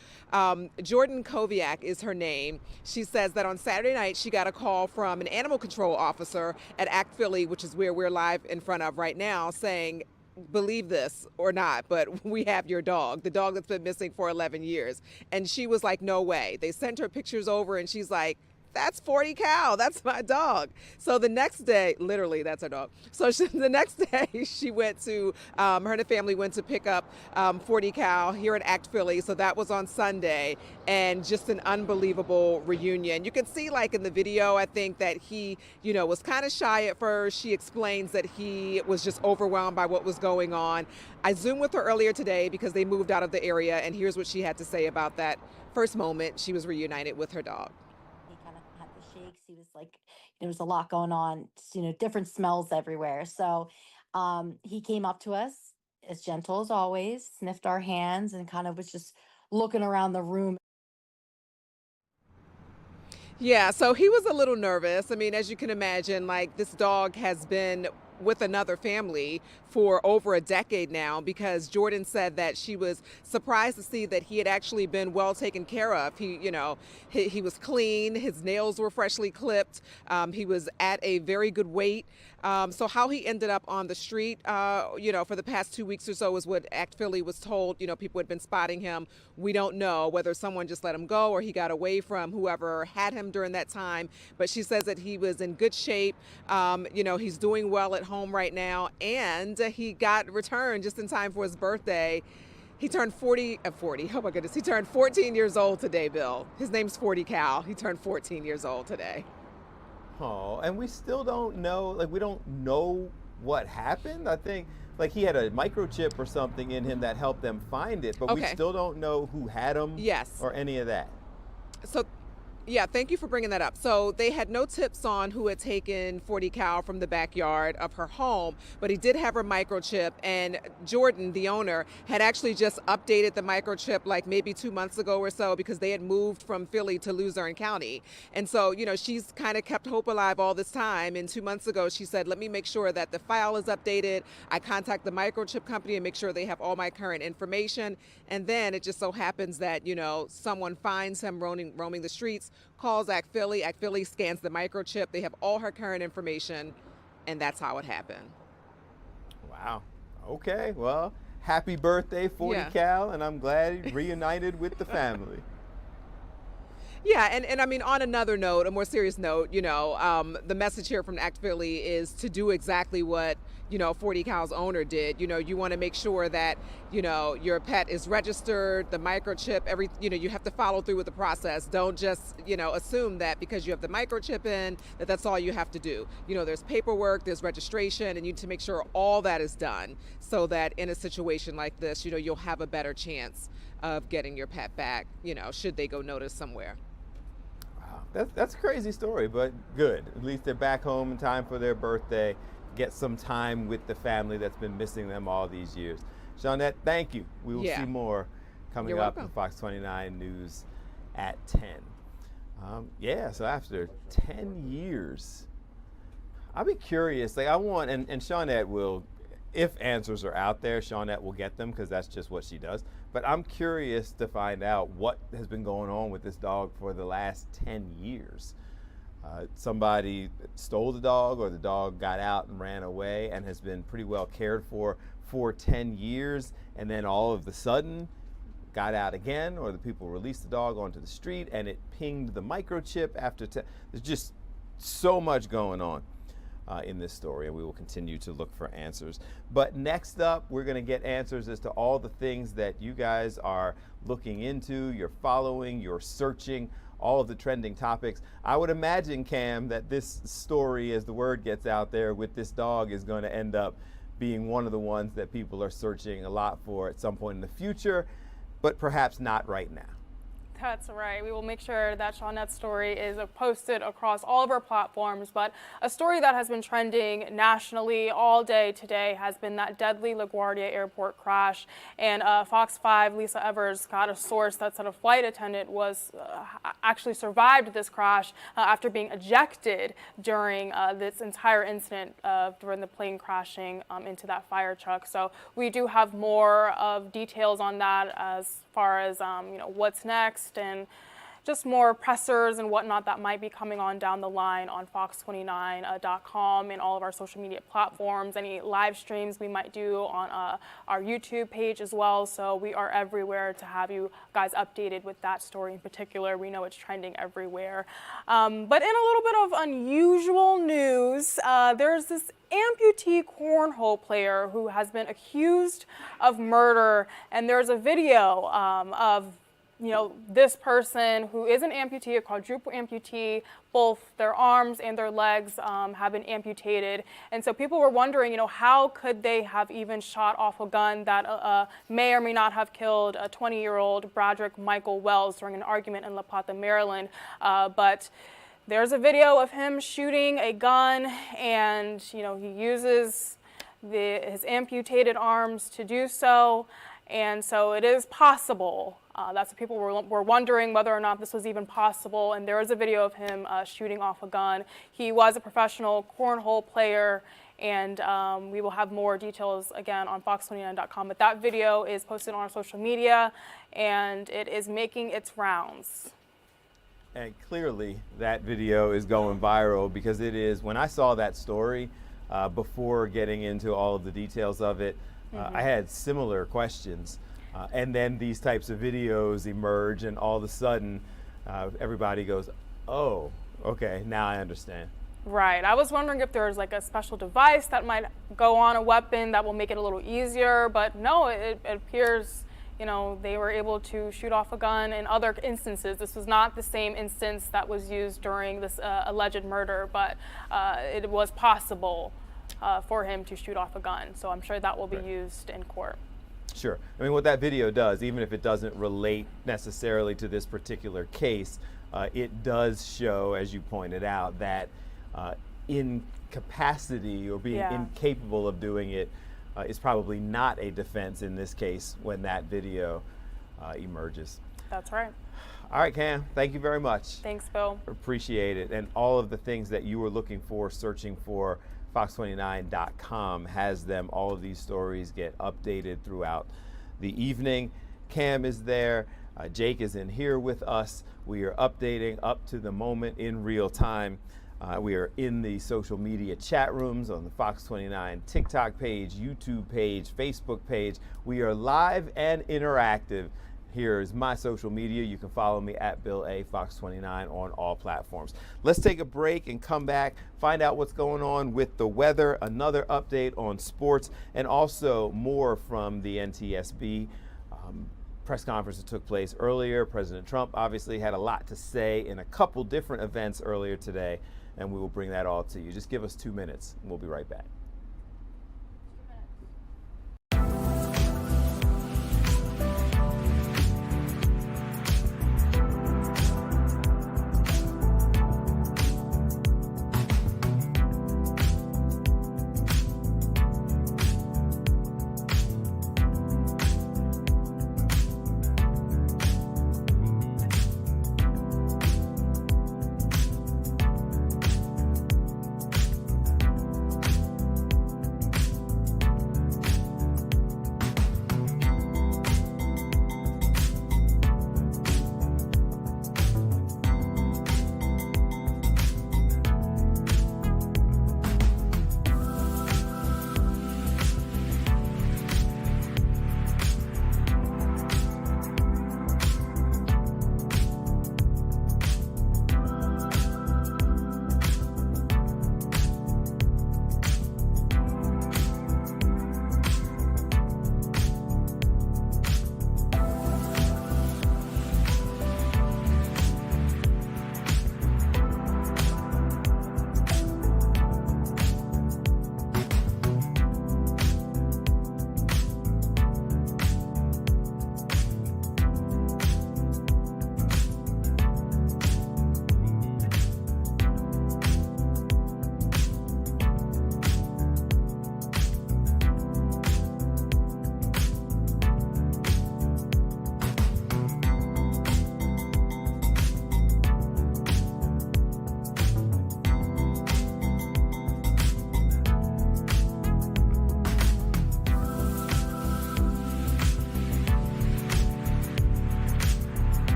Jordan Koviak is her name. She says that on Saturday night, she got a call from an animal control officer at Act Philly, which is where we're live in front of right now, saying, believe this or not, but we have your dog, the dog that's been missing for 11 years. And she was like, no way. They sent her pictures over and she's like, that's 40 Cal, that's my dog. So the next day, literally, that's her dog. So the next day, she went to, her and the family went to pick up 40 Cal here at Act Philly. So that was on Sunday, and just an unbelievable reunion. You can see, like in the video, I think that he, you know, was kind of shy at first. She explains that he was just overwhelmed by what was going on. I Zoomed with her earlier today because they moved out of the area, and here's what she had to say about that first moment she was reunited with her dog. He was like, there was a lot going on, you know, different smells everywhere. So he came up to us as gentle as always, sniffed our hands, and kind of was just looking around the room. Yeah, so he was a little nervous. I mean, as you can imagine, like, this dog has been with another family for over a decade now, because Jordan said that she was surprised to see that he had actually been well taken care of. He, you know, he was clean, his nails were freshly clipped, he was at a very good weight. So how he ended up on the street, you know, for the past 2 weeks or so is what Act Philly was told. You know, people had been spotting him. We don't know whether someone just let him go or he got away from whoever had him during that time. But she says that he was in good shape. You know, he's doing well at home right now, and he got returned just in time for his birthday. He turned 40, oh my goodness, he turned 14 years old today, Bill. His name's 40 Cal. He turned 14 years old today. Oh, and we still don't know, like, we don't know what happened. I think, like, he had a microchip or something in him that helped them find it, but we still don't know who had him or any of that. So, yeah, thank you for bringing that up. So they had no tips on who had taken 40 Cal from the backyard of her home, but he did have her microchip, and Jordan, the owner, had actually just updated the microchip like maybe 2 months ago or so, because they had moved from Philly to Luzerne County. And so, you know, she's kind of kept hope alive all this time, and 2 months ago she said, let me make sure that the file is updated. I contact the microchip company and make sure they have all my current information. And then it just so happens that, you know, someone finds him roaming the streets, calls Act Philly. Act Philly scans the microchip. They have all her current information, and that's how it happened. Wow. Okay. Well, happy birthday, 40 Cal, and I'm glad he reunited with the family. Yeah, and I mean, on another note, a more serious note, you know, the message here from Act Philly is to do exactly what, you know, 40 Cal's owner did. You know, you want to make sure that, you know, your pet is registered, the microchip, you know, you have to follow through with the process. Don't just, you know, assume that because you have the microchip in, that that's all you have to do. You know, there's paperwork, there's registration, and you need to make sure all that is done so that in a situation like this, you know, you'll have a better chance of getting your pet back, you know, should they go notice somewhere. That's a crazy story, but good. At least they're back home in time for their birthday. Get some time with the family that's been missing them all these years. Shawnette, thank you. We will see more coming up in Fox 29 News at 10. So after 10 years, I'll be curious. Like, I want, and Shawnette will, if answers are out there, Shawnette will get them because that's just what she does. but I'm curious to find out what has been going on with this dog for the last 10 years. Somebody stole the dog, or the dog got out and ran away and has been pretty well cared for 10 years, and then all of a sudden got out again, or the people released the dog onto the street and it pinged the microchip after. There's just so much going on in this story, and we will continue to look for answers. But next up, we're going to get answers as to all the things that you guys are looking into, you're following, you're searching, all of the trending topics. I would imagine, Cam, that this story, as the word gets out there with this dog, is going to end up being one of the ones that people are searching a lot for at some point in the future, but perhaps not right now. That's right. We will make sure that Shawnette's story is posted across all of our platforms. But a story that has been trending nationally all day today has been that deadly LaGuardia airport crash. And Fox 5, Lisa Evers, got a source that said a flight attendant was actually survived this crash after being ejected during this entire incident during the plane crashing into that fire truck. So we do have more of details on that as far as what's next, and just more pressers and whatnot that might be coming on down the line on fox29.com and all of our social media platforms, any live streams we might do on our YouTube page as well. So we are everywhere to have you guys updated with that story in particular. We know it's trending everywhere. But in a little bit of unusual news, there's this amputee cornhole player who has been accused of murder, and there's a video of this person who is an amputee, a quadruple amputee. Both their arms and their legs have been amputated. And so people were wondering, how could they have even shot off a gun that may or may not have killed a 20-year-old Bradrick Michael Wells during an argument in La Plata, Maryland. But there's a video of him shooting a gun, and he uses his amputated arms to do so. And so it is possible. That's what people were wondering, whether or not this was even possible. And there is a video of him shooting off a gun. He was a professional cornhole player, and we will have more details again on fox29.com. But that video is posted on our social media, and it is making its rounds. And clearly that video is going viral, because it is, when I saw that story, before getting into all of the details of it, I had similar questions. And then these types of videos emerge, and all of a sudden everybody goes, oh, okay, now I understand. Right. I was wondering if there's like a special device that might go on a weapon that will make it a little easier, but no, it appears they were able to shoot off a gun in other instances. This was not the same instance that was used during this alleged murder, but it was possible for him to shoot off a gun. So I'm sure that will be used in court. Sure. I mean, what that video does, even if it doesn't relate necessarily to this particular case, it does show, as you pointed out, that incapacity or being incapable of doing it is probably not a defense in this case when that video emerges. That's right. All right, Cam, thank you very much. Thanks, Bill. Appreciate it. And all of the things that you were looking for, searching for, fox29.com has them. All of these stories get updated throughout the evening. Cam is there. Jake is in here with us. We are updating up to the moment in real time. We are in the social media chat rooms on the Fox 29 TikTok page, YouTube page, Facebook page. We are live and interactive. Here is my social media. You can follow me at Bill A. Fox 29 on all platforms. Let's take a break and come back, find out what's going on with the weather, another update on sports, and also more from the NTSB press conference that took place earlier. President Trump obviously had a lot to say in a couple different events earlier today, and we will bring that all to you. Just give us 2 minutes, and we'll be right back.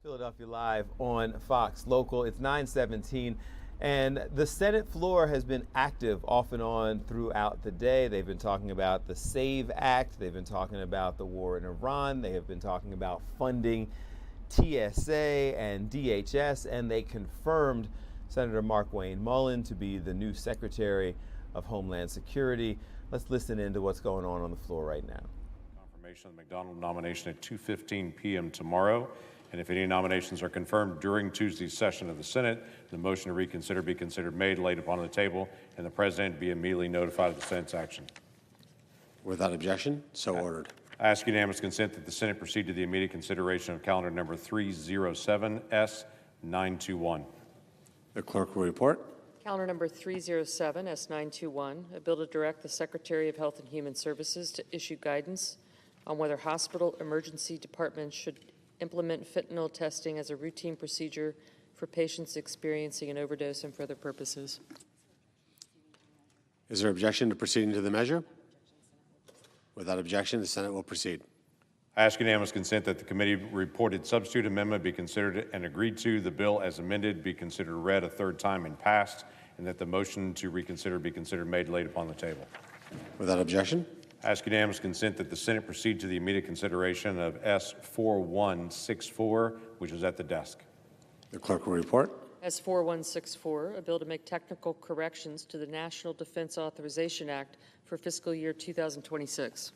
Philadelphia Live on Fox Local. It's 9:17, and the Senate floor has been active off and on throughout the day. They've been talking about the SAVE Act. They've been talking about the war in Iran. They have been talking about funding TSA and DHS, and they confirmed Senator Markwayne Mullin to be the new Secretary of Homeland Security. Let's listen into what's going on the floor right now. Confirmation of the McDonald nomination at 2:15 p.m. tomorrow. And if any nominations are confirmed during Tuesday's session of the Senate, the motion to reconsider be considered made, laid upon the table, and the President be immediately notified of the Senate's action. Without objection, so ordered. I ask unanimous consent that the Senate proceed to the immediate consideration of calendar number 307S921. The clerk will report. Calendar number 307S921, a bill to direct the Secretary of Health and Human Services to issue guidance on whether hospital emergency departments should implement fentanyl testing as a routine procedure for patients experiencing an overdose and for other purposes. Is there objection to proceeding to the measure? Without objection, the Senate will proceed. I ask unanimous consent that the committee reported substitute amendment be considered and agreed to, the bill as amended be considered read a third time and passed, and that the motion to reconsider be considered made, laid upon the table. Without objection. I ask unanimous consent that the Senate proceed to the immediate consideration of S4164, which is at the desk. The clerk will report. S4164, a bill to make technical corrections to the National Defense Authorization Act for fiscal year 2026.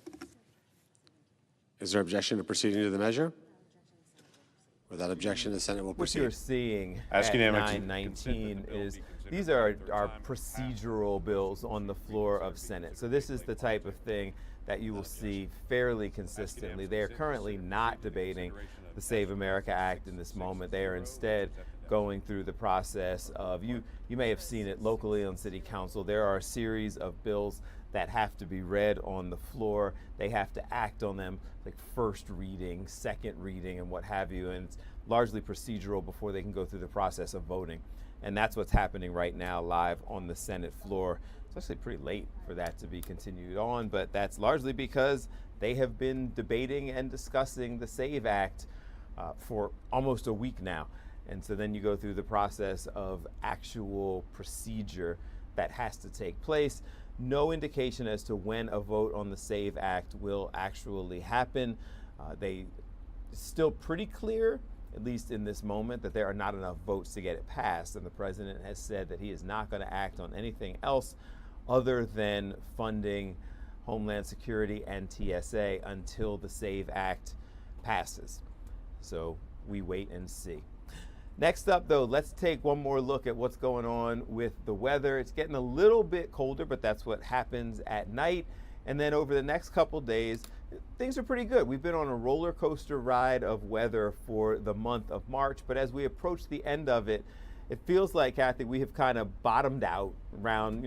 Is there objection to proceeding to the measure? Without objection, the Senate will proceed. What you're seeing Ask at unanimous 9:19 is these are our procedural bills on the floor of Senate. So this is the type of thing that you will see fairly consistently. They are currently not debating the Save America Act in this moment. They are instead going through the process of, you may have seen it locally on City Council, there are a series of bills that have to be read on the floor. They have to act on them, like first reading, second reading, and what have you, and it's largely procedural before they can go through the process of voting. And that's what's happening right now live on the Senate floor. It's actually pretty late for that to be continued on, but that's largely because they have been debating and discussing the SAVE Act for almost a week now. And so then you go through the process of actual procedure that has to take place. No indication as to when a vote on the SAVE Act will actually happen. It's still pretty clear, at least in this moment, that there are not enough votes to get it passed. And the president has said that he is not going to act on anything else other than funding Homeland Security and TSA until the SAVE Act passes. So we wait and see. Next up, though, let's take one more look at what's going on with the weather. It's getting a little bit colder, but that's what happens at night. And then over the next couple days, things are pretty good. We've been on a roller coaster ride of weather for the month of March, but as we approach the end of it, it feels like, Kathy, we have kind of bottomed out around,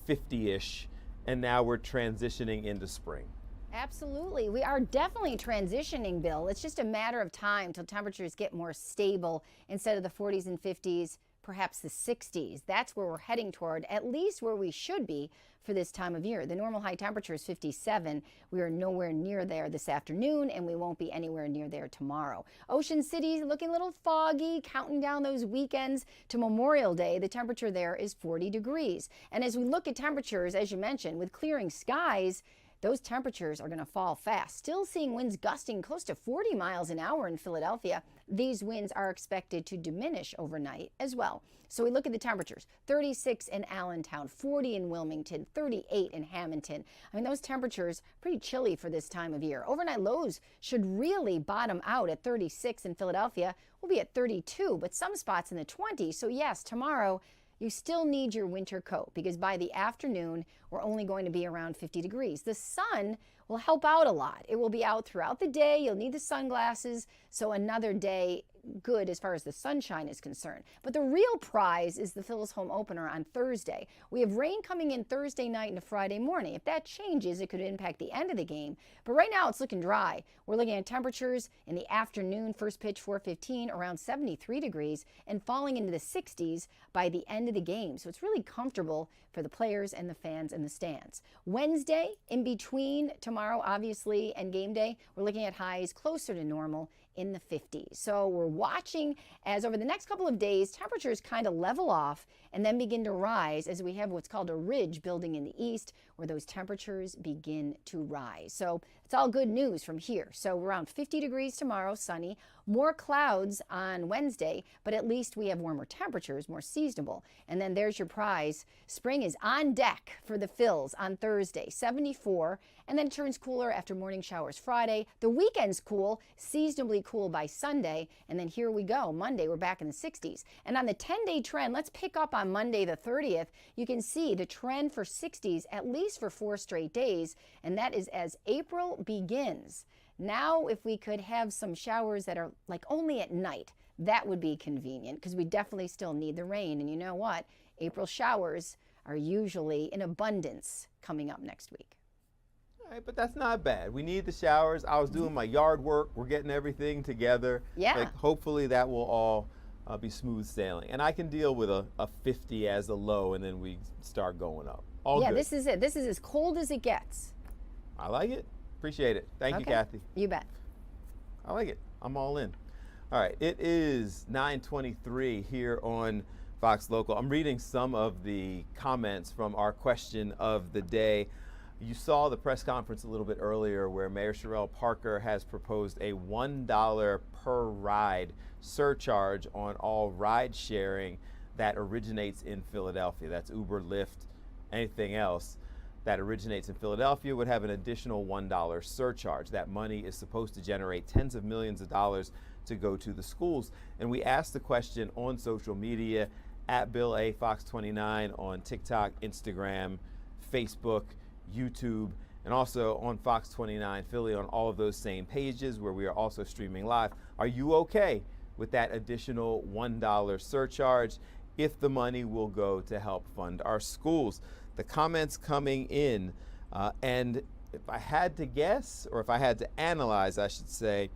50-ish, and now we're transitioning into spring. Absolutely. We are definitely transitioning, Bill. It's just a matter of time till temperatures get more stable instead of the 40s and 50s, perhaps the 60s. That's where we're heading toward, at least where we should be for this time of year. The normal high temperature is 57. We are nowhere near there this afternoon, and we won't be anywhere near there tomorrow. Ocean City looking a little foggy, counting down those weekends to Memorial Day. The temperature there is 40 degrees. And as we look at temperatures, as you mentioned, with clearing skies, those temperatures are going to fall fast. Still seeing winds gusting close to 40 miles an hour in Philadelphia. These winds are expected to diminish overnight as well. So we look at the temperatures, 36 in Allentown, 40 in Wilmington, 38 in Hamilton. I mean, those temperatures pretty chilly for this time of year. Overnight lows should really bottom out at 36 in Philadelphia. We'll be at 32, but some spots in the 20s. So yes, tomorrow, you still need your winter coat because by the afternoon, we're only going to be around 50 degrees. The sun will help out a lot. It will be out throughout the day. You'll need the sunglasses. So another day good as far as the sunshine is concerned. But the real prize is the Phil's home opener on Thursday. We have rain coming in Thursday night into Friday morning. If that changes, it could impact the end of the game. But right now it's looking dry. We're looking at temperatures in the afternoon, first pitch 4:15, around 73 degrees, and falling into the 60s by the end of the game. So it's really comfortable for the players and the fans in the stands. Wednesday, in between tomorrow, obviously, and game day, we're looking at highs closer to normal in the 50s. So we're watching as over the next couple of days, temperatures kind of level off and then begin to rise as we have what's called a ridge building in the east where those temperatures begin to rise. So it's all good news from here. So around 50 degrees tomorrow, sunny, more clouds on Wednesday, but at least we have warmer temperatures, more seasonable. And then there's your prize. Spring is on deck for the Phils on Thursday, 74, and then it turns cooler after morning showers Friday. The weekend's cool, seasonably cool by Sunday, and then here we go. Monday, we're back in the 60s. And on the 10-day trend, let's pick up on Monday the 30th. You can see the trend for 60s at least for 4 straight days, and that is as April begins. Now, if we could have some showers that are like only at night, that would be convenient because we definitely still need the rain. And you know what? April showers are usually in abundance coming up next week. All right, but that's not bad. We need the showers. I was doing my yard work. We're getting everything together. Yeah. Like, hopefully that will all be smooth sailing. And I can deal with a 50 as a low, and then we start going up. All yeah, good. This is it. This is as cold as it gets. I like it. Appreciate it. Thank you, Kathy. You bet. I like it. I'm all in. All right, it is 9:23 here on Fox Local. I'm reading some of the comments from our question of the day. You saw the press conference a little bit earlier where Mayor Sherrell Parker has proposed a $1 per ride surcharge on all ride sharing that originates in Philadelphia. That's Uber, Lyft, anything else that originates in Philadelphia would have an additional $1 surcharge. That money is supposed to generate tens of millions of dollars to go to the schools. And we asked the question on social media at Bill A. Fox 29 on TikTok, Instagram, Facebook, YouTube, and also on Fox 29 Philly on all of those same pages where we are also streaming live. Are you okay with that additional $1 surcharge if the money will go to help fund our schools? The comments coming in, and if I had to guess, or if I had to analyze, I should say,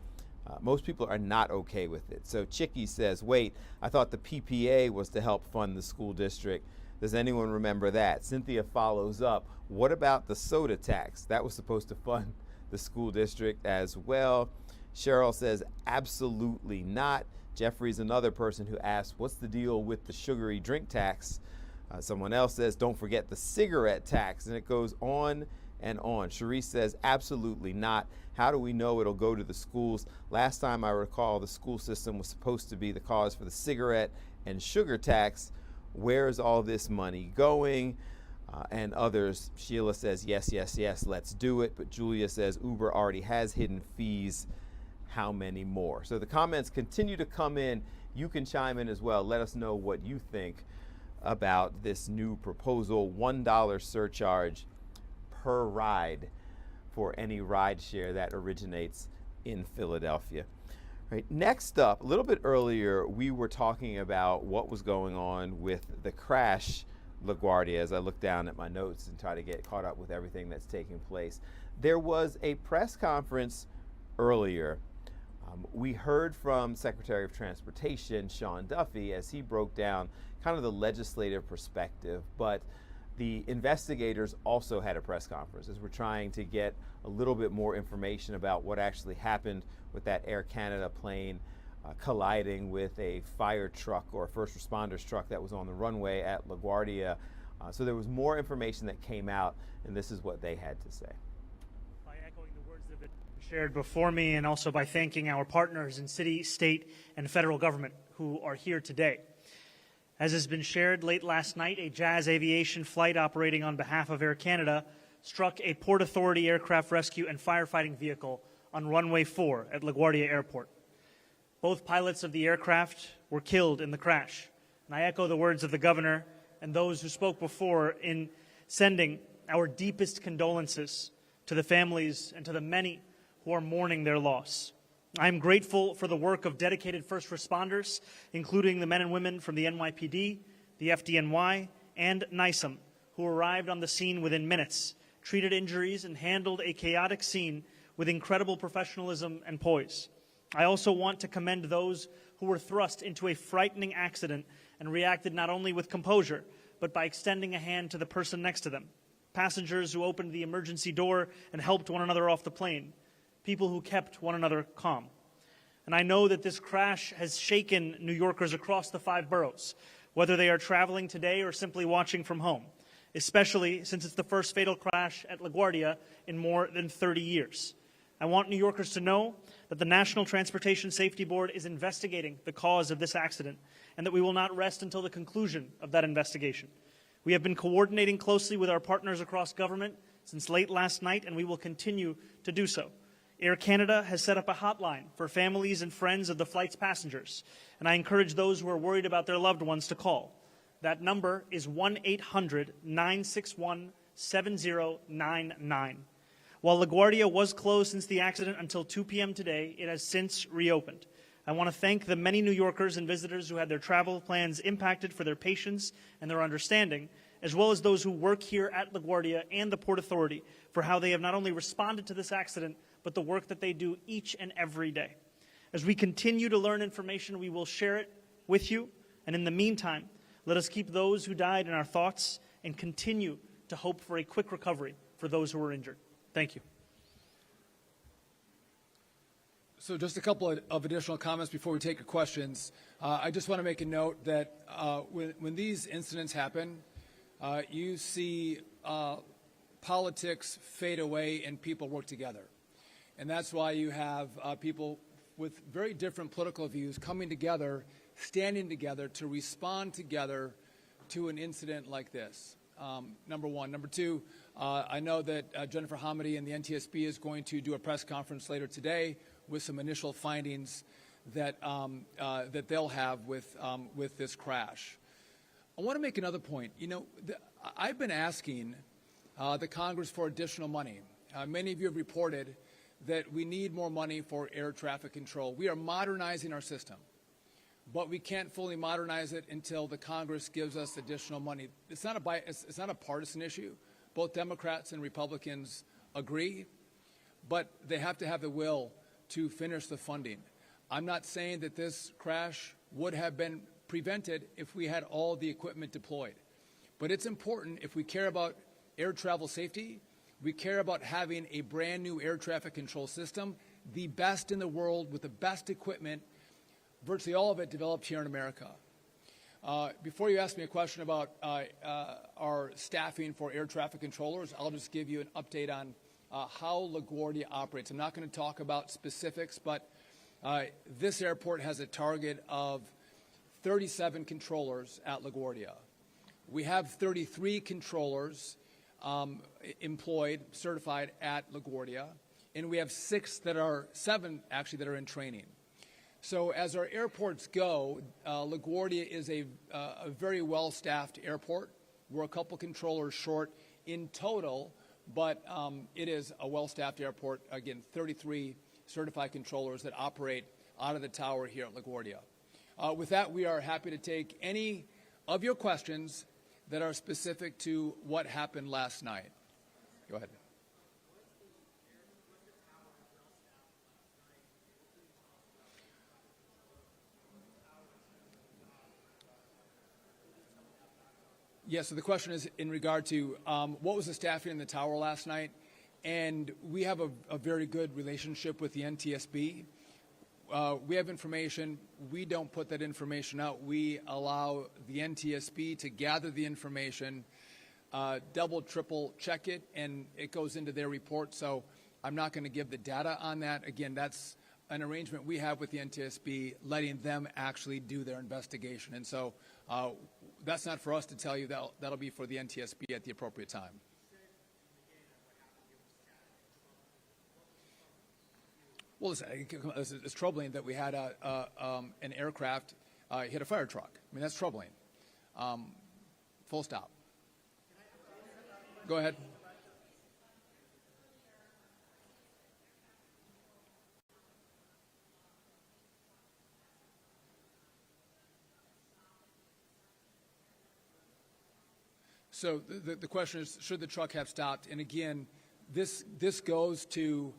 most people are not okay with it. So Chicky says, wait, I thought the PPA was to help fund the school district. Does anyone remember that? Cynthia follows up, what about the soda tax? That was supposed to fund the school district as well. Cheryl says, absolutely not. Jeffrey's another person who asked, what's the deal with the sugary drink tax? Someone else says, don't forget the cigarette tax, and it goes on and on. Sharice says, absolutely not. How do we know it'll go to the schools? Last time I recall, the school system was supposed to be the cause for the cigarette and sugar tax. Where is all this money going? And others, Sheila says, yes, yes, yes, let's do it. But Julia says, Uber already has hidden fees. How many more? So the comments continue to come in. You can chime in as well. Let us know what you think about this new proposal, $1 surcharge per ride for any ride share that originates in Philadelphia. Right, next up, a little bit earlier, we were talking about what was going on with the crash LaGuardia as I look down at my notes and try to get caught up with everything that's taking place. There was a press conference earlier. We heard from Secretary of Transportation, Sean Duffy, as he broke down kind of the legislative perspective, but the investigators also had a press conference as we're trying to get a little bit more information about what actually happened with that Air Canada plane colliding with a fire truck or a first responders truck that was on the runway at LaGuardia. So there was more information that came out, and this is what they had to say. By echoing the words that have been shared before me, and also by thanking our partners in city, state, and federal government who are here today. As has been shared, late last night, a Jazz Aviation flight operating on behalf of Air Canada struck a Port Authority aircraft rescue and firefighting vehicle on runway 4 at LaGuardia Airport. Both pilots of the aircraft were killed in the crash. And I echo the words of the governor and those who spoke before in sending our deepest condolences to the families and to the many who are mourning their loss. I am grateful for the work of dedicated first responders, including the men and women from the NYPD, the FDNY, and NISM, who arrived on the scene within minutes, treated injuries, and handled a chaotic scene with incredible professionalism and poise. I also want to commend those who were thrust into a frightening accident and reacted not only with composure, but by extending a hand to the person next to them. Passengers who opened the emergency door and helped one another off the plane. People who kept one another calm. And I know that this crash has shaken New Yorkers across the 5 boroughs, whether they are traveling today or simply watching from home, especially since it's the first fatal crash at LaGuardia in more than 30 years. I want New Yorkers to know that the National Transportation Safety Board is investigating the cause of this accident and that we will not rest until the conclusion of that investigation. We have been coordinating closely with our partners across government since late last night, and we will continue to do so. Air Canada has set up a hotline for families and friends of the flight's passengers, and I encourage those who are worried about their loved ones to call. That number is 1-800-961-7099. While LaGuardia was closed since the accident until 2 p.m. today, it has since reopened. I want to thank the many New Yorkers and visitors who had their travel plans impacted for their patience and their understanding, as well as those who work here at LaGuardia and the Port Authority for how they have not only responded to this accident, but the work that they do each and every day. As we continue to learn information, we will share it with you. And in the meantime, let us keep those who died in our thoughts and continue to hope for a quick recovery for those who were injured. Thank you. So just a couple of additional comments before we take your questions. I just want to make a note that when these incidents happen, you see politics fade away and people work together. And that's why you have people with very different political views coming together, standing together to respond together to an incident like this. Number one. Number two, I know that Jennifer Hamady and the NTSB is going to do a press conference later today with some initial findings that that they'll have with this crash. I want to make another point. You know, I've been asking the Congress for additional money. Many of you have reported that we need more money for air traffic control. We are modernizing our system, but we can't fully modernize it until the Congress gives us additional money. It's not a partisan issue. Both Democrats and Republicans agree, but they have to have the will to finish the funding. I'm not saying that this crash would have been prevented if we had all the equipment deployed, but it's important if we care about air travel safety. We care about having a brand new air traffic control system, the best in the world with the best equipment, virtually all of it developed here in America. Before you ask me a question about our staffing for air traffic controllers, I'll just give you an update on how LaGuardia operates. I'm not going to talk about specifics, but this airport has a target of 37 controllers at LaGuardia. We have 33 controllers employed, certified at LaGuardia, and we have seven actually that are in training. So as our airports go, LaGuardia is a very well-staffed airport. We're a couple controllers short in total, but it is a well-staffed airport. Again, 33 certified controllers that operate out of the tower here at LaGuardia. With that, we are happy to take any of your questions that are specific to what happened last night. Go ahead. Yeah, so the question is in regard to what was the staffing in the tower last night? And we have a very good relationship with the NTSB. We have information. We don't put that information out. We allow the NTSB to gather the information, double, triple check it, and it goes into their report. So I'm not going to give the data on that. Again, that's an arrangement we have with the NTSB, letting them actually do their investigation. And so that's not for us to tell you. That'll be for the NTSB at the appropriate time. Well, it's troubling that we had an aircraft hit a fire truck. I mean, that's troubling. Full stop. Go ahead. So the question is, should the truck have stopped? And again, this goes to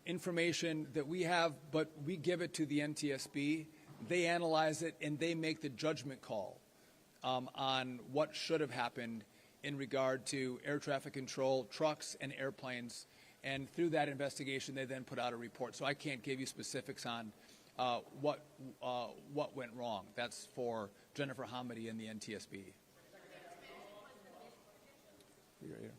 information that we have, but we give it to the NTSB. They analyze it, and they make the judgment call on what should have happened in regard to air traffic control, trucks, and airplanes. And through that investigation, they then put out a report. So I can't give you specifics on what went wrong. That's for Jennifer Hamady and the NTSB. Here.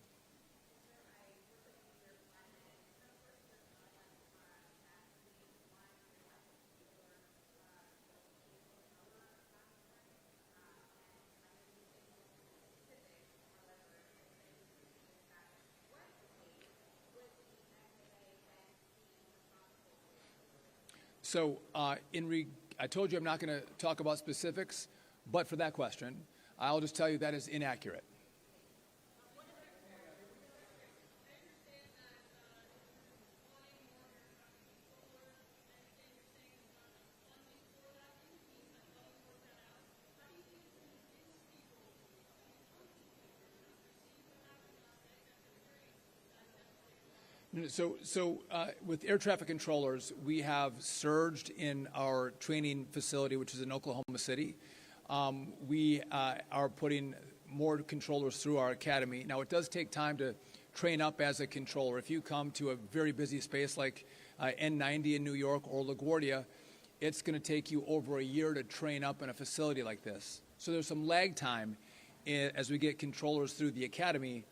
So I told you I'm not going to talk about specifics, but for that question, I'll just tell you that is inaccurate. So with air traffic controllers, we have surged in our training facility, which is in Oklahoma City. We are putting more controllers through our academy. Now, it does take time to train up as a controller. If you come to a very busy space like N90 in New York or LaGuardia, it's going to take you over a year to train up in a facility like this. So there's some lag time as we get controllers through the academy,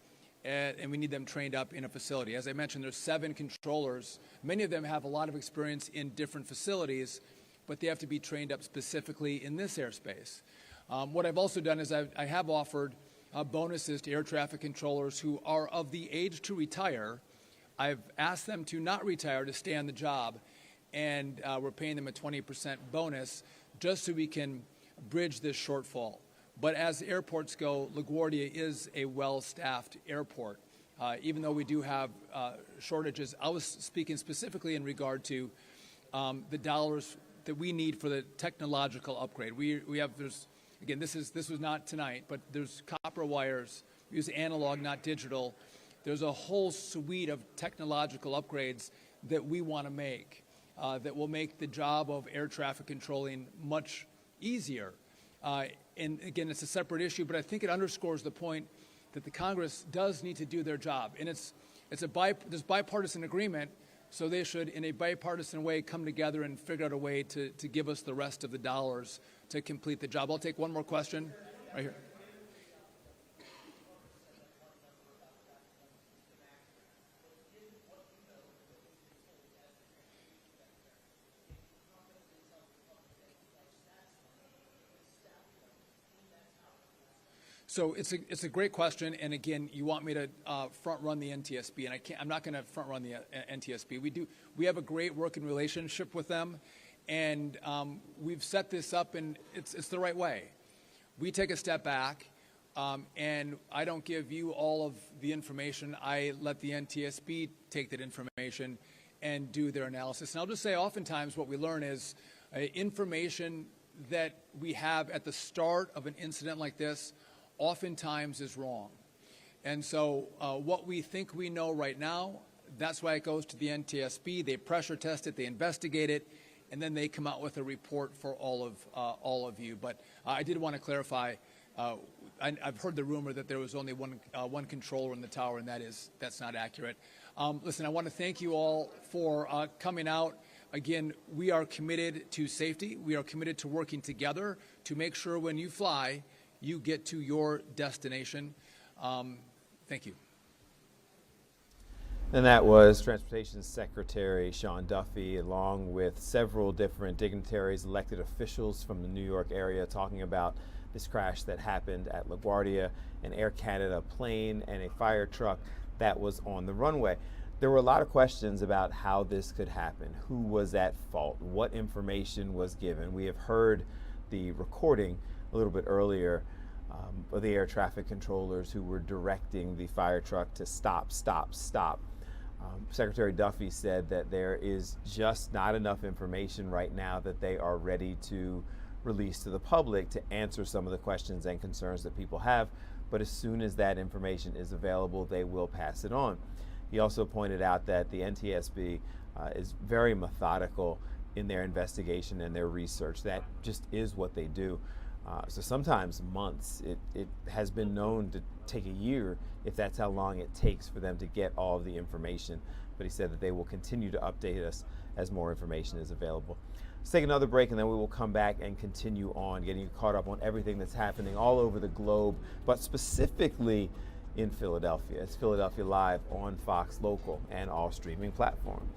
and we need them trained up in a facility. As I mentioned, there's 7 controllers. Many of them have a lot of experience in different facilities, but they have to be trained up specifically in this airspace. What I've also done is I have offered bonuses to air traffic controllers who are of the age to retire. I've asked them to not retire, to stay on the job, and we're paying them a 20% bonus just so we can bridge this shortfall. But as airports go, LaGuardia is a well-staffed airport. Even though we do have shortages, I was speaking specifically in regard to the dollars that we need for the technological upgrade. We have, again, this was not tonight, but there's copper wires. We use analog, not digital. There's a whole suite of technological upgrades that we want to make that will make the job of air traffic controlling much easier. And again, it's a separate issue, but I think it underscores the point that the Congress does need to do their job. And there's bipartisan agreement, so they should, in a bipartisan way, come together and figure out a way to give us the rest of the dollars to complete the job. I'll take one more question right here. So it's a great question, and again, you want me to front run the NTSB, and I'm not going to front run the NTSB. We have a great working relationship with them, and we've set this up, and it's the right way. We take a step back, and I don't give you all of the information. I let the NTSB take that information and do their analysis. And I'll just say, oftentimes what we learn is information that we have at the start of an incident like this oftentimes is wrong. And so what we think we know right now, that's why it goes to the NTSB. They pressure test it, they investigate it, and then they come out with a report for all of you. But I did want to clarify, I've heard the rumor that there was only one controller in the tower, and that's not accurate. Listen, I want to thank you all for coming out. Again, we are committed to safety. We are committed to working together to make sure when you fly, you get to your destination. Thank you. And that was Transportation Secretary Sean Duffy, along with several different dignitaries, elected officials from the New York area, talking about this crash that happened at LaGuardia, an Air Canada plane and a fire truck that was on the runway. There were a lot of questions about how this could happen. Who was at fault? What information was given? We have heard the recording a little bit earlier of the air traffic controllers who were directing the fire truck to stop. Secretary Duffy said that there is just not enough information right now that they are ready to release to the public to answer some of the questions and concerns that people have, but as soon as that information is available, they will pass it on. He also pointed out that the NTSB is very methodical in their investigation and their research. That just is what they do. So sometimes months. It has been known to take a year if that's how long it takes for them to get all of the information. But he said that they will continue to update us as more information is available. Let's take another break, and then we will come back and continue on getting you caught up on everything that's happening all over the globe, but specifically in Philadelphia. It's Philadelphia Live on Fox Local and all streaming platforms.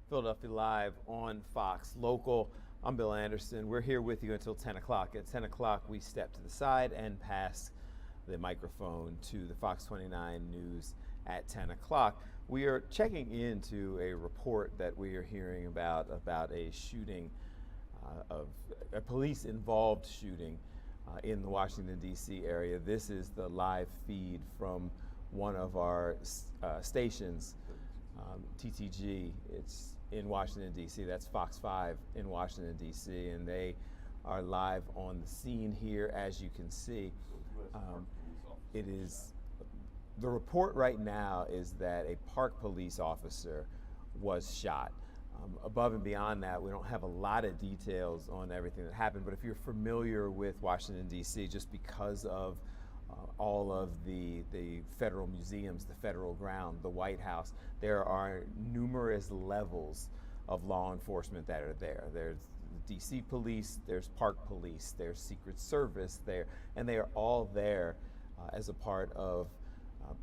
Philadelphia Live on Fox Local. I'm Bill Anderson. We're here with you until 10 o'clock. At 10 o'clock, we step to the side and pass the microphone to the Fox 29 News at 10 o'clock. We are checking into a report that we are hearing about a shooting, of a police-involved shooting in the Washington, D.C. area. This is the live feed from one of our stations, TTG. It's in Washington, D.C. That's Fox 5 in Washington, D.C. And they are live on the scene here, as you can see. It is, the report right now is that a Park police officer was shot. Above and beyond that, we don't have a lot of details on everything that happened, but if you're familiar with Washington, D.C., just because of all of the federal museums, the federal ground, the White House, there are numerous levels of law enforcement that are there. There's DC police, there's Park police, there's Secret Service there, and they are all there as a part of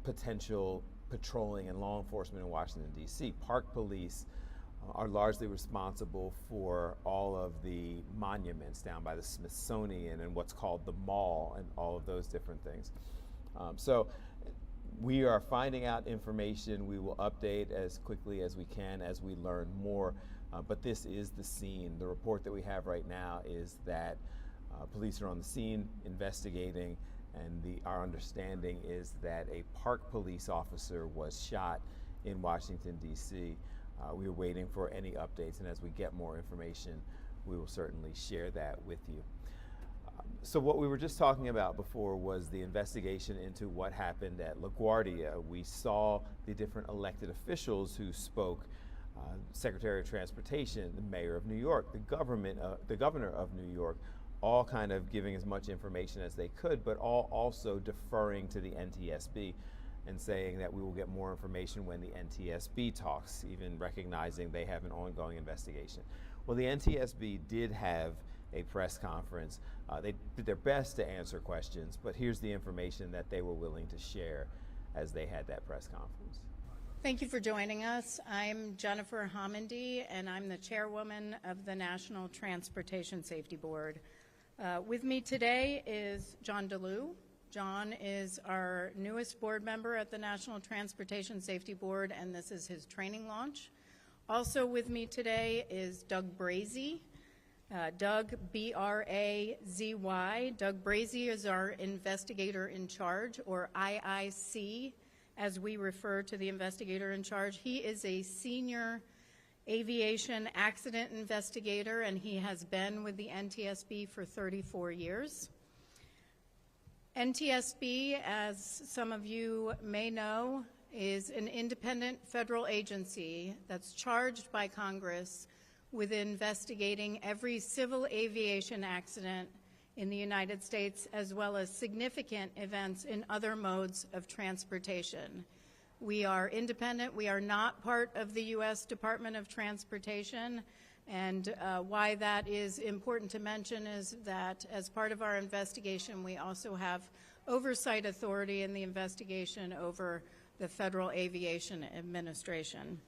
potential patrolling and law enforcement in Washington, D.C. Park police are largely responsible for all of the monuments down by the Smithsonian and what's called the Mall and all of those different things. So we are finding out information. We will update as quickly as we can as we learn more, but this is the scene. The report that we have right now is that police are on the scene investigating, and our understanding is that a Park police officer was shot in Washington, D.C. We are waiting for any updates, and as we get more information, we will certainly share that with you. So what we were just talking about before was the investigation into what happened at LaGuardia. We saw the different elected officials who spoke, Secretary of Transportation, the Mayor of New York, the Governor of New York, all kind of giving as much information as they could, but all also deferring to the NTSB and saying that we will get more information when the NTSB talks, even recognizing they have an ongoing investigation. Well, the NTSB did have a press conference. They did their best to answer questions, but here's the information that they were willing to share as they had that press conference. Thank you for joining us. I'm Jennifer Homendy, and I'm the chairwoman of the National Transportation Safety Board. With me today is John DeLue. John is our newest board member at the National Transportation Safety Board, and this is his training launch. Also with me today is Doug Brazy. Doug, B-R-A-Z-Y. Doug Brazy is our investigator in charge, or IIC, as we refer to the investigator in charge. He is a senior aviation accident investigator, and he has been with the NTSB for 34 years. NTSB, as some of you may know, is an independent federal agency that's charged by Congress with investigating every civil aviation accident in the United States, as well as significant events in other modes of transportation. We are independent. We are not part of the U.S. Department of Transportation, and why that is important to mention is that as part of our investigation, we also have oversight authority in the investigation over the Federal Aviation Administration.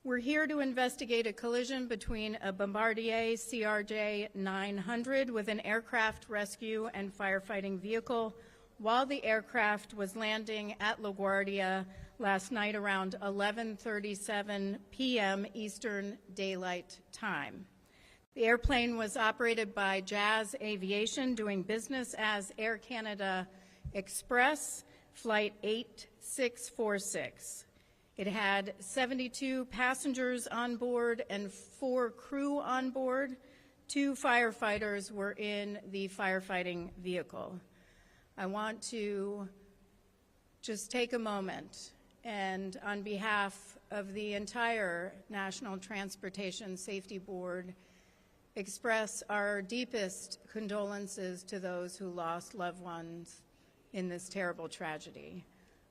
We're here to investigate a collision between a Bombardier CRJ 900 with an aircraft rescue and firefighting vehicle while the aircraft was landing at LaGuardia last night around 11:37 p.m. Eastern Daylight Time. The airplane was operated by Jazz Aviation, doing business as Air Canada Express, Flight 8646. It had 72 passengers on board and 4 crew on board. 2 firefighters were in the firefighting vehicle. I want to just take a moment and, on behalf of the entire National Transportation Safety Board, express our deepest condolences to those who lost loved ones in this terrible tragedy.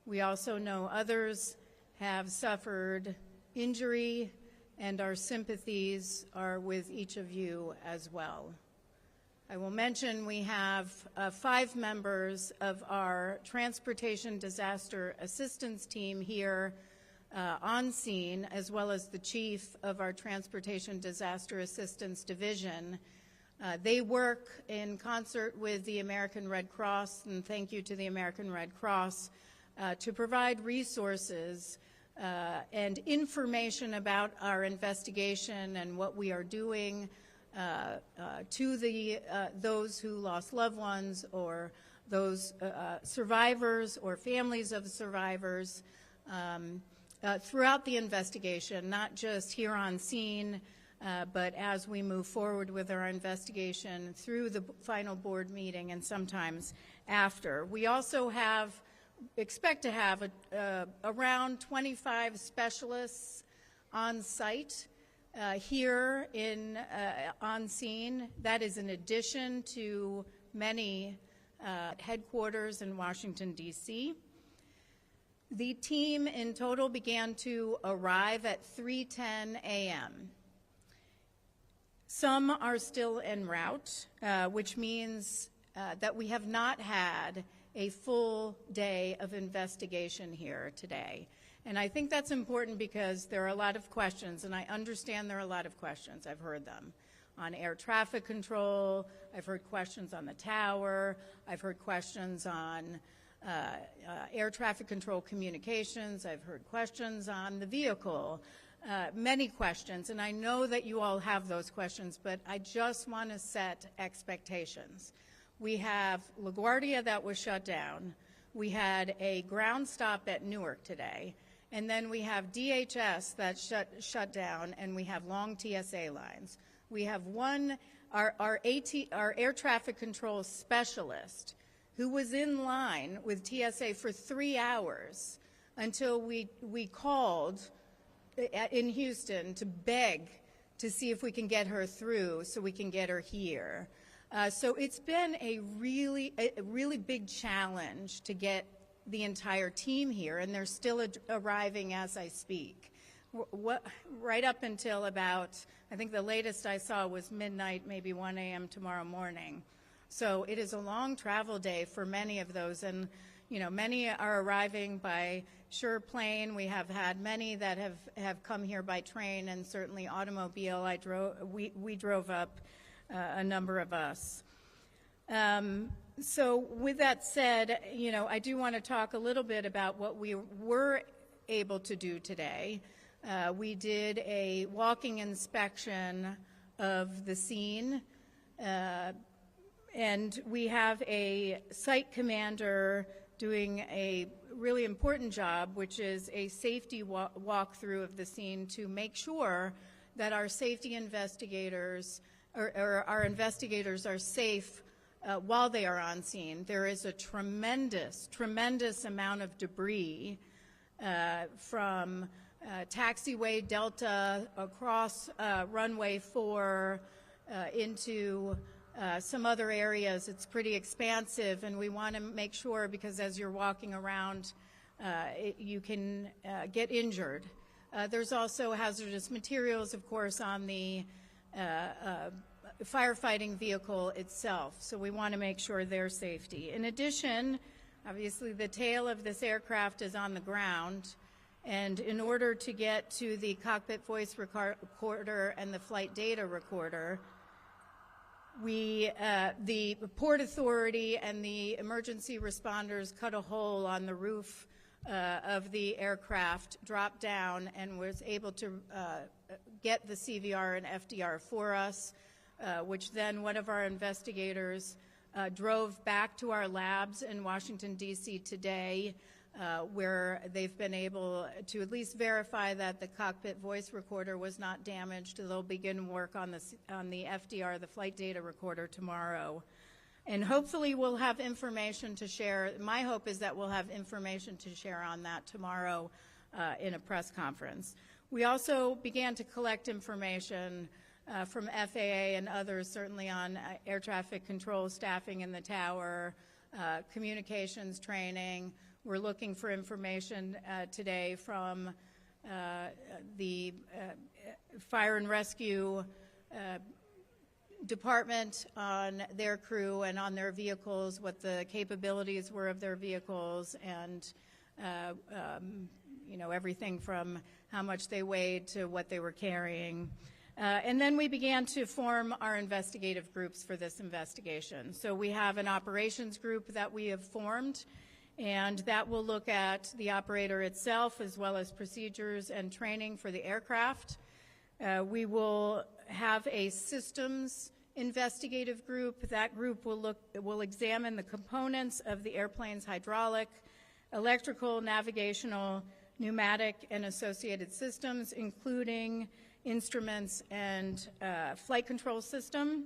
We also know others have suffered injury, and our sympathies are with each of you as well. I will mention we have 5 members of our Transportation Disaster Assistance Team here on scene, as well as the chief of our Transportation Disaster Assistance Division. They work in concert with the American Red Cross, and thank you to the American Red Cross, to provide resources and information about our investigation and what we are doing to those who lost loved ones, or those survivors or families of survivors throughout the investigation, not just here on scene, but as we move forward with our investigation through the final board meeting and sometimes after. We also expect to have around 25 specialists on site here on scene. That is in addition to many headquarters in Washington, D.C. The team in total began to arrive at 3:10 a.m. Some are still en route, which means that we have not had a full day of investigation here today. And I think that's important because there are a lot of questions, and I understand there are a lot of questions. I've heard them on air traffic control. I've heard questions on the tower. I've heard questions on air traffic control communications. I've heard questions on the vehicle, many questions. And I know that you all have those questions, but I just want to set expectations. We have LaGuardia that was shut down. We had a ground stop at Newark today. And then we have DHS that shut down, and we have long TSA lines. We have our air traffic control specialist who was in line with TSA for 3 hours until we called in Houston to beg to see if we can get her through so we can get her here. So it's been a really big challenge to get the entire team here, and they're still arriving as I speak. Right up until about, I think the latest I saw was midnight, maybe 1 a.m. tomorrow morning. So it is a long travel day for many of those, and many are arriving by sure plane. We have had many that have come here by train, and certainly automobile. We drove up a number of us. So with that said, I do want to talk a little bit about what we were able to do today. We did a walking inspection of the scene, and we have a site commander doing a really important job, which is a safety walkthrough of the scene to make sure that our safety investigators or our investigators are safe while they are on scene. There is a tremendous amount of debris from taxiway Delta across runway 4 into some other areas. It's pretty expansive, and we want to make sure, because as you're walking around, you can get injured. There's also hazardous materials, of course, on the firefighting vehicle itself, so we want to make sure their safety. In addition, obviously the tail of this aircraft is on the ground, and in order to get to the cockpit voice recorder and the flight data recorder, the Port Authority and the emergency responders cut a hole on the roof of the aircraft, dropped down, and was able to get the CVR and FDR for us, which then one of our investigators drove back to our labs in Washington, D.C. today, where they've been able to at least verify that the cockpit voice recorder was not damaged. They'll begin work on the FDR, the flight data recorder, tomorrow. And hopefully we'll have information to share. My hope is that we'll have information to share on that tomorrow in a press conference. We also began to collect information from FAA and others, certainly on air traffic control staffing in the tower, communications training. We're looking for information today from the Fire and Rescue Department on their crew and on their vehicles, what the capabilities were of their vehicles, and everything from how much they weighed to what they were carrying. And then we began to form our investigative groups for this investigation. So we have an operations group that we have formed, and that will look at the operator itself as well as procedures and training for the aircraft. We will have a systems investigative group. That group will examine the components of the airplane's hydraulic, electrical, navigational, pneumatic, and associated systems, including instruments and flight control system.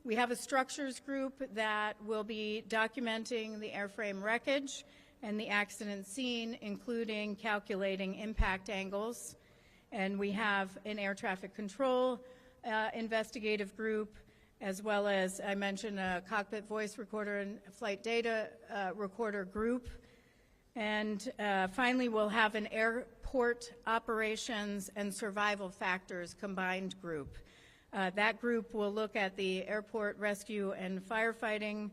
We have a structures group that will be documenting the airframe wreckage and the accident scene, including calculating impact angles. And we have an air traffic control investigative group, as well as, I mentioned, a cockpit voice recorder and flight data recorder group. And finally, we'll have an airport operations and survival factors combined group. That group will look at the airport rescue and firefighting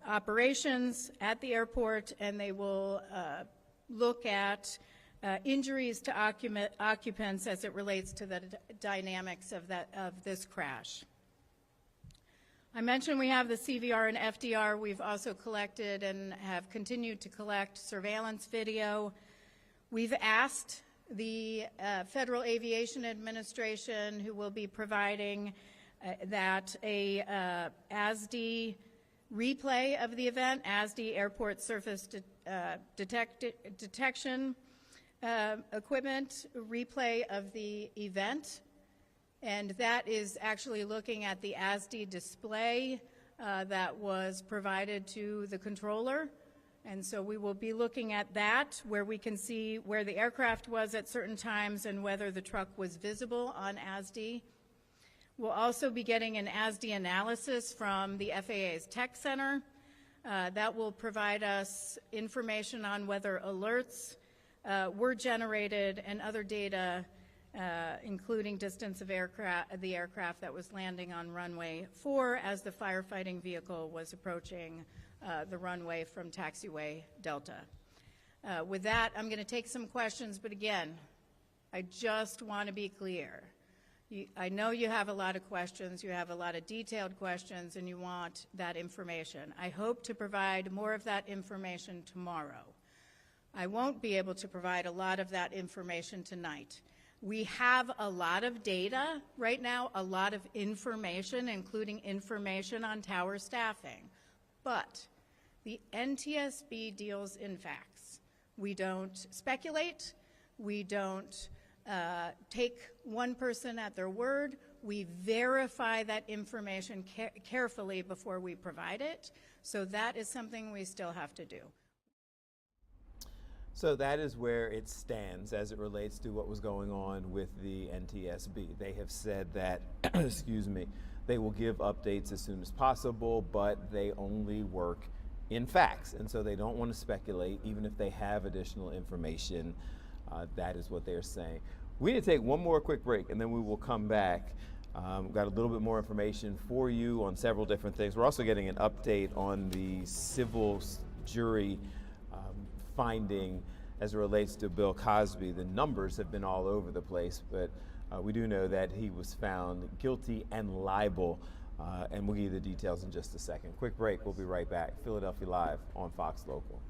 operations at the airport, and they will look at injuries to occupants as it relates to the dynamics of this crash. I mentioned we have the CVR and FDR. We've also collected and have continued to collect surveillance video. We've asked the Federal Aviation Administration, who will be providing that a ASD replay of the event, ASD Airport Surface Detection Equipment replay of the event. And that is actually looking at the ASD display that was provided to the controller. And so we will be looking at that, where we can see where the aircraft was at certain times and whether the truck was visible on ASD. We'll also be getting an ASD analysis from the FAA's Tech Center. That will provide us information on whether alerts were generated and other data, including distance of the aircraft that was landing on runway 4 as the firefighting vehicle was approaching the runway from taxiway Delta. With that, I'm going to take some questions, but again, I just want to be clear. I know you have a lot of questions, you have a lot of detailed questions, and you want that information. I hope to provide more of that information tomorrow. I won't be able to provide a lot of that information tonight. We have a lot of data right now, a lot of information, including information on tower staffing. But the NTSB deals in facts. We don't speculate. We don't take one person at their word. We verify that information carefully before we provide it. So that is something we still have to do. So that is where it stands as it relates to what was going on with the NTSB. They have said that, excuse me, they will give updates as soon as possible, but they only work in facts. And so they don't want to speculate, even if they have additional information. That is what they're saying. We need to take one more quick break, and then we will come back. We've got a little bit more information for you on several different things. We're also getting an update on the civil jury finding as it relates to Bill Cosby. The numbers have been all over the place, but we do know that he was found guilty and liable, and we'll give you the details in just a second. Quick break, we'll be right back. Philadelphia Live on Fox Local.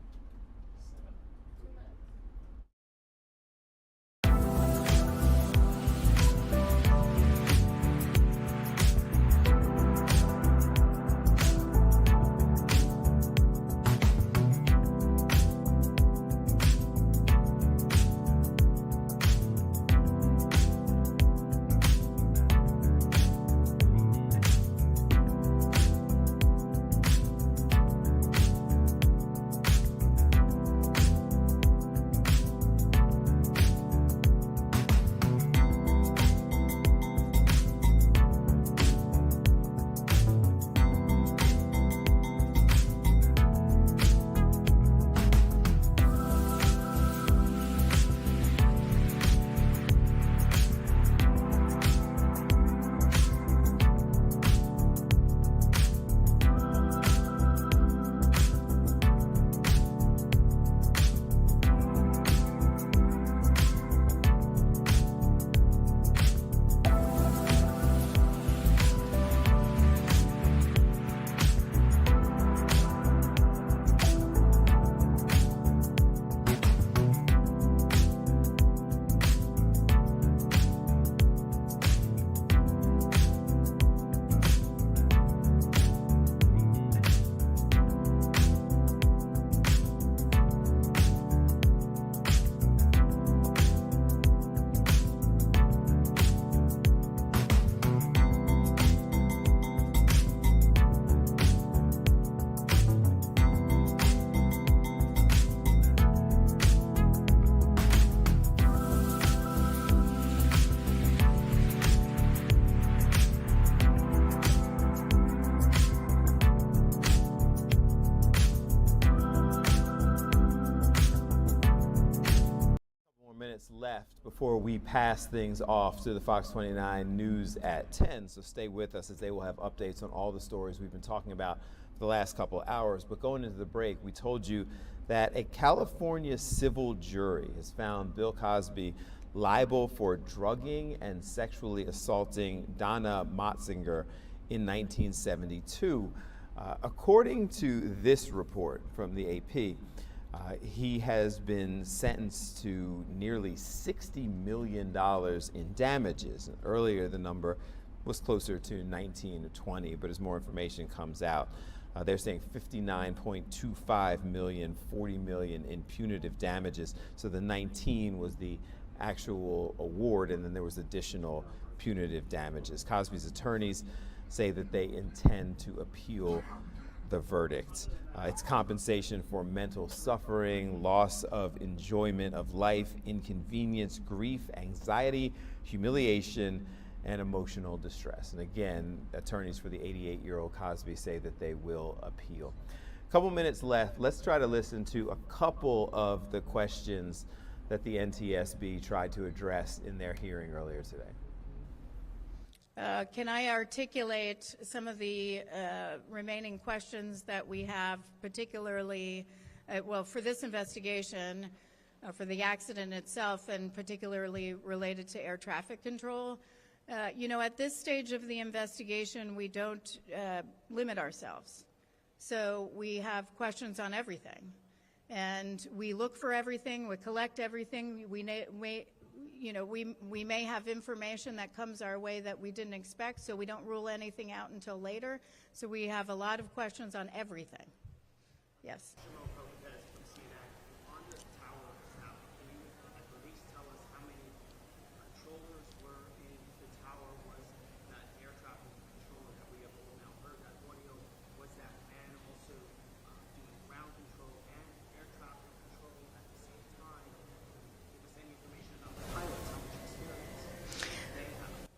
Left before we pass things off to the Fox 29 News at 10. So stay with us as they will have updates on all the stories we've been talking about for the last couple of hours. But going into the break, we told you that a California civil jury has found Bill Cosby liable for drugging and sexually assaulting Donna Motzinger in 1972. According to this report from the AP, he has been sentenced to nearly $60 million in damages. Earlier, the number was closer to 19 or 20, but as more information comes out, they're saying 59.25 million, 40 million in punitive damages. So the 19 was the actual award, and then there was additional punitive damages. Cosby's attorneys say that they intend to appeal the verdict. It's compensation for mental suffering, loss of enjoyment of life, inconvenience, grief, anxiety, humiliation, and emotional distress. And again, attorneys for the 88-year-old Cosby say that they will appeal. A couple minutes left. Let's try to listen to a couple of the questions that the NTSB tried to address in their hearing earlier today. Can I articulate some of the remaining questions that we have, particularly, well, for this investigation, for the accident itself, and particularly related to air traffic control? You know, at this stage of the investigation, we don't limit ourselves. So we have questions on everything. And we look for everything, we collect everything. We may have information that comes our way that we didn't expect, so we don't rule anything out until later. So we have a lot of questions on everything. Yes.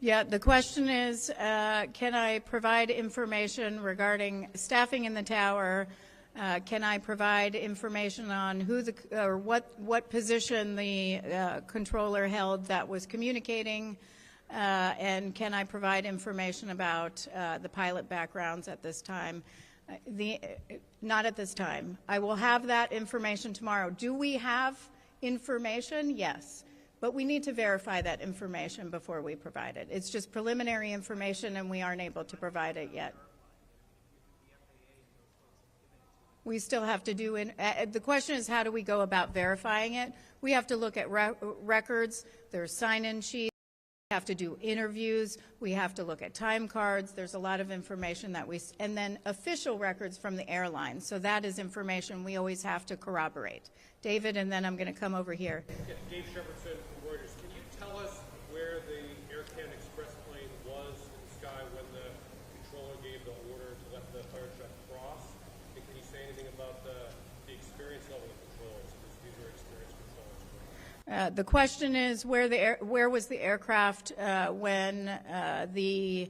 Yeah, the question is, can I provide information regarding staffing in the tower? Can I provide information on who or what position the controller held that was communicating? And can I provide information about the pilot backgrounds at this time? Not at this time. I will have that information tomorrow. Do we have information? Yes. But we need to verify that information before we provide it. It's just preliminary information, and we aren't able to provide it yet. We still have to do the question is, how do we go about verifying it? We have to look at records. There's sign-in sheets. We have to do interviews. We have to look at time cards. There's a lot of information that and then official records from the airline. So that is information we always have to corroborate. David, and then I'm going to come over here. Yeah, Dave Shepardson from Reuters. Can you tell us where the Air Canada Express plane was in the sky when the controller gave the order to let the fire truck cross? And can you say anything about the experience level of controllers? Because these are experienced controllers. The question is where was the aircraft when the